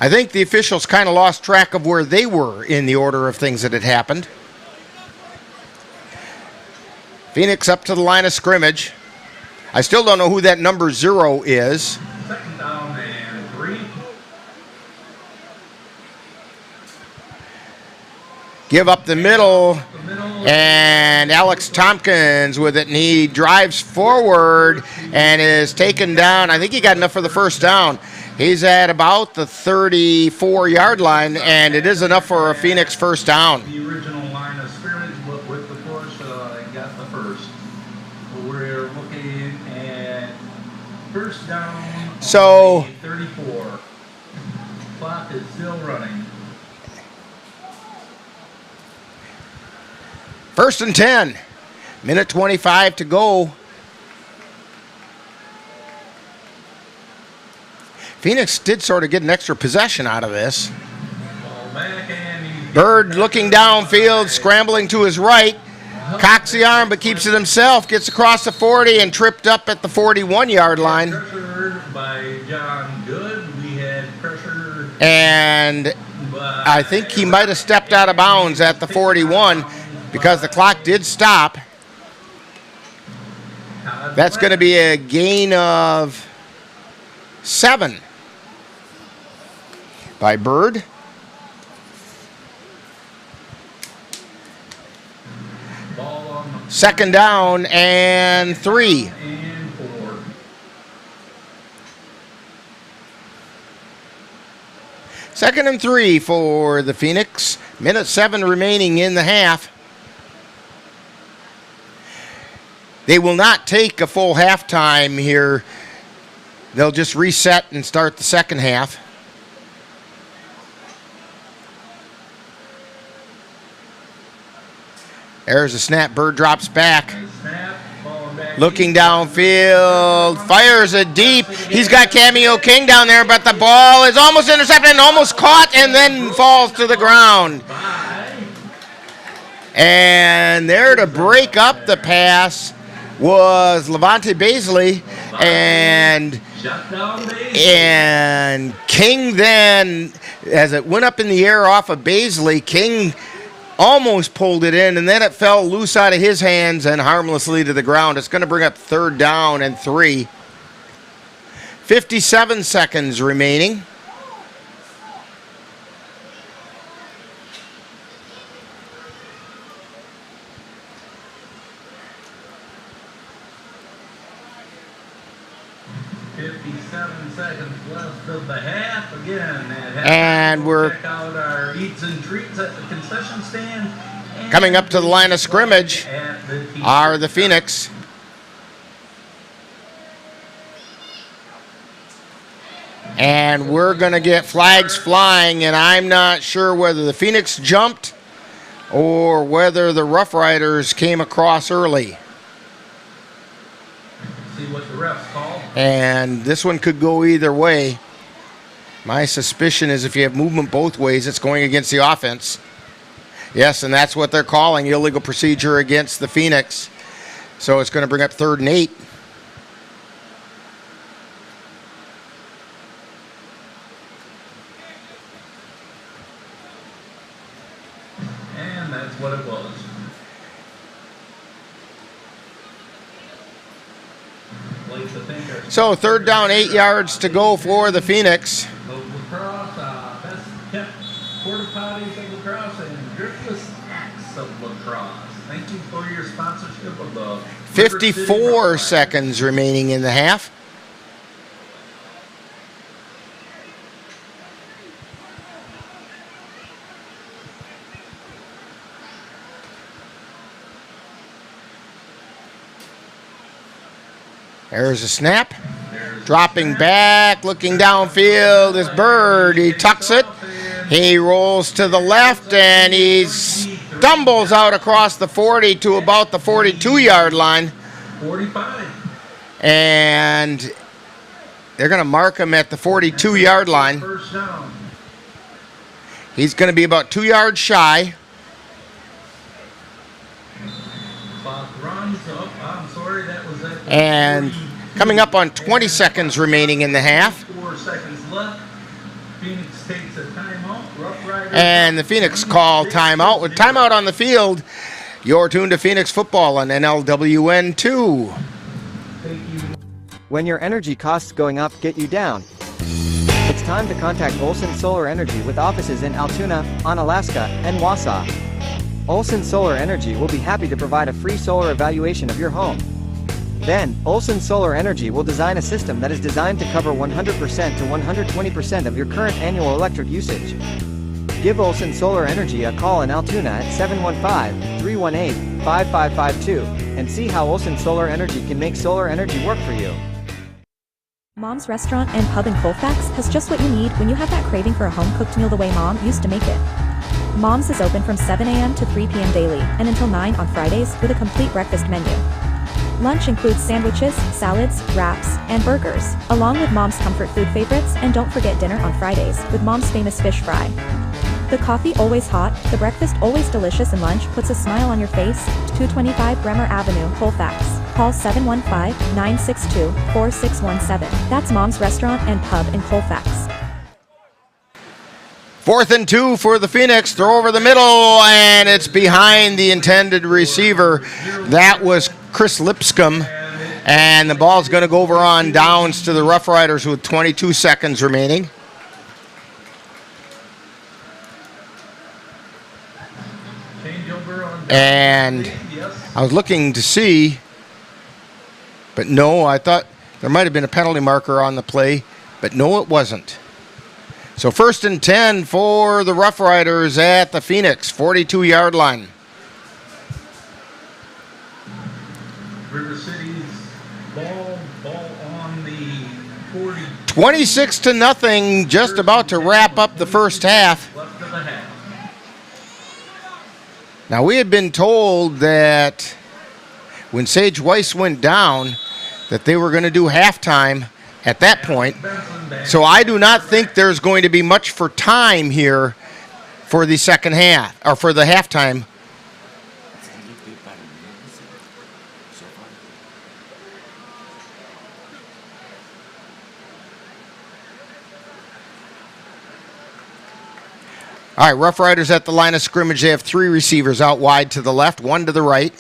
I think the officials kind of lost track of where they were in the order of things that had happened. Phoenix up to the line of scrimmage. I still don't know who that number 0 is. 2nd down and 3. give up the middle, and Alex Tompkins with it, and he drives forward and is taken down. I think he got enough for the first down. He's at about the 34-yard line, and it is enough for a Phoenix first down. The original line of scrimmage, but with the push, got the first. We're looking at first down. So 34. Clock is still running. First and 10. Minute 25 to go. Phoenix did sort of get an extra possession out of this. Bird looking downfield, scrambling to his right. Cocks the arm but keeps it himself. Gets across the 40 and tripped up at the 41-yard line. Pressure by John Good. We had pressure. And I think he might have stepped out of bounds at the 41 because the clock did stop. That's going to be a gain of 7 by Bird. Second down and 3. Second and 3 for the Phoenix. Minute 7 remaining in the half. They will not take a full halftime here. They'll just reset and start the second half. There's a snap. Bird drops back. Looking downfield. Fires it deep. He's got Cameo King down there, but the ball is almost intercepted and almost caught and then falls to the ground. And there to break up the pass was Levante Baisley, and King then, as it went up in the air off of Baisley, King almost pulled it in, and then it fell loose out of his hands and harmlessly to the ground. It's going to bring up third down and 3. 57 seconds remaining. Of the half again, and we're check out our eats and treats at the concession stand. Coming up to the line of scrimmage are the Phoenix. And we're going to get flags flying, and I'm not sure whether the Phoenix jumped or whether the Rough Riders came across early. See what the refs call. And this one could go either way. My suspicion is if you have movement both ways, it's going against the offense. Yes, and that's what they're calling, illegal procedure against the Phoenix. So it's going to bring up third and 8. And that's what it was. So third down, 8 yards to go for the Phoenix. Lacrosse, best kept porta potties of lacrosse and driftless acts of lacrosse. Thank you for your sponsorship of the 54 seconds remaining in the half. There's a snap. Dropping back, looking downfield is Bird. He tucks it. He rolls to the left, and he stumbles out across the 40 to about the 42-yard line. 45. And they're going to mark him at the 42-yard line. First down. He's going to be about 2 yards shy. Clock runs up. I'm sorry, that was at the And coming up on 20 seconds remaining in the half. 4 seconds left. Phoenix takes a timeout. Rough Riders. And the Phoenix call timeout. With timeout on the field, you're tuned to Phoenix football on NLWN 2. When your energy costs going up get you down, it's time to contact Olson Solar Energy with offices in Altoona, Onalaska, and Wausau. Olson Solar Energy will be happy to provide a free solar evaluation of your home. Then, Olson Solar Energy will design a system that is designed to cover 100% to 120% of your current annual electric usage. Give Olson Solar Energy a call in Altoona at 715-318-5552 and see how Olson Solar Energy can make solar energy work for you. Mom's Restaurant and Pub in Colfax has just what you need when you have that craving for a home-cooked meal the way Mom used to make it. Mom's is open from 7 a.m. to 3 p.m. daily and until 9 on Fridays with a complete breakfast menu. Lunch includes sandwiches, salads, wraps, and burgers, along with Mom's comfort food favorites, and don't forget dinner on Fridays with Mom's famous fish fry. The coffee always hot, the breakfast always delicious, and lunch puts a smile on your face. 225 Bremer Avenue, Colfax. Call 715-962-4617. That's Mom's Restaurant and Pub in Colfax. 4th and 2 for the Phoenix. Throw over the middle, and it's behind the intended receiver. That was Chris Lipscomb, and the ball's going to go over on downs to the Rough Riders with 22 seconds remaining. And I was looking to see, but no, I thought there might have been a penalty marker on the play, but no, it wasn't. So 1st and 10 for the Rough Riders at the Phoenix 42-yard line. River City's ball on the 40. 26-0, just about to wrap up the first half. Left of the half. Now, we had been told that when Sage Weiss went down, that they were going to do halftime at that point. So I do not think there's going to be much for time here for the second half, or for the halftime. All right, Rough Riders at the line of scrimmage. They have 3 receivers out wide to the left, 1 to the right.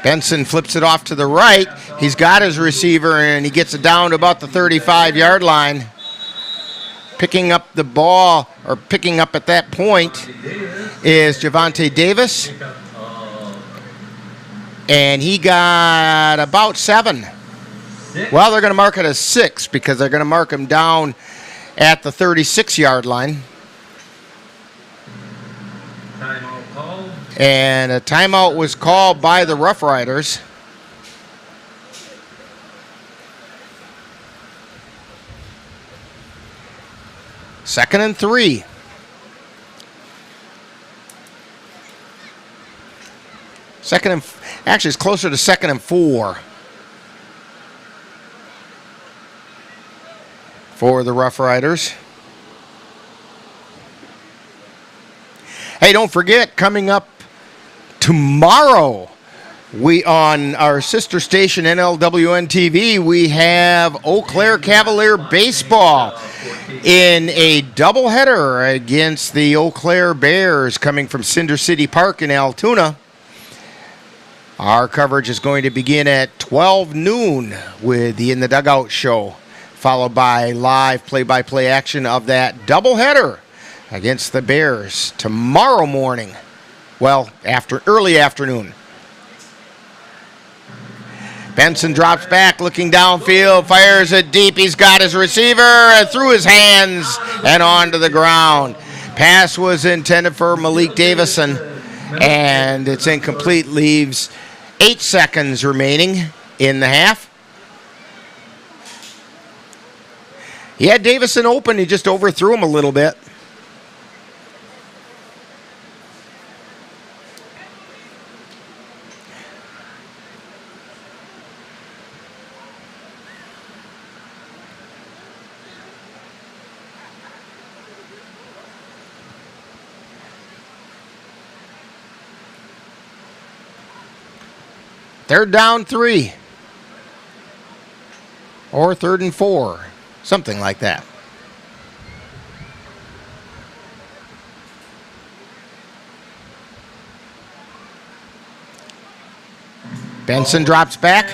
Benson flips it off to the right. He's got his receiver, and he gets it down to about the 35-yard line. Picking up the ball, or picking up at that point, is Javante Davis. And he got about 7. Well, they're going to mark it as 6 because they're going to mark him down at the 36-yard line. Timeout called. And a timeout was called by the Rough Riders. Second and 3. Actually, it's closer to 2nd and 4. For the Rough Riders. Hey, don't forget, coming up tomorrow, we on our sister station NLWN TV, we have Eau Claire Cavalier baseball in a doubleheader against the Eau Claire Bears coming from Cinder City Park in Altoona. Our coverage is going to begin at 12 noon with the In the Dugout show, followed by live play-by-play action of that doubleheader against the Bears tomorrow morning. Well, early afternoon. Benson drops back, looking downfield, fires it deep. He's got his receiver through his hands and onto the ground. Pass was intended for Malik Davison, and it's incomplete. Leaves 8 seconds remaining in the half. He had Davison open. He just overthrew him a little bit. Third down 3. Or 3rd and 4. Something like that. Benson drops back.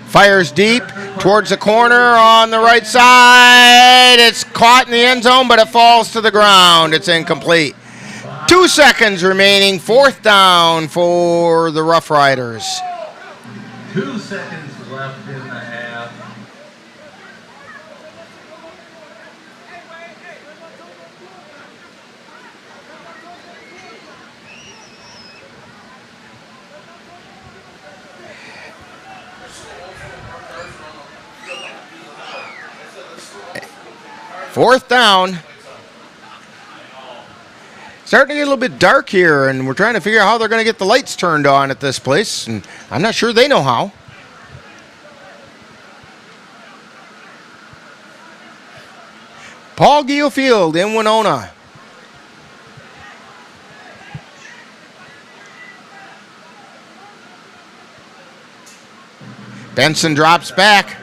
Fires deep towards the corner on the right side. It's caught in the end zone, but it falls to the ground. It's incomplete. 2 seconds remaining. 4th down for the Rough Riders. 2 seconds left in the half. Fourth down. Starting to get a little bit dark here, and we're trying to figure out how they're going to get the lights turned on at this place, and I'm not sure they know how. Paul Giel Field in Winona. Benson drops back.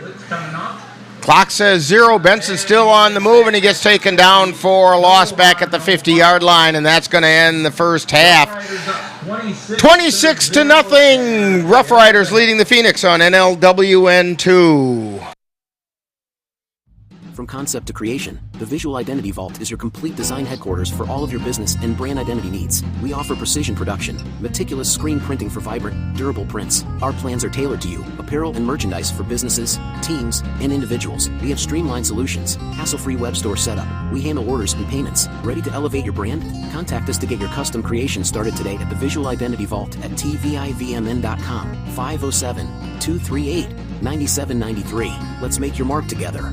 Clock says 0. Benson still on the move, and he gets taken down for a loss back at the 50-yard line, and that's going to end the first half. 26-0. Rough Riders leading the Phoenix on NLWN 2. From concept to creation, the Visual Identity Vault is your complete design headquarters for all of your business and brand identity needs. We offer precision production, meticulous screen printing for vibrant, durable prints. Our plans are tailored to you, apparel and merchandise for businesses, teams, and individuals. We have streamlined solutions, hassle-free web store setup. We handle orders and payments. Ready to elevate your brand? Contact us to get your custom creation started today at the Visual Identity Vault at tvivmn.com, 507-238-9793. Let's make your mark together.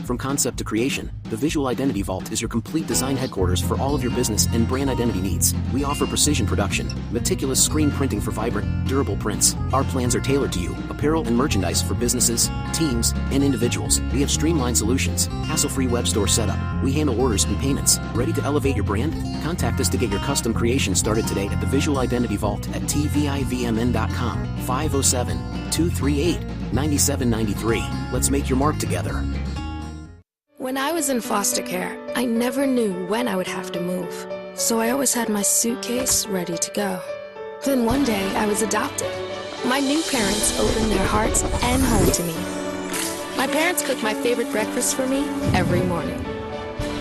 From concept to creation, the Visual Identity Vault is your complete design headquarters for all of your business and brand identity needs. We offer precision production, meticulous screen printing for vibrant, durable prints. Our plans are tailored to you, apparel and merchandise for businesses, teams, and individuals. We have streamlined solutions, hassle-free web store setup. We handle orders and payments. Ready to elevate your brand? Contact us to get your custom creation started today at the Visual Identity Vault at tvivmn.com, 507-238-9793. Let's make your mark together. When I was in foster care, I never knew when I would have to move, so I always had my suitcase ready to go. Then one day, I was adopted. My new parents opened their hearts and home to me. My parents cook my favorite breakfast for me every morning.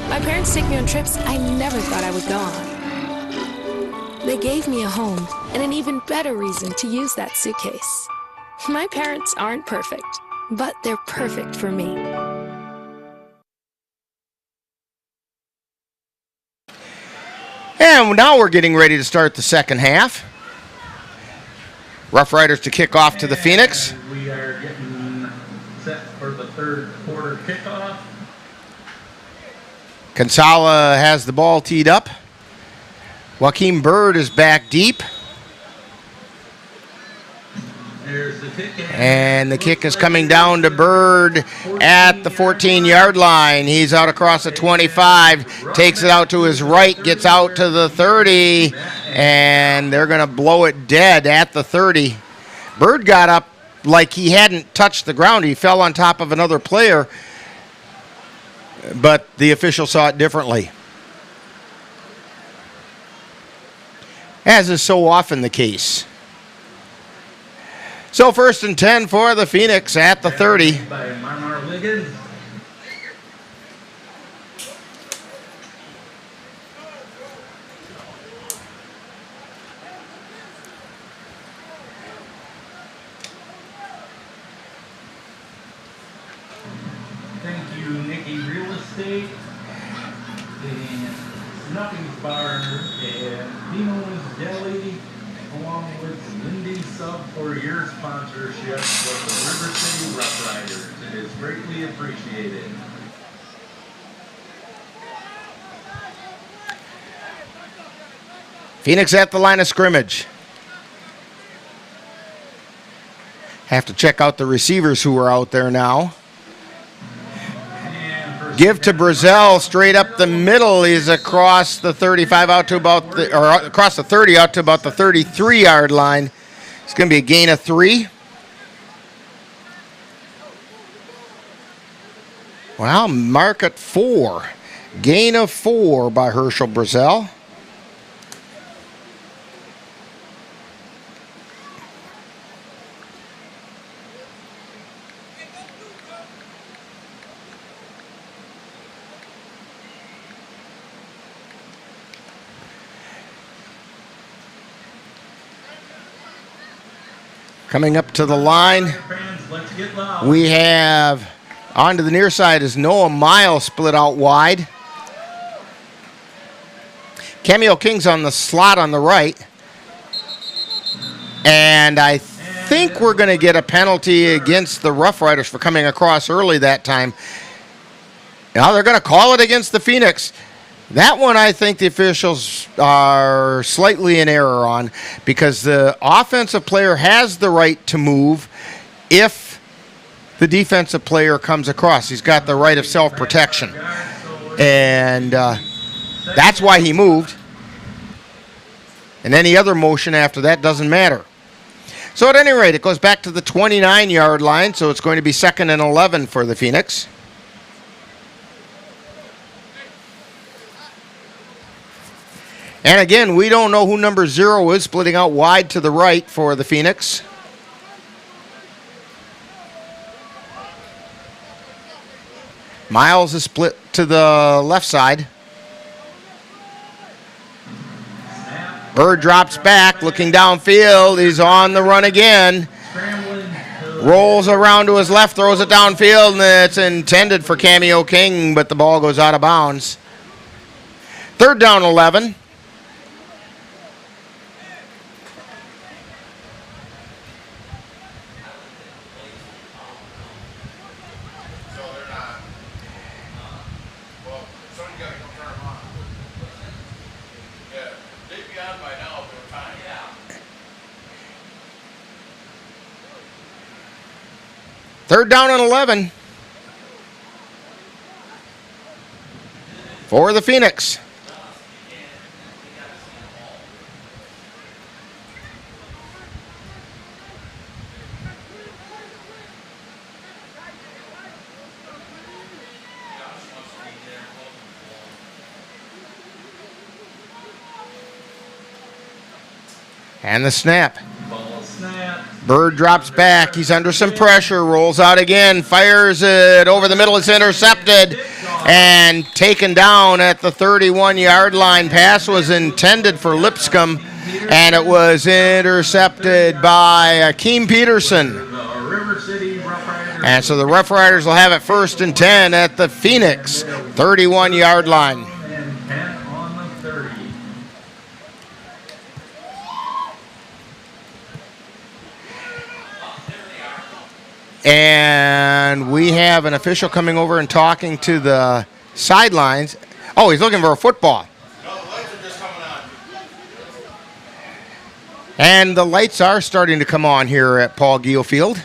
My parents take me on trips I never thought I would go on. They gave me a home and an even better reason to use that suitcase. My parents aren't perfect, but they're perfect for me. And now we're getting ready to start the second half. Rough Riders to kick off to the Phoenix. We are getting set for the third quarter kickoff. Consala has the ball teed up. Joaquin Bird is back deep. There's the kick. And the kick is coming down to Bird at the 14-yard line. He's out across the 25, takes it out to his right, gets out to the 30, and they're going to blow it dead at the 30. Bird got up like he hadn't touched the ground. He fell on top of another player, but the official saw it differently. As is so often the case. So 1st and 10 for the Phoenix at the 30. By Marmar Liggins. Thank you, Nikki Real Estate, and Nothing's Bar, and Dino's Deli, along with Lindy Sub for your sponsorship with the River City Rough Riders. It is greatly appreciated. Phoenix at the line of scrimmage. Have to check out the receivers who are out there now. Give to Brazel straight up the middle. He's across the 35 out to about the, or across the 30 out to about the 33-yard line. It's going to be a gain of 3. Well, mark at 4. Gain of 4 by Herschel Brazel. Coming up to the line, Let's get loud. we have onto the near side is Noah Miles split out wide. Cameo King's on the slot on the right. And I think we're going to get a penalty against the Rough Riders for coming across early that time. Now they're going to call it against the Phoenix. That one I think the officials are slightly in error on, because the offensive player has the right to move if the defensive player comes across. He's got the right of self-protection. And that's why he moved. And any other motion after that doesn't matter. So at any rate, it goes back to the 29-yard line, so it's going to be 2nd and 11 for the Phoenix. And again, we don't know who number 0 is, splitting out wide to the right for the Phoenix. Miles is split to the left side. Bird drops back, looking downfield. He's on the run again. Rolls around to his left, throws it downfield, and it's intended for Cameo King, but the ball goes out of bounds. 3rd down 11. Third down and 11 for the Phoenix. And the snap. Bird drops back. He's under some pressure. Rolls out again. Fires it over the middle. It's intercepted and taken down at the 31-yard line. Pass was intended for Lipscomb, and it was intercepted by Akeem Peterson. And so the Rough Riders will have it 1st and 10 at the Phoenix 31-yard line. And we have an official coming over and talking to the sidelines. Oh, he's looking for a football. No, the lights are just coming on. And the lights are starting to come on here at Paul Giel Field.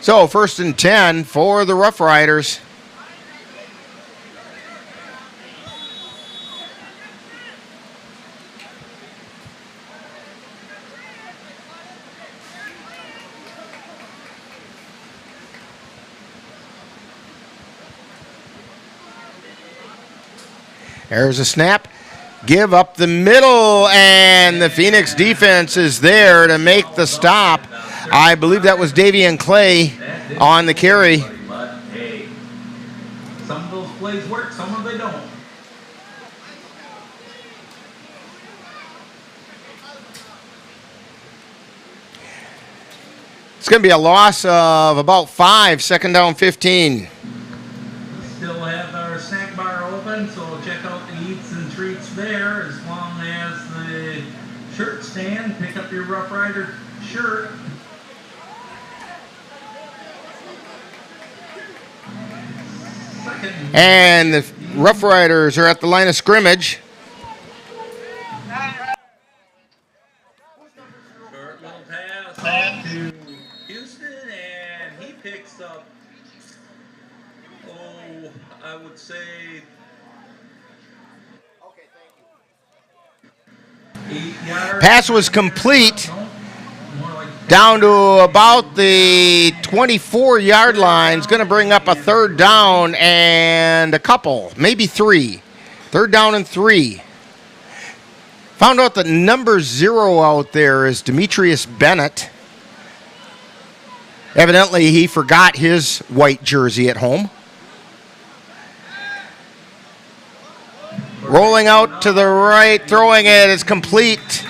So 1st and 10 for the Rough Riders. There's a snap. Give up the middle, and the Phoenix defense is there to make the stop. I believe that was Davian Clay on the carry. But hey, some of those plays work, some of them they don't. It's going to be a loss of about 5, 2nd down 15. Still have our snack bar open, so check out the eats and treats there, as long as the shirt stand. Pick up your Rough Rider shirt. And the Rough Riders are at the line of scrimmage. Short little pass to Houston, and he picks up, I would say, 8 yards. Pass was complete. Down to about the 24-yard line. It's going to bring up a 3rd down and a couple, maybe 3. 3rd down and 3. Found out that number 0 out there is Demetrius Bennett. Evidently, he forgot his white jersey at home. Rolling out to the right, throwing it is complete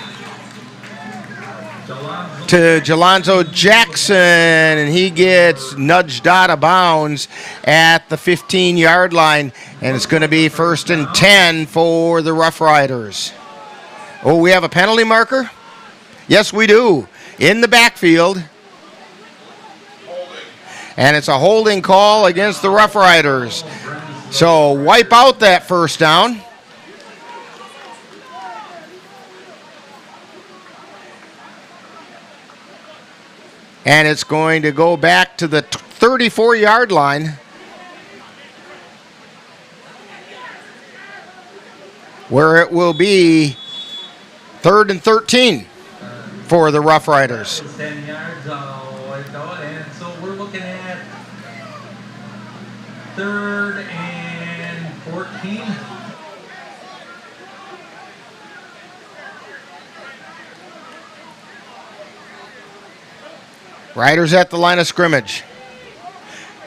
to Jalonzo Jackson, and he gets nudged out of bounds at the 15-yard line, and it's going to be 1st and 10 for the Rough Riders. Oh, we have a penalty marker? Yes, we do. In the backfield. And it's a holding call against the Rough Riders. So wipe out that first down. And it's going to go back to the 34-yard line. Where it will be 3rd and 13 for the Rough Riders. 10 yards, and so we're looking at 3rd and 14. Riders at the line of scrimmage.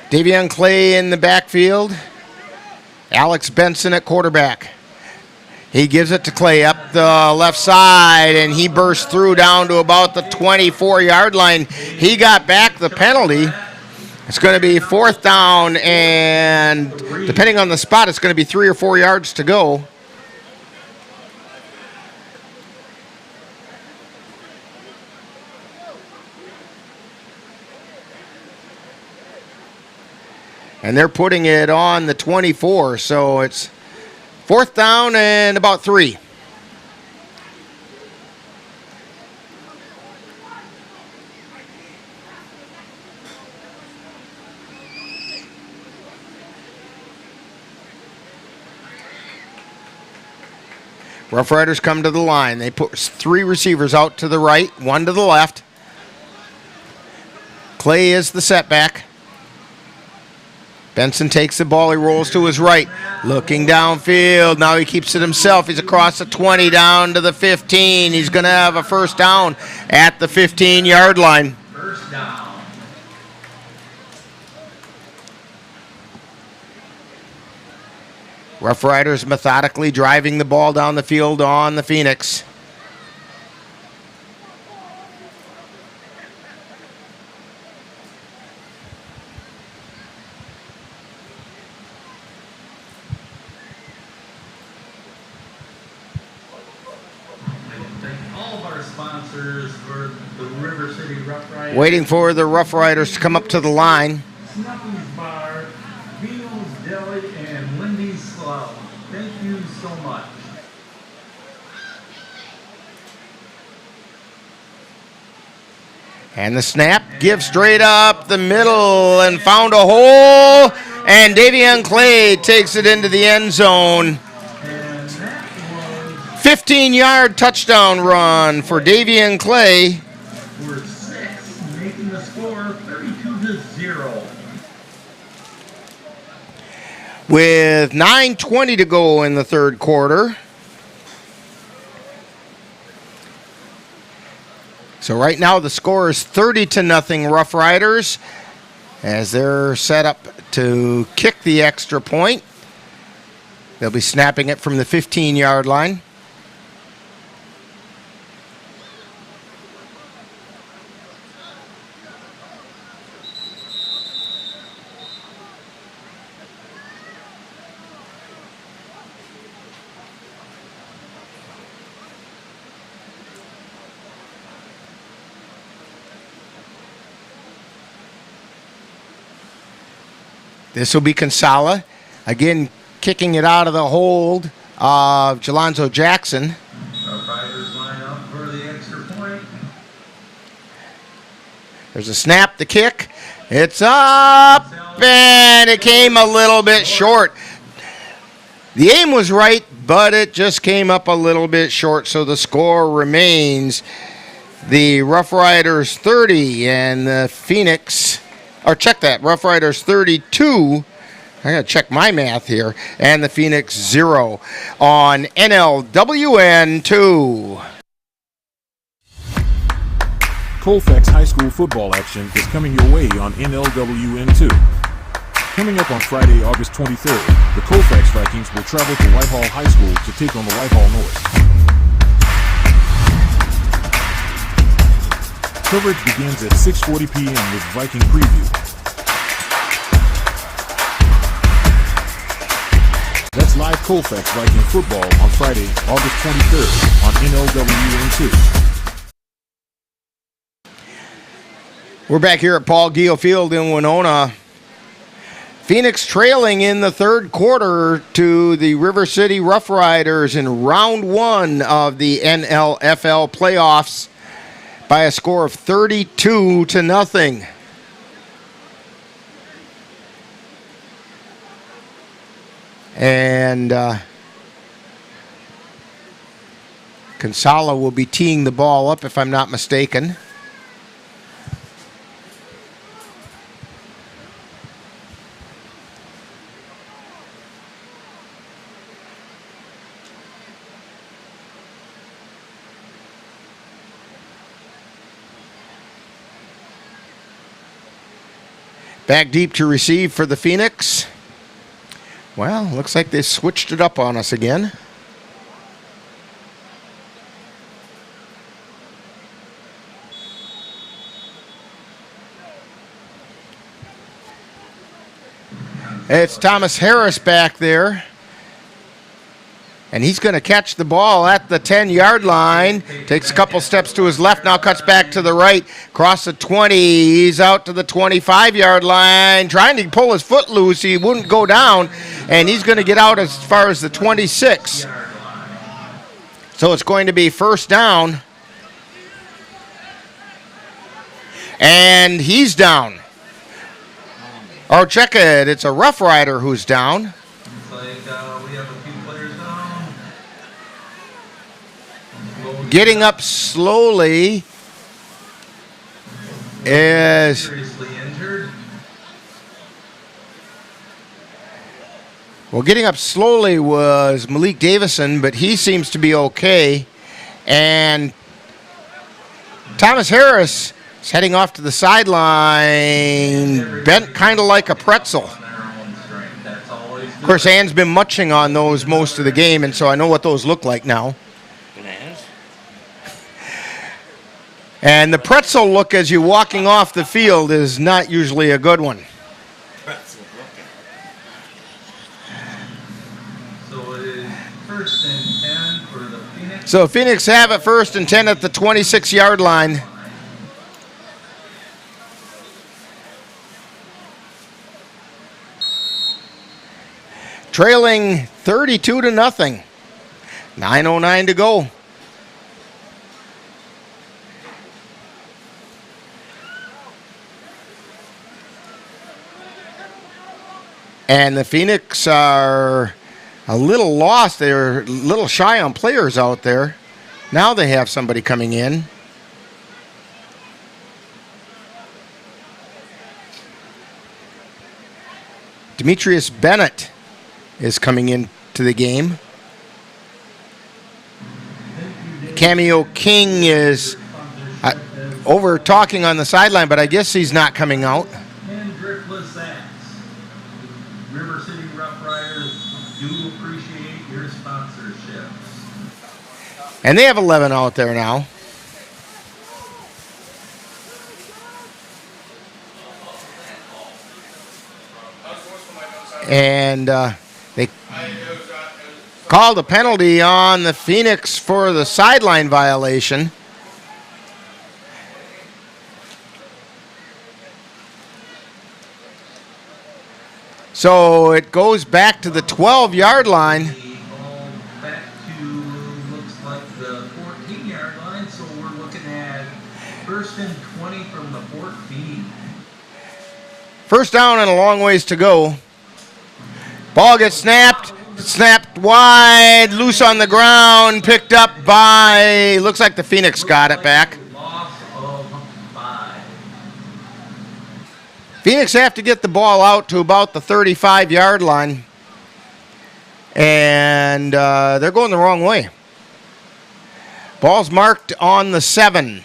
Davion Clay in the backfield. Alex Benson at quarterback. He gives it to Clay up the left side, and he bursts through down to about the 24-yard line. He got back the penalty. It's going to be 4th down, and depending on the spot, it's going to be 3 or 4 yards to go. And they're putting it on the 24, so it's 4th down and about 3. Rough Riders come to the line. They put 3 receivers out to the right, 1 to the left. Clay is the setback. Benson takes the ball. He rolls to his right, looking downfield. Now he keeps it himself. He's across the 20 down to the 15. He's going to have a 1st down at the 15-yard line. 1st down. Rough Riders methodically driving the ball down the field on the Phoenix. For the River City Rough Riders. Waiting for the Rough Riders to come up to the line. Snuffy's Bar, Vino's Deli, and Lindy's Slough. Thank you so much. And the snap gives straight up the middle and found a hole. And Davion Clay takes it into the end zone. 15-yard touchdown run for Davion Clay. We're 6, making the score 32-0. With 9:20 to go in the 3rd quarter. So right now the score is 30-0 Rough Riders as they're set up to kick the extra point. They'll be snapping it from the 15-yard line. This will be Consala, again kicking it out of the hold of Jalonzo Jackson. Rough Riders line up for the extra point. There's a snap, the kick. It's up, and it came a little bit short. The aim was right, but it just came up a little bit short, so the score remains the Rough Riders 30 and the Phoenix, or check that, Rough Riders 32. I got to check my math here. And the Phoenix 0 on NLWN 2. Colfax High School football action is coming your way on NLWN2. Coming up on Friday, August 23rd, the Colfax Vikings will travel to Whitehall High School to take on the Whitehall North. Coverage begins at 6:40 p.m. with Viking preview. That's live Colfax Viking football on Friday, August 23rd on NLWN2. We're back here at Paul Giel Field in Winona. Phoenix trailing in the third quarter to the River City Rough Riders in round one of the NLFL playoffs by a score of 32-0. And Consala will be teeing the ball up, if I'm not mistaken. Back deep to receive for the Phoenix. Well, looks like they switched it up on us again. It's Thomas Harris back there. And he's going to catch the ball at the 10-yard line. Takes a couple steps to his left, now cuts back to the right. Across the 20, he's out to the 25-yard line. Trying to pull his foot loose, he wouldn't go down. And he's going to get out as far as the 26. So it's going to be first down. And he's down. Or check it, it's a Rough Rider who's down. Getting up slowly is Seriously injured. well, getting up slowly was Malik Davison, but he seems to be okay. And Thomas Harris is heading off to the sideline, bent kind of like a pretzel. Of course, Ann's been munching on those most of the game, and so I know what those look like now. And the pretzel look as you're walking off the field is not usually a good one. So it is first and 10 for the Phoenix. So Phoenix have it first and 10 at the 26-yard line. Trailing 32-0. 9:09 to go. And the Phoenix are a little lost. They're a little shy on players out there. Now they have somebody coming in. Demetrius Bennett is coming into the game. Cameo King is over talking on the sideline, but I guess he's not coming out. And driftless acts. River City Rough Riders do appreciate your sponsorship. And they have 11 out there now. And they called a penalty on the Phoenix for the sideline violation. So it goes back to the 12-yard line. Back to, looks like the 14-yard line, so we're looking at first and 20 from the 14. First down and a long ways to go. Ball gets snapped wide, loose on the ground, picked up by, looks like the Phoenix got it back. Loss of 5. Phoenix have to get the ball out to about the 35-yard line. And they're going the wrong way. Ball's marked on the 7.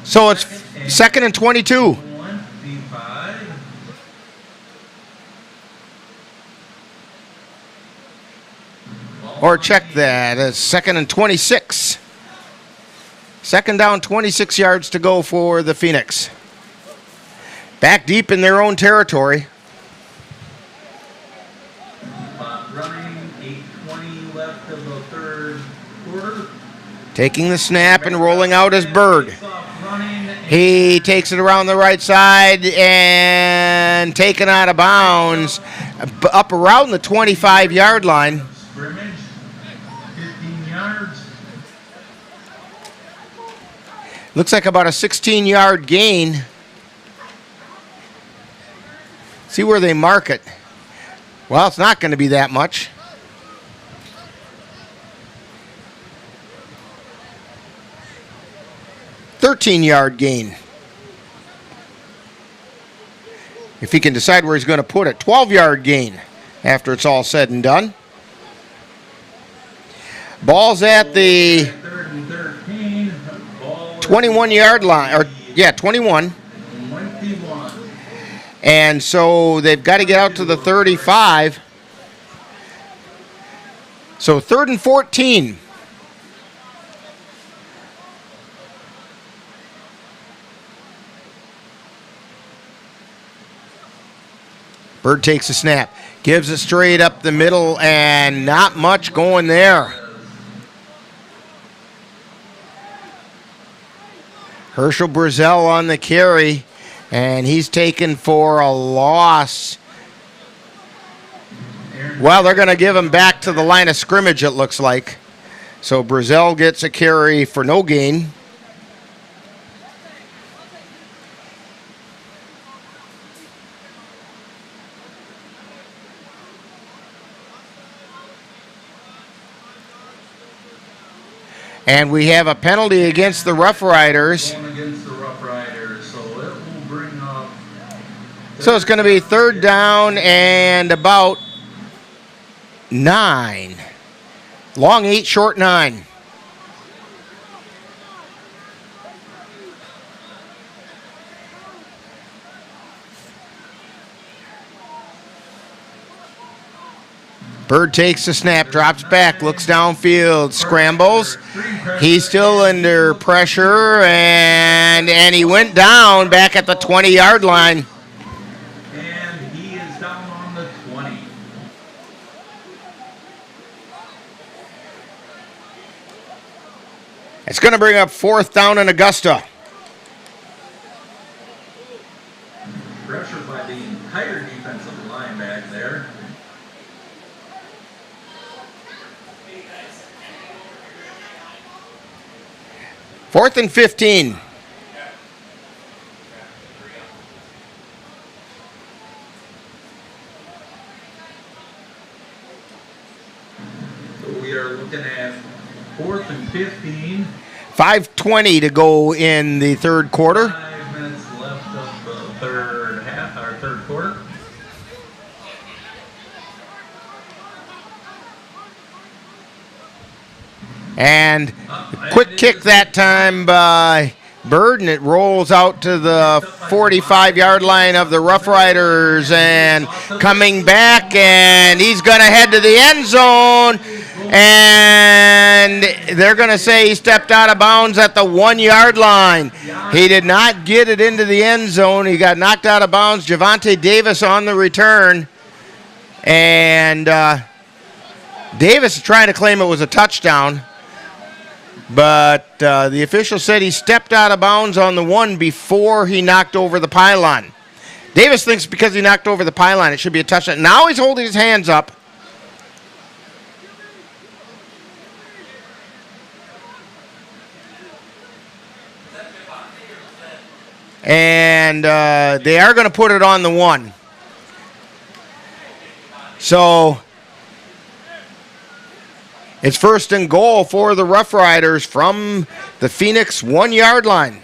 So it's 2nd and 22. 25. Or check that. It's 2nd and 26. 2nd down, 26 yards to go for the Phoenix. Back deep in their own territory. Running 8:20 left of the third quarter. Taking the snap and rolling out as Bird. He takes it around the right side and taken out of bounds up around the 25-yard line. Scrimmage, 15 yards. Looks like about a 16-yard gain. See where they mark it. Well, it's not going to be that much. $13-yard gain. If he can decide where he's going to put it. 12-yard gain after it's all said and done. Ball's at the 21-yard line. Or, yeah, 21. And so they've got to get out to the 35. So 3rd and 14. Bird takes a snap, gives it straight up the middle, and not much going there. Herschel Brazel on the carry, and he's taken for a loss. Well, they're going to give him back to the line of scrimmage, it looks like. So Brazel gets a carry for no gain. And we have a penalty against the Rough Riders. Against the Rough Riders, so it will bring up. So it's going to be 3rd down and about 9. Long 8, short 9. Bird takes the snap, drops back, looks downfield, scrambles. He's still under pressure, and he went down back at the 20-yard line. And he is down on the 20. It's going to bring up 4th down in Augusta. Pressure by the entire defensive line back there. Fourth and 15. So we are looking at 4th and 15. 5:20 to go in the third quarter. 5 minutes left of the third half, our third quarter. And a quick kick that time by Bird, and it rolls out to the 45-yard line of the Rough Riders, and coming back, and he's going to head to the end zone, and they're going to say he stepped out of bounds at the 1-yard line. He did not get it into the end zone. He got knocked out of bounds. Javante Davis on the return, and Davis is trying to claim it was a touchdown. But the official said he stepped out of bounds on the 1 before he knocked over the pylon. Davis thinks because he knocked over the pylon, it should be a touchdown. Now he's holding his hands up. And they are going to put it on the 1. So it's 1st and goal for the Rough Riders from the Phoenix 1-yard line.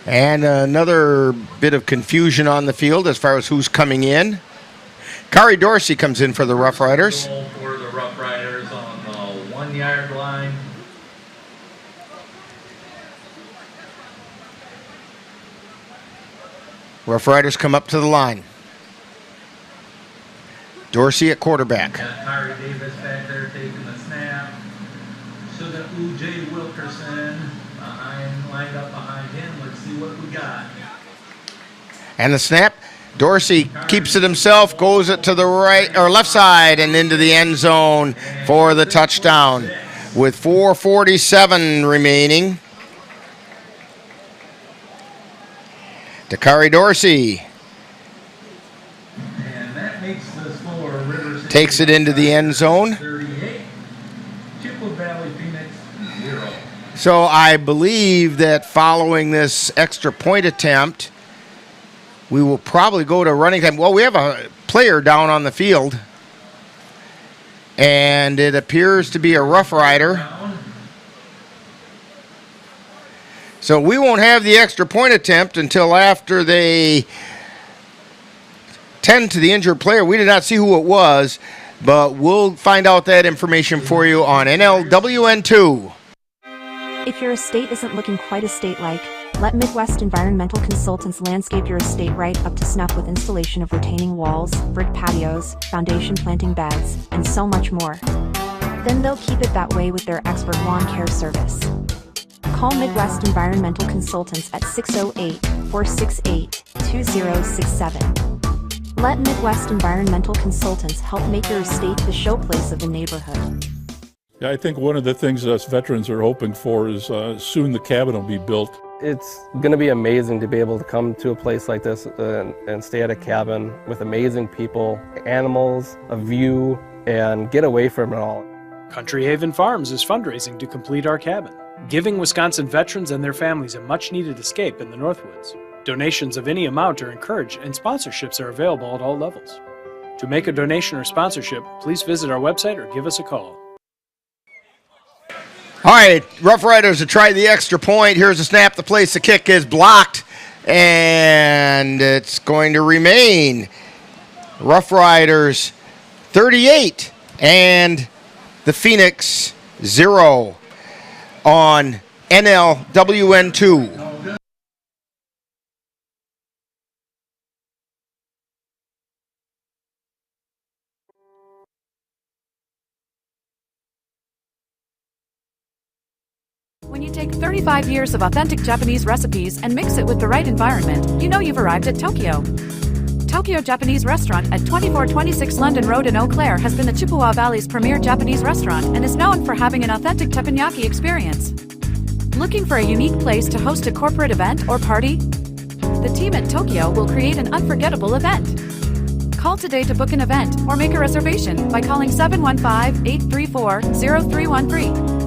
And another bit of confusion on the field as far as who's coming in. Kari Dorsey comes in for the Rough Riders. Goal for the Rough Riders on the 1 yard line. Rough Riders come up to the line. Dorsey at quarterback. Got Kari Davis back there taking the snap. So got U.J. Wilkerson lined up behind him. Let's see what we got. And the snap. Dorsey keeps it himself, goes it to the right or left side and into the end zone for the touchdown with 4:47 remaining. To Kari Dorsey. And that makes the score. Rivers Takes it into the end zone. 38. Chippewa Valley Phoenix 0. So I believe that following this extra point attempt, we will probably go to running time. Well, we have a player down on the field, and it appears to be a Rough Rider. So we won't have the extra point attempt until after they tend to the injured player. We did not see who it was, but we'll find out that information for you on NLWN2. If your estate isn't looking quite estate-like, let Midwest Environmental Consultants landscape your estate right up to snuff with installation of retaining walls, brick patios, foundation planting beds, and so much more. Then they'll keep it that way with their expert lawn care service. Call Midwest Environmental Consultants at 608-468-2067. Let Midwest Environmental Consultants help make your estate the showplace of the neighborhood. Yeah, I think one of the things us veterans are hoping for is soon the cabin will be built. It's going to be amazing to be able to come to a place like this and stay at a cabin with amazing people, animals, a view, and get away from it all. Country Haven Farms is fundraising to complete our cabin, giving Wisconsin veterans and their families a much-needed escape in the Northwoods. Donations of any amount are encouraged and sponsorships are available at all levels. To make a donation or sponsorship, please visit our website or give us a call. All right, Rough Riders have tried the extra point. Here's a snap. The place the kick is blocked, and it's going to remain Rough Riders 38 and the Phoenix 0 on NLWN2. When you take 35 years of authentic Japanese recipes and mix it with the right environment, you know you've arrived at Tokyo. Tokyo Japanese Restaurant at 2426 London Road in Eau Claire has been the Chippewa Valley's premier Japanese restaurant and is known for having an authentic teppanyaki experience. Looking for a unique place to host a corporate event or party? The team at Tokyo will create an unforgettable event. Call today to book an event or make a reservation by calling 715-834-0313.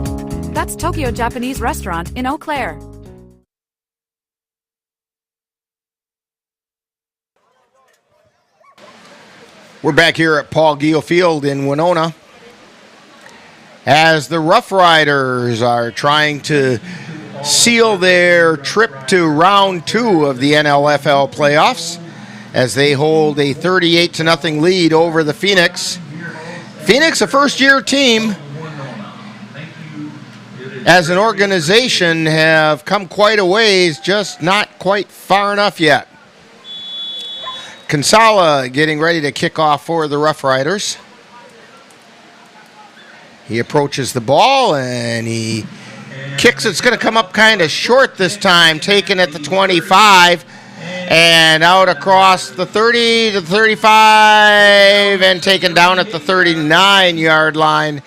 That's Tokyo Japanese Restaurant in Eau Claire. We're back here at Paul Giel Field in Winona as the Rough Riders are trying to seal their trip to round 2 of the NLFL playoffs as they hold a 38-0 lead over the Phoenix. Phoenix, a first-year team, as an organization, have come quite a ways, just not quite far enough yet. Kinsella getting ready to kick off for the Rough Riders. He approaches the ball and he kicks. It's going to come up kind of short this time, taken at the 25 and out across the 30 to the 35 and taken down at the 39-yard line.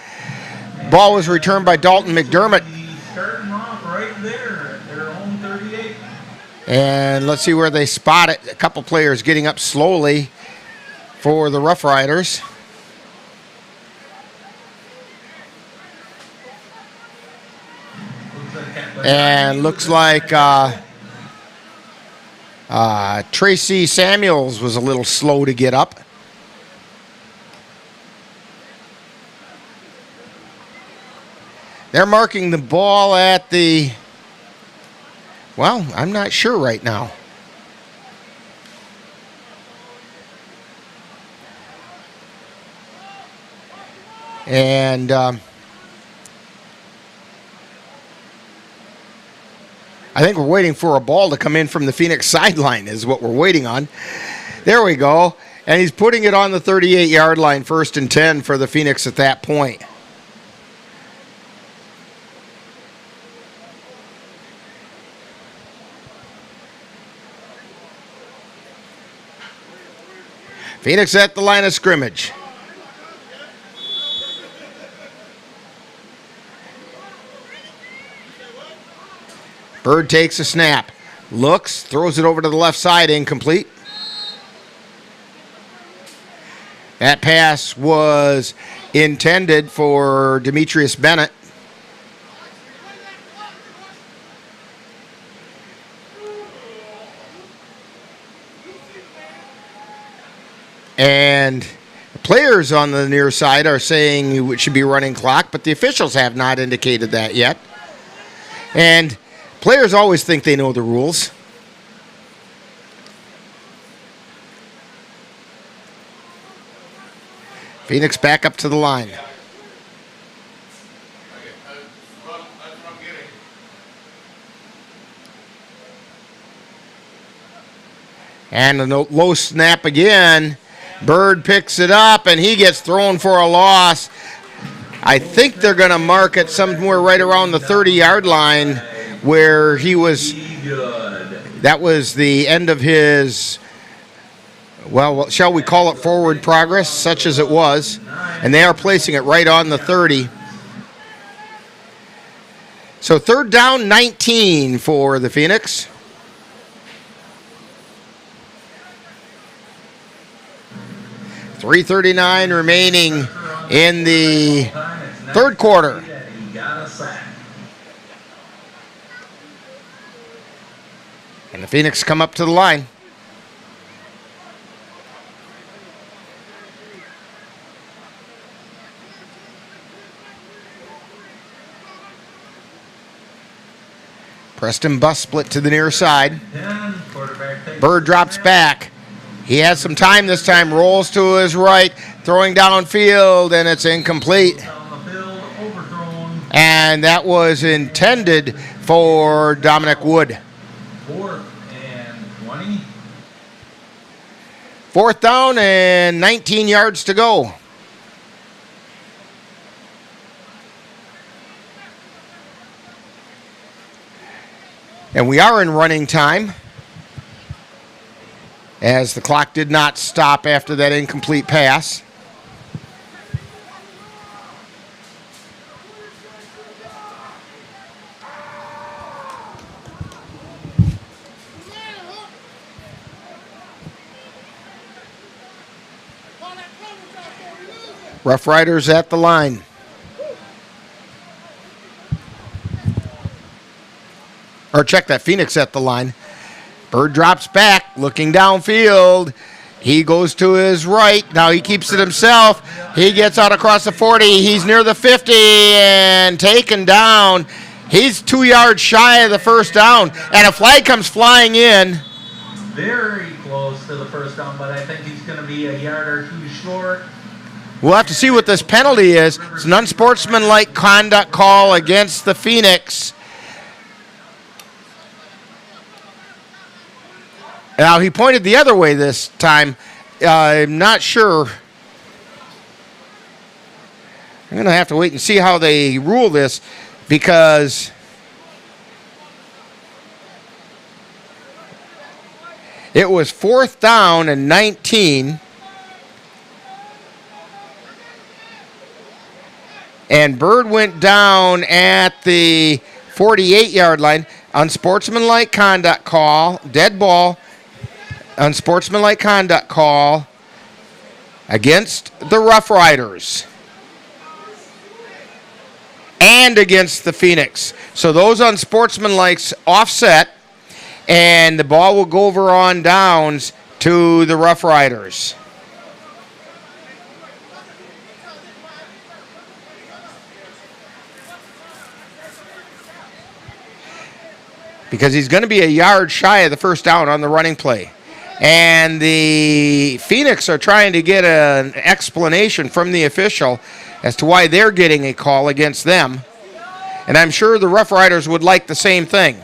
Ball was returned by Dalton McDermott. Starting off right there at their own 38. And let's see where they spot it. A couple players getting up slowly for the Rough Riders. And looks like Tracy Samuels was a little slow to get up. They're marking the ball at the Well, I'm not sure right now. And I think we're waiting for a ball to come in from the Phoenix sideline is what we're waiting on. There we go. And he's putting it on the 38-yard line, 1st and 10 for the Phoenix at that point. Phoenix at the line of scrimmage. Bird takes a snap, looks, throws it over to the left side, incomplete. That pass was intended for Demetrius Bennett. And the players on the near side are saying it should be running clock, but the officials have not indicated that yet. And players always think they know the rules. Phoenix back up to the line. And a low snap again. Bird picks it up, and he gets thrown for a loss. I think they're going to mark it somewhere right around the 30-yard line where he was. That was the end of his, well, shall we call it forward progress, such as it was. And they are placing it right on the 30. So 3rd down, 19 for the Phoenix. .339 remaining in the 3rd quarter. And the Phoenix come up to the line. Preston bus split to the near side. Bird drops back. He has some time this time, rolls to his right, throwing downfield, and it's incomplete. And that was intended for Dominic Wood. 4th and 20. 4th down and 19 yards to go. And we are in running time, as the clock did not stop after that incomplete pass. Rough Riders at the line. Or check that, Phoenix at the line. Bird drops back, looking downfield. He goes to his right. Now he keeps it himself. He gets out across the 40. He's near the 50 and taken down. He's 2 yards shy of the 1st down. And a flag comes flying in. Very close to the 1st down, but I think he's going to be a yard or 2 short. We'll have to see what this penalty is. It's an unsportsmanlike conduct call against the Phoenix. Now, he pointed the other way this time. I'm not sure. I'm going to have to wait and see how they rule this, because it was 4th down and 19. And Bird went down at the 48-yard line. Unsportsmanlike conduct call, dead ball. Unsportsmanlike conduct call against the Rough Riders and against the Phoenix. So those unsportsmanlikes offset, and the ball will go over on downs to the Rough Riders. because he's going to be a yard shy of the first down on the running play. And the Phoenix are trying to get an explanation from the official as to why they're getting a call against them. And I'm sure the Rough Riders would like the same thing.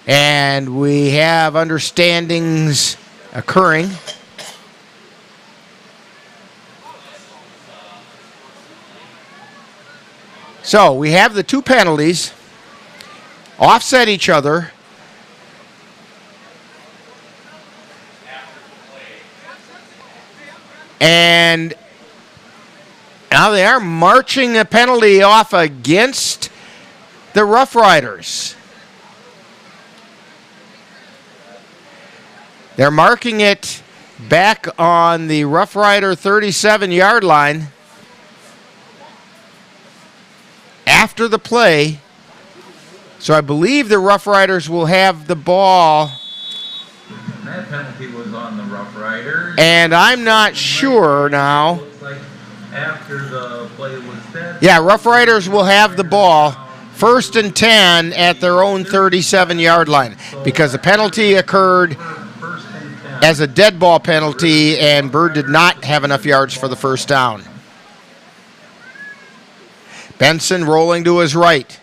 And we have understandings occurring. So we have the two penalties offset each other. And now they are marching a penalty off against the Rough Riders. They're marking it back on the Rough Rider 37-yard line after the play. So I believe the Rough Riders will have the ball. That penalty was on the Rough Riders. And I'm not sure now. Looks like after the play was dead. Yeah, Rough Riders will have the ball. 1st and 10 at their own 37-yard line because the penalty occurred as a dead ball penalty, and Bird did not have enough yards for the first down. Benson rolling to his right,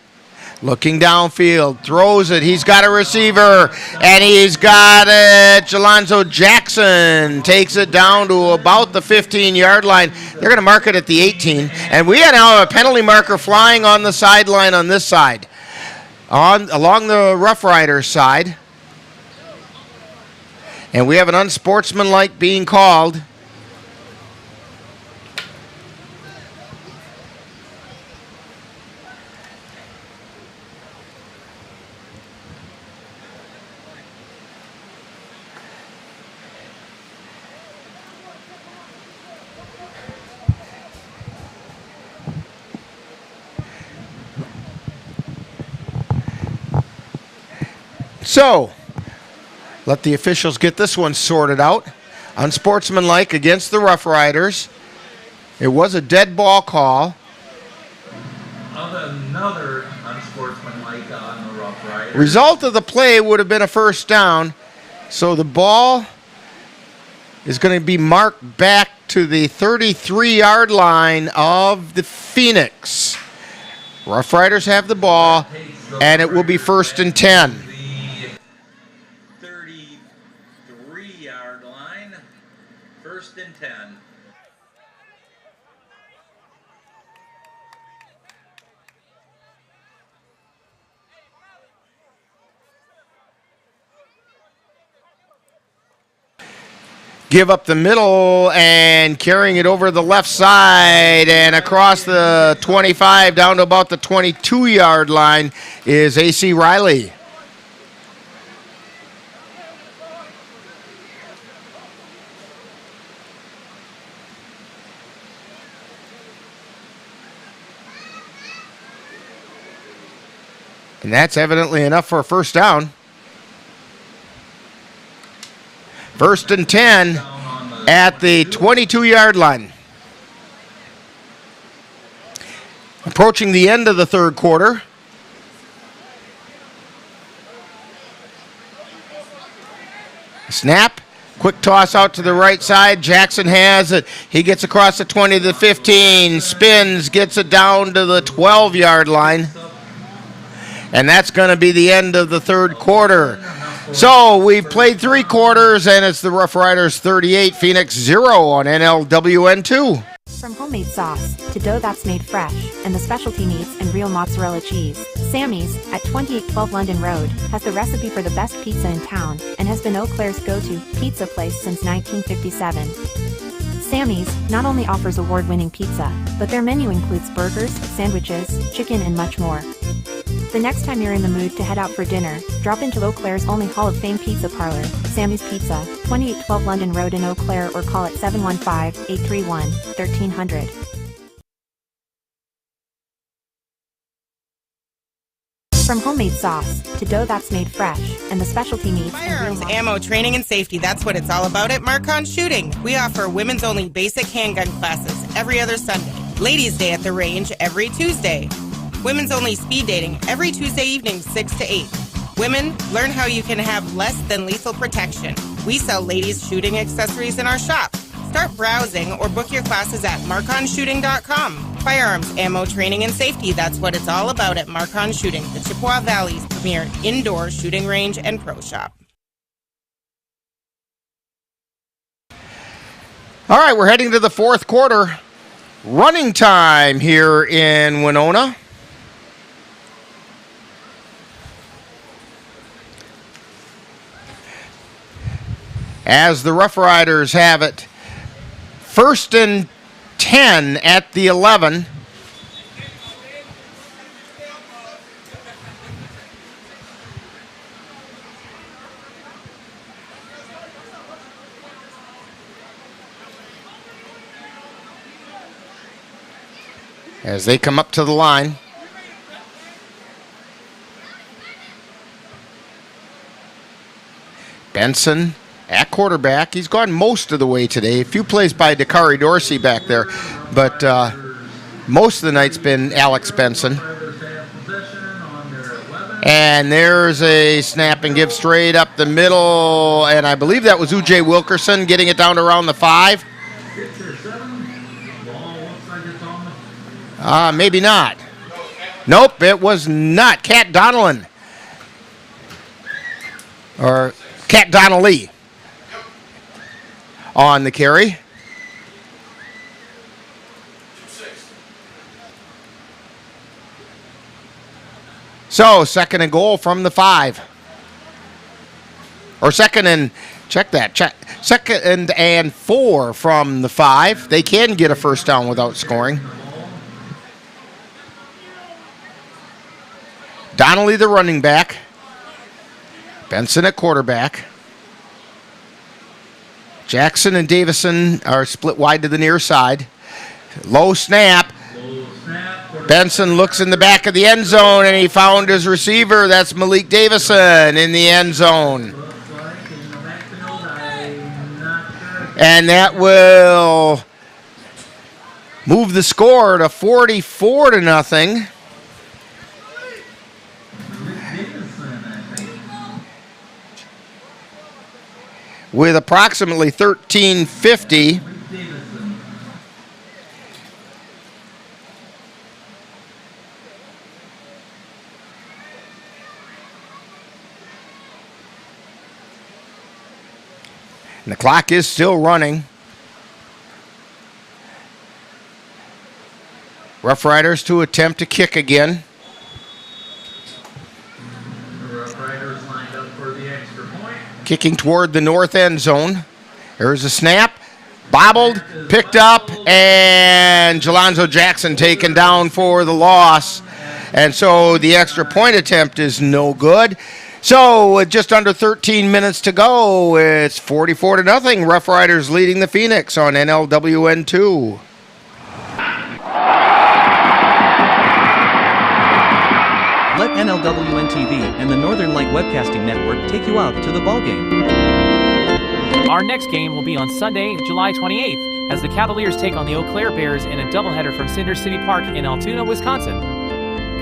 looking downfield, throws it. He's got a receiver, and he's got it. Jalonzo Jackson takes it down to about the 15-yard line. They're going to mark it at the 18, and we now have a penalty marker flying on the sideline on this side, along the Rough Riders side. And we have an unsportsmanlike being called. So, let the officials get this one sorted out. Unsportsmanlike against the Rough Riders. It was a dead ball call. Another unsportsmanlike on the Rough Riders. Result of the play would have been a first down. So the ball is going to be marked back to the 33-yard line of the Phoenix. Rough Riders have the ball, and it will be 1st and 10. 33-yard line, 1st and 10. Give up the middle and carrying it over the left side and across the 25 down to about the 22-yard line is A.C. Riley. And that's evidently enough for a first down. 1st and 10 at the 22-yard line. Approaching the end of the third quarter. Snap. Quick toss out to the right side. Jackson has it. He gets across the 20 to the 15. Spins. Gets it down to the 12-yard line. And that's going to be the end of the third quarter. So we've played 3 quarters, and it's the Rough Riders 38, Phoenix 0 on NLWN 2. From homemade sauce to dough that's made fresh and the specialty meats and real mozzarella cheese, Sammy's at 2812 London Road has the recipe for the best pizza in town and has been Eau Claire's go-to pizza place since 1957. Sammy's not only offers award-winning pizza, but their menu includes burgers, sandwiches, chicken, and much more. The next time you're in the mood to head out for dinner, drop into Eau Claire's only Hall of Fame pizza parlor, Sammy's Pizza, 2812 London Road in Eau Claire, or call at 715-831-1300. From homemade sauce to dough that's made fresh and the specialty meats. Firearms, ammo, training, and safety. That's what it's all about at Marcon Shooting. We offer women's only basic handgun classes every other Sunday. Ladies' Day at the range every Tuesday. Women's only speed dating every Tuesday evening, 6 to 8. Women, learn how you can have less than lethal protection. We sell ladies' shooting accessories in our shop. Start browsing or book your classes at marconshooting.com. Firearms, ammo, training, and safety. That's what it's all about at Marcon Shooting, the Chippewa Valley's premier indoor shooting range and pro shop. All right, we're heading to the fourth quarter. Running time here in Winona. As the Rough Riders have it, 1st and 10 at the 11. As they come up to the line. Benson at quarterback. He's gone most of the way today. A few plays by Dakari Dorsey back there, but most of the night's been Alex Benson. And there's a snap and give straight up the middle, and I believe that was U.J. Wilkerson getting it down to around the 5. Maybe not. Nope, it was not. Kat Donnellan. Or Kat Donnelly on the carry. So, 2nd and goal from the 5. Or 2nd and, check that, 2nd and 4 from the 5. They can get a first down without scoring. Donnelly, the running back. Benson at quarterback. Jackson and Davison are split wide to the near side. Low snap. Benson looks in the back of the end zone, and he found his receiver. That's Malik Davison in the end zone. And that will move the score to 44-0. With approximately 13:50. And the clock is still running. Rough Riders to attempt to kick again. Kicking toward the north end zone. There's a snap. Bobbled, picked up, and Jelonzo Jackson taken down for the loss. And so the extra point attempt is no good. So with just under 13 minutes to go, it's 44-0. Rough Riders leading the Phoenix on NLWN 2. Let NLWN TV and the Northern Light Webcasting Network take you out to the ballgame. Our next game will be on Sunday, July 28th, as the Cavaliers take on the Eau Claire Bears in a doubleheader from Cinder City Park in Altoona, Wisconsin.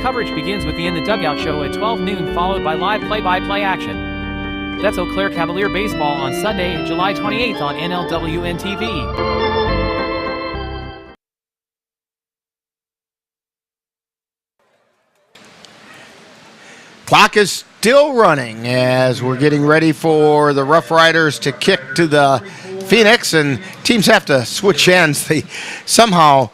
Coverage begins with the In the Dugout show at 12 noon, followed by live play-by-play action. That's Eau Claire Cavalier baseball on Sunday, July 28th on NLWN TV. Clock is still running as we're getting ready for the Rough Riders to kick to the Phoenix, and teams have to switch ends. They somehow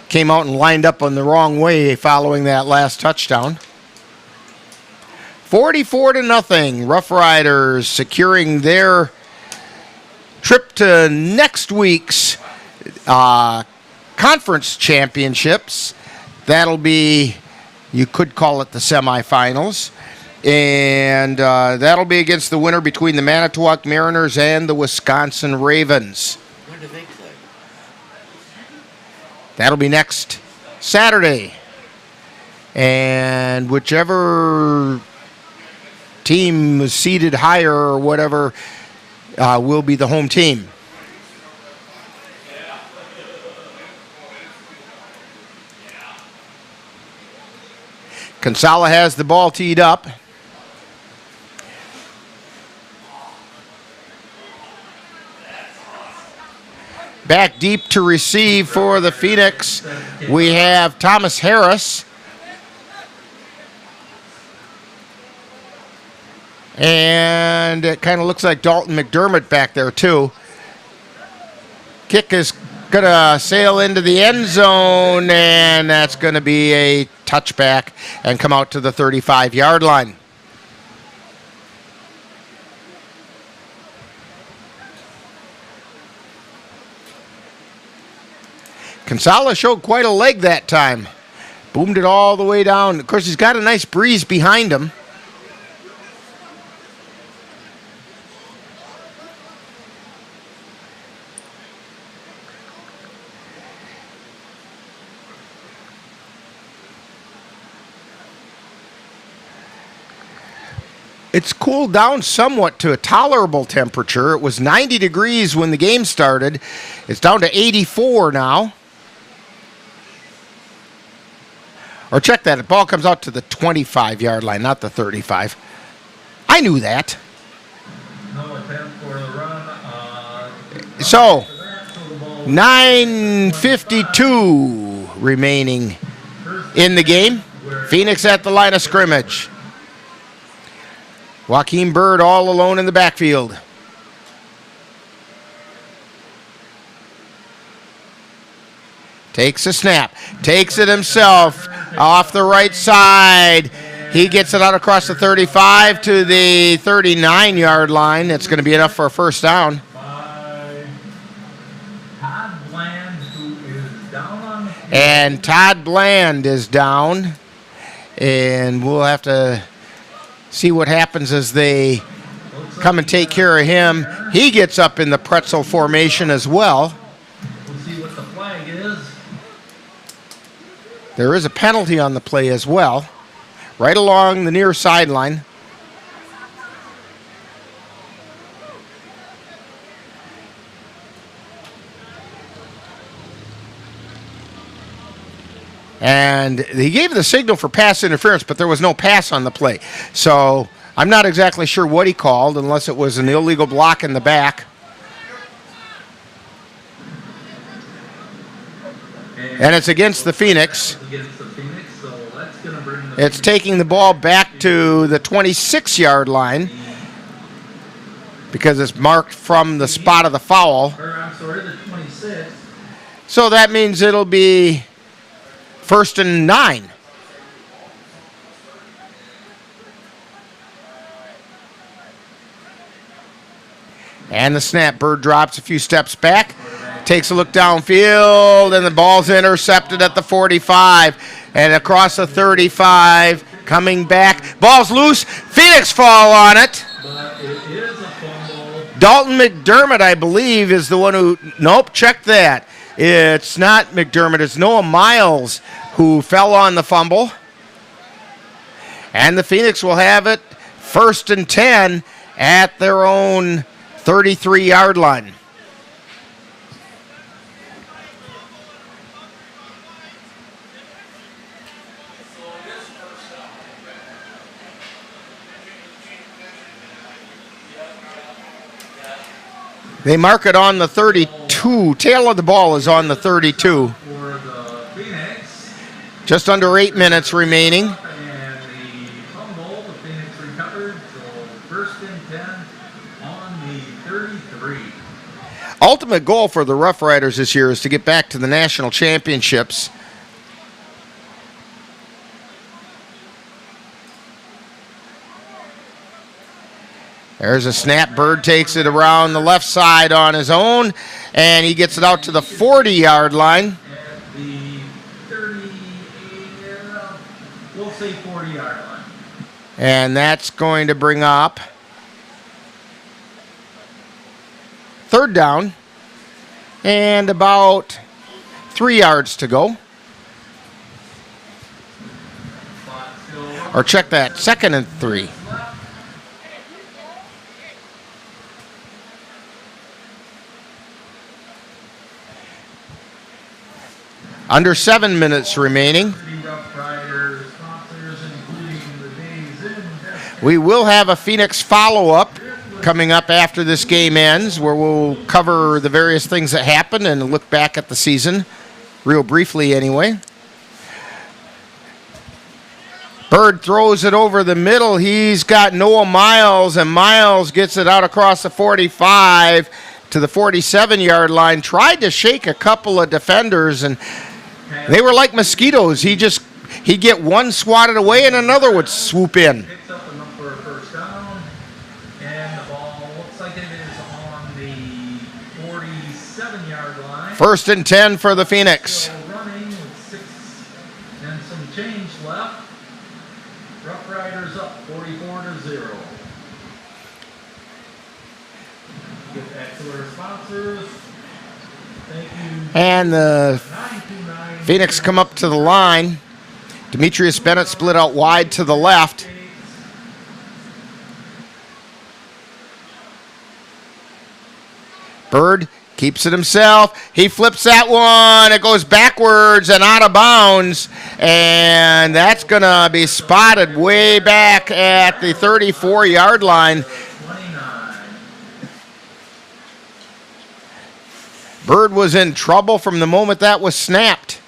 came out and lined up on the wrong way following that last touchdown. 44-0. Rough Riders securing their trip to next week's conference championships. That'll be, you could call it the semifinals. And that'll be against the winner between the Manitowoc Mariners and the Wisconsin Ravens. Where do they play? That'll be next Saturday And whichever team was seated higher or whatever will be the home team. Kinsella has the ball teed up. Back deep to receive for the Phoenix, we have Thomas Harris. And it kind of looks like Dalton McDermott back there, too. Kick is going to sail into the end zone, and that's going to be a touchback and come out to the 35-yard line. Kinsella showed quite a leg that time. Boomed it all the way down. Of course, he's got a nice breeze behind him. It's cooled down somewhat to a tolerable temperature. It was 90 degrees when the game started. It's down to 84 now. Or check that, the ball comes out to the 25-yard line, not the 35. I knew that. No attempt for the run. So, 9:52 remaining in the game. Phoenix at the line of scrimmage. Joaquin Bird all alone in the backfield. Takes a snap. Takes it himself off the right side. He gets it out across the 35 to the 39-yard line. That's going to be enough for a first down. And Todd Bland is down. And we'll have to see what happens as they come and take care of him. He gets up in the pretzel formation as well. We'll see what the flag is. There is a penalty on the play as well, right along the near sideline. And he gave the signal for pass interference, but there was no pass on the play. So I'm not exactly sure what he called, unless it was an illegal block in the back. And it's against the Phoenix. It's taking the ball back to the 26-yard line because it's marked from the spot of the foul. The 26. So that means it'll be 1st and 9. And the snap. Bird drops a few steps back. Takes a look downfield, and the ball's intercepted at the 45. And across the 35, coming back. Ball's loose. Phoenix fall on it. But it is a fumble. Dalton McDermott, I believe, is the one who... Nope, check that. It's not McDermott. It's Noah Miles who fell on the fumble. And the Phoenix will have it 1st and 10 at their own 33-yard line. They mark it on the 32. Tail of the ball is on the 32. For the Phoenix. Just under 8 minutes remaining. And the fumble, the Phoenix recovered. So 1st and 10 on the 33. Ultimate goal for the Rough Riders this year is to get back to the national championships. There's a snap. Bird takes it around the left side on his own, and he gets it out to the 40-yard line. At the 30, we'll say 40-yard line. And that's going to bring up 3rd down and about 3 yards to go. Or check that, 2nd and 3. Under 7 minutes remaining. We will have a Phoenix follow-up coming up after this game ends, where we'll cover the various things that happened and look back at the season, real briefly anyway. Bird throws it over the middle. He's got Noah Miles, and Miles gets it out across the 45 to the 47-yard line. Tried to shake a couple of defenders, and they were like mosquitoes. He'd get one swatted away, and another would swoop in. Picks up enough for a first down, and the ball looks like it is on the 47-yard line. 1st and 10 for the Phoenix. Still running with 6 and some change left. Rough Riders up 44-0. Get back to our sponsors. Thank you. And the Phoenix come up to the line. Demetrius Bennett split out wide to the left. Bird keeps it himself. He flips that one. It goes backwards and out of bounds. And that's going to be spotted way back at the 34-yard line. Bird was in trouble from the moment that was snapped.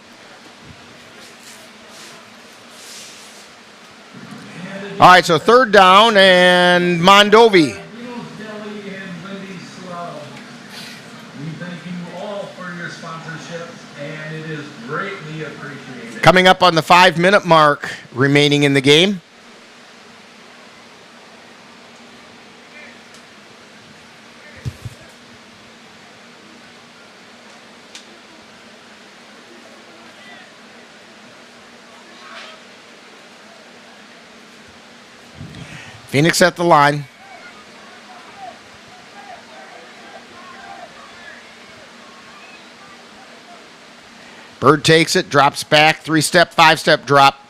All right, so 3rd down and Mondovi. Coming up on the 5-minute mark remaining in the game. Phoenix at the line. Bird takes it, drops back, 3-step, 5-step drop.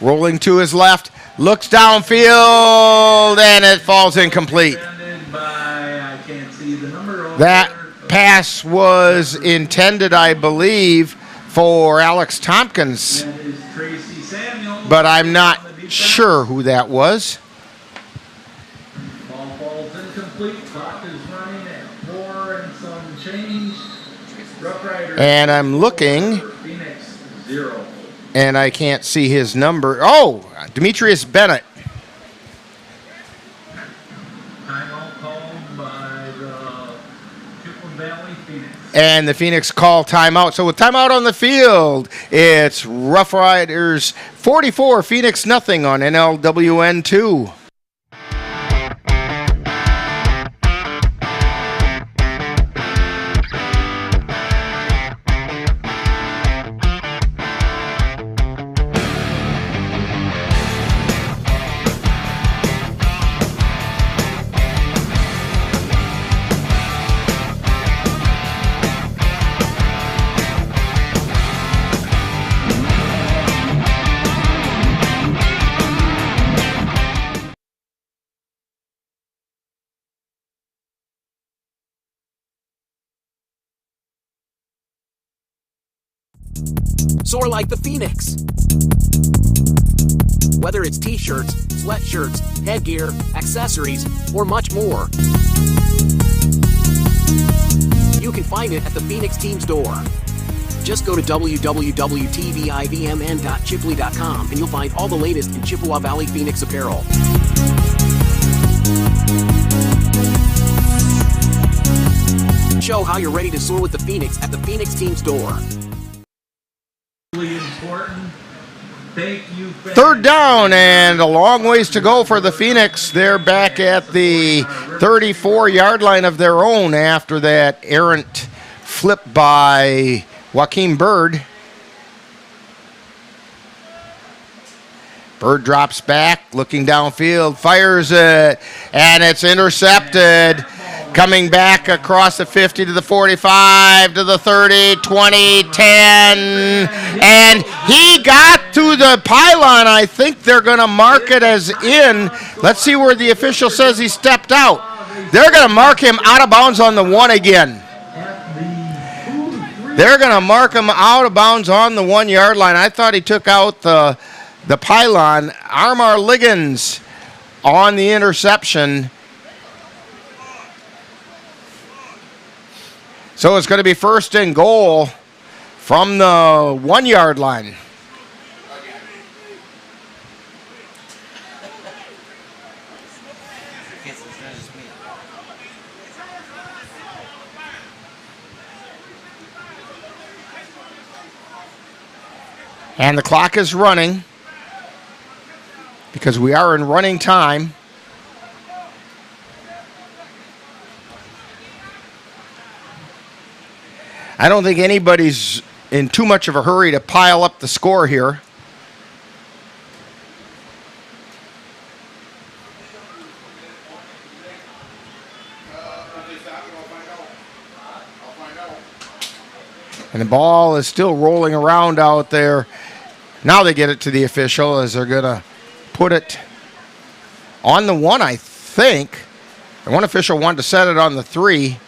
Rolling to his left, looks downfield, and it falls incomplete. That pass was intended, I believe, for Alex Tompkins, but I'm not sure who that was. Ball falls incomplete. Clock is running at 4 and some change. Rough Riders. And I'm looking, Phoenix 0. and I can't see his number. Oh, Demetrius Bennett. Timeout called by the Chippewa Valley Phoenix. And the Phoenix call timeout. So with timeout on the field, it's Rough Riders 44, Phoenix nothing on NLWN 2. Soar like the Phoenix. Whether it's t-shirts, sweatshirts, headgear, accessories, or much more, you can find it at the Phoenix Team Store. Just go to www.tvivmn.chipley.com and you'll find all the latest in Chippewa Valley Phoenix apparel. Show how you're ready to soar with the Phoenix at the Phoenix Team Store. Important. Thank you. 3rd down and a long ways to go for the Phoenix. They're back at the 34-yard line of their own after that errant flip by Joaquin Bird. Bird drops back, looking downfield, fires it, and it's intercepted. Coming back across the 50 to the 45 to the 30, 20, 10. And he got to the pylon. I think they're going to mark it as in. Let's see where the official says he stepped out. They're going to mark him out of bounds on the 1 again. They're going to mark him out of bounds on the 1 yard line. I thought he took out the pylon. Armar Liggins on the interception. So it's going to be first and goal from the 1 yard line. And the clock is running because we are in running time. I don't think anybody's in too much of a hurry to pile up the score here. And the ball is still rolling around out there. Now they get it to the official as they're going to put it on the 1, I think. And one official wanted to set it on the 3.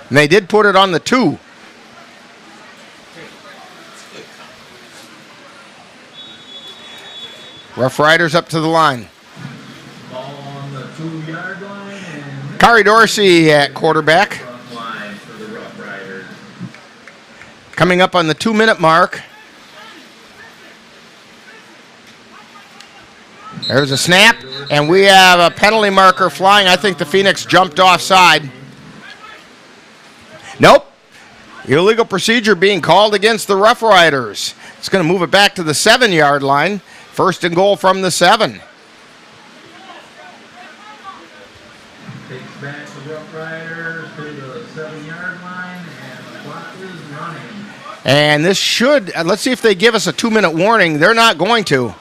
And they did put it on the 2. Rough Riders up to the line. Ball on the 2-yard line. And Kari Dorsey at quarterback. Coming up on the 2-minute mark. There's a snap, and we have a penalty marker flying. I think the Phoenix jumped offside. Nope. Illegal procedure being called against the Rough Riders. It's going to move it back to the 7-yard line. First and goal from the 7. takes back the Rough Riders to the 7-yard line, and the clock is running. And this should, let's see if they give us a 2-minute warning. They're not going to.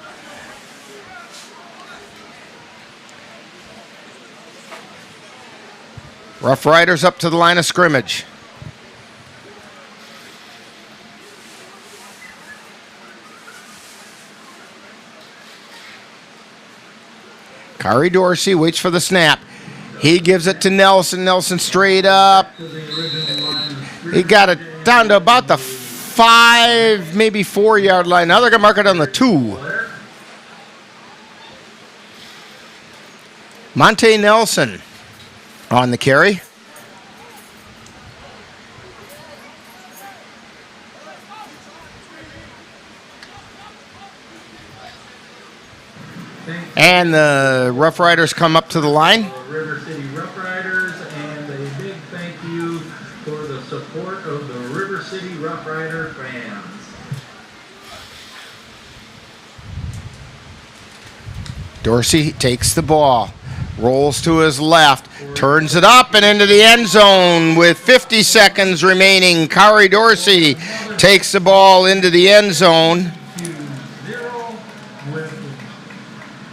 Rough Riders up to the line of scrimmage. Kari Dorsey waits for the snap. He gives it to Nelson. Nelson straight up. He got it down to about the 5, maybe 4-yard line. Now they're going to mark it on the 2. Monte Nelson on the carry. And the Rough Riders come up to the line. River City Rough Riders, and a big thank you for the support of the River City Rough Rider fans. Dorsey takes the ball, rolls to his left, turns it up and into the end zone with 50 seconds remaining. Kari Dorsey takes the ball into the end zone. 2-0 with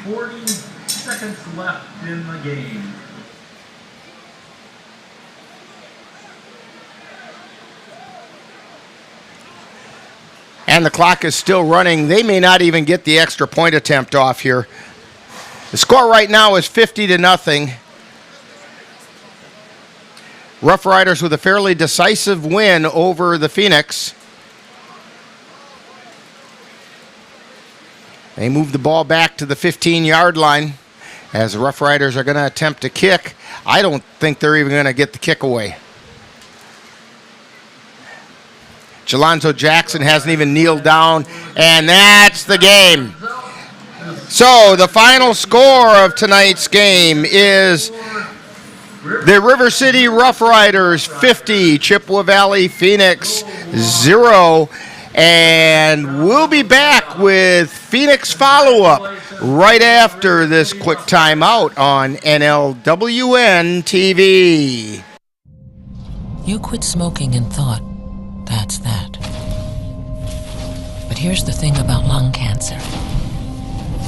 40 seconds left in the game. And the clock is still running. They may not even get the extra point attempt off here. The score right now is 50-0. Rough Riders with a fairly decisive win over the Phoenix. They move the ball back to the 15-yard line as the Rough Riders are going to attempt to kick. I don't think they're even going to get the kick away. Jelonzo Jackson hasn't even kneeled down, and that's the game. So the final score of tonight's game is the River City Rough Riders 50, Chippewa Valley Phoenix 0. And we'll be back with Phoenix follow-up right after this quick timeout on NLWN TV. You quit smoking and thought, that's that. But here's the thing about lung cancer.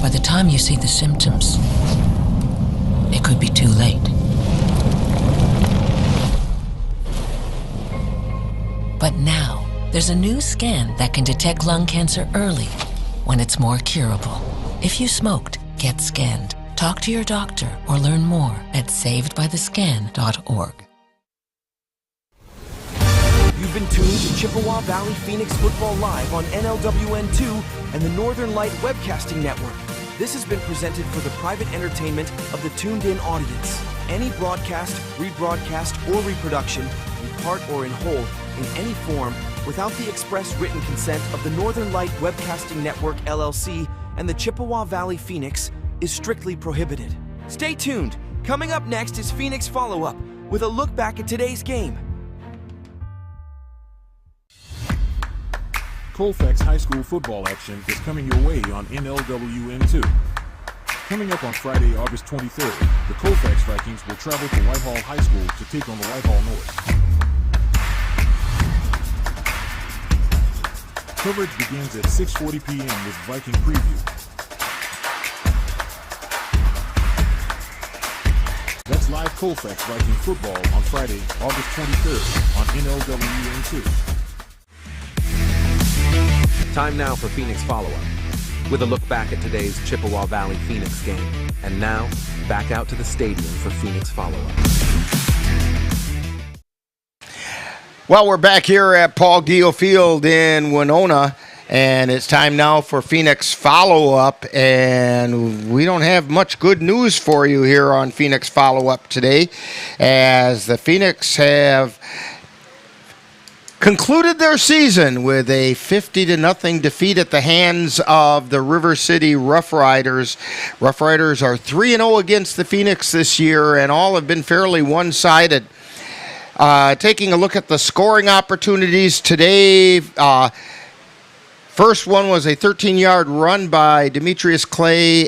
By the time you see the symptoms, it could be too late. But now, there's a new scan that can detect lung cancer early, when it's more curable. If you smoked, get scanned. Talk to your doctor or learn more at savedbythescan.org. You've been tuned to Chippewa Valley Phoenix Football Live on NLWN2 and the Northern Light Webcasting Network. This has been presented for the private entertainment of the tuned-in audience. Any broadcast, rebroadcast, or reproduction, in part or in whole, in any form, without the express written consent of the Northern Light Webcasting Network, LLC, and the Chippewa Valley Phoenix, is strictly prohibited. Stay tuned. Coming up next is Phoenix Follow-Up, with a look back at today's game. Colfax High School football action is coming your way on NLWN2. Coming up on Friday, August 23rd, the Colfax Vikings will travel to Whitehall High School to take on the Whitehall North. Coverage begins at 6:40 p.m. with Viking preview. That's live Colfax Viking football on Friday, August 23rd on NLWN2. Time now for Phoenix Follow-Up, with a look back at today's Chippewa Valley Phoenix game. And now, back out to the stadium for Phoenix Follow-Up. Well, we're back here at Paul Giel Field in Winona, and it's time now for Phoenix Follow-Up, and we don't have much good news for you here on Phoenix Follow-Up today, as the Phoenix have concluded their season with a 50-0 defeat at the hands of the River City Rough Riders. Rough Riders are 3-0 against the Phoenix this year, and all have been fairly one-sided. Taking a look at the scoring opportunities today, first one was a 13-yard run by Demetrius Clay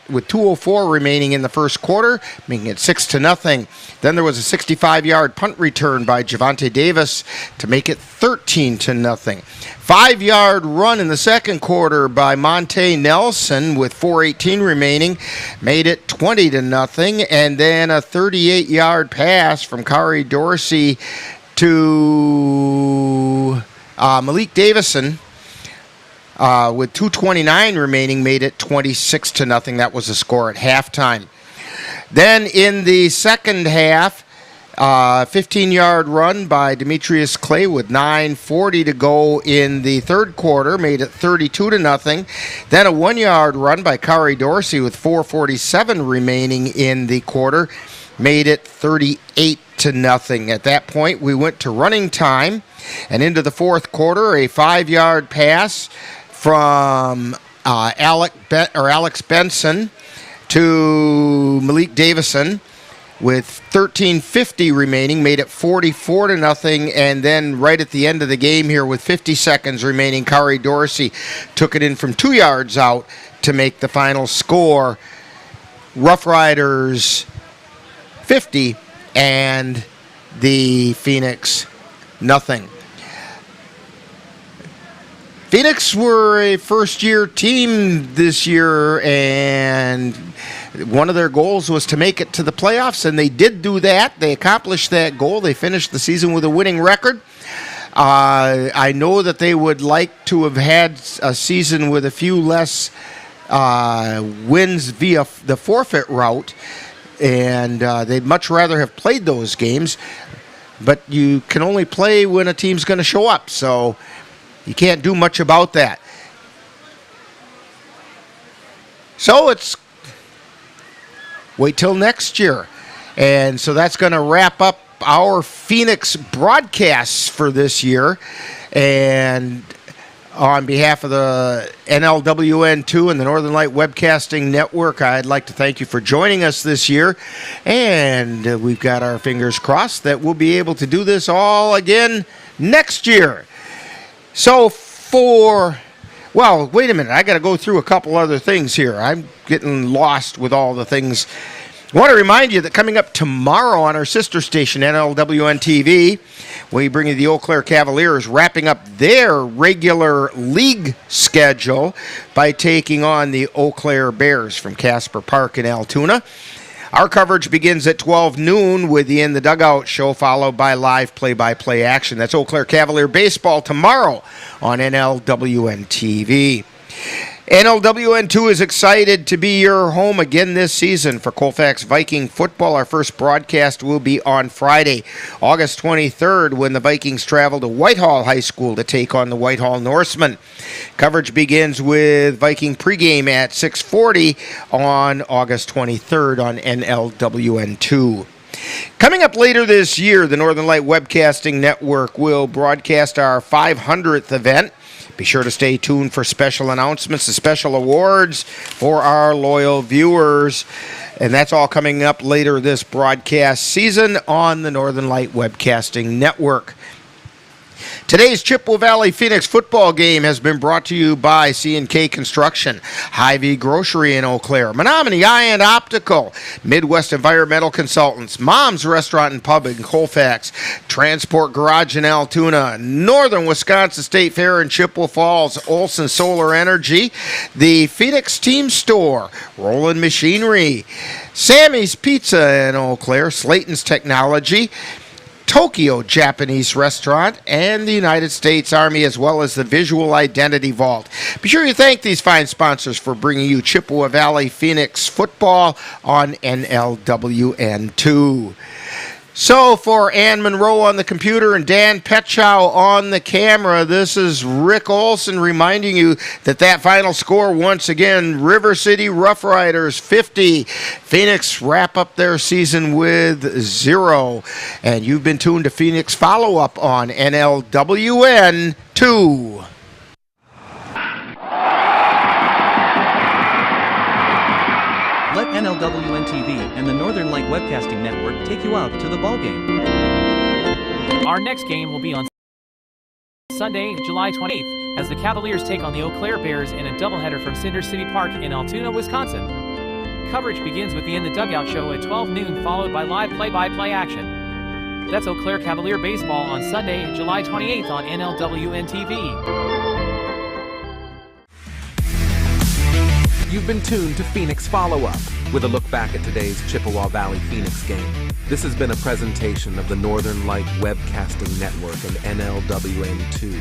with 2:04 remaining in the first quarter, making it 6-0. Then there was a 65-yard punt return by Javante Davis to make it 13-0. 5-yard run in the second quarter by Monte Nelson with 4:18 remaining, made it 20-0. And then a 38-yard pass from Kari Dorsey to Malik Davison with 2:29 remaining, made it 26-0. That was the score at halftime. Then in the second half, 15-yard run by Demetrius Clay with 9:40 to go in the third quarter, made it 32-0. Then a 1-yard run by Kari Dorsey with 4:47 remaining in the quarter, made it 38-0. At that point, we went to running time, and into the fourth quarter, a 5-yard pass from Alex Benson to Malik Davison with 13:50 remaining, made it 44-0. And then right at the end of the game here with 50 seconds remaining, Kari Dorsey took it in from 2 yards out to make the final score. Rough Riders 50 and the Phoenix nothing. Phoenix were a first-year team this year, and one of their goals was to make it to the playoffs, and they did do that. They accomplished that goal. They finished the season with a winning record. I know that they would like to have had a season with a few less wins via the forfeit route, and they'd much rather have played those games. But you can only play when a team's going to show up, so you can't do much about that. So it's wait till next year. And so that's going to wrap up our Phoenix broadcasts for this year. And on behalf of the NLWN2 and the Northern Light Webcasting Network, I'd like to thank you for joining us this year. And we've got our fingers crossed that we'll be able to do this all again next year. So well, wait a minute. I got to go through a couple other things here. I'm getting lost with all the things. I want to remind you that coming up tomorrow on our sister station, NLWN TV, we bring you the Eau Claire Cavaliers wrapping up their regular league schedule by taking on the Eau Claire Bears from Casper Park in Altoona. Our coverage begins at 12 noon with the In the Dugout show, followed by live play-by-play action. That's Eau Claire Cavalier baseball tomorrow on NLWN TV. NLWN2 is excited to be your home again this season for Colfax Viking football. Our first broadcast will be on Friday, August 23rd, when the Vikings travel to Whitehall High School to take on the Whitehall Norsemen. Coverage begins with Viking pregame at 6:40 on August 23rd on NLWN2. Coming up later this year, the Northern Light Webcasting Network will broadcast our 500th event. Be sure to stay tuned for special announcements and special awards for our loyal viewers. And that's all coming up later this broadcast season on the Northern Light Webcasting Network. Today's Chippewa Valley Phoenix football game has been brought to you by C&K Construction, Hy-Vee Grocery in Eau Claire, Menominee Eye & Optical, Midwest Environmental Consultants, Mom's Restaurant and Pub in Colfax, Transport Garage in Altoona, Northern Wisconsin State Fair in Chippewa Falls, Olson Solar Energy, the Phoenix Team Store, Roland Machinery, Sammy's Pizza in Eau Claire, Slayton's Technology, Tokyo Japanese Restaurant, and the United States Army, as well as the Visual Identity Vault. Be sure you thank these fine sponsors for bringing you Chippewa Valley Phoenix football on NLWN2. So for Ann Monroe on the computer and Dan Petchow on the camera, this is Rick Olson reminding you that final score once again, River City Rough Riders 50. Phoenix wrap up their season with 0. And you've been tuned to Phoenix Follow-Up on NLWN 2. Let NLWN TV and the Northern Light Webcasting Network take you out to the ball game. Our next game will be on Sunday, July 28th, as the Cavaliers take on the Eau Claire Bears in a doubleheader from Cinder City Park in Altoona, Wisconsin. Coverage begins with the In the Dugout show at 12 noon, followed by live play-by-play action. That's Eau Claire Cavalier baseball on Sunday, July 28th on NLWN TV. You've been tuned to Phoenix Follow-Up with a look back at today's Chippewa Valley Phoenix game. This has been a presentation of the Northern Light Webcasting Network and NLWN2.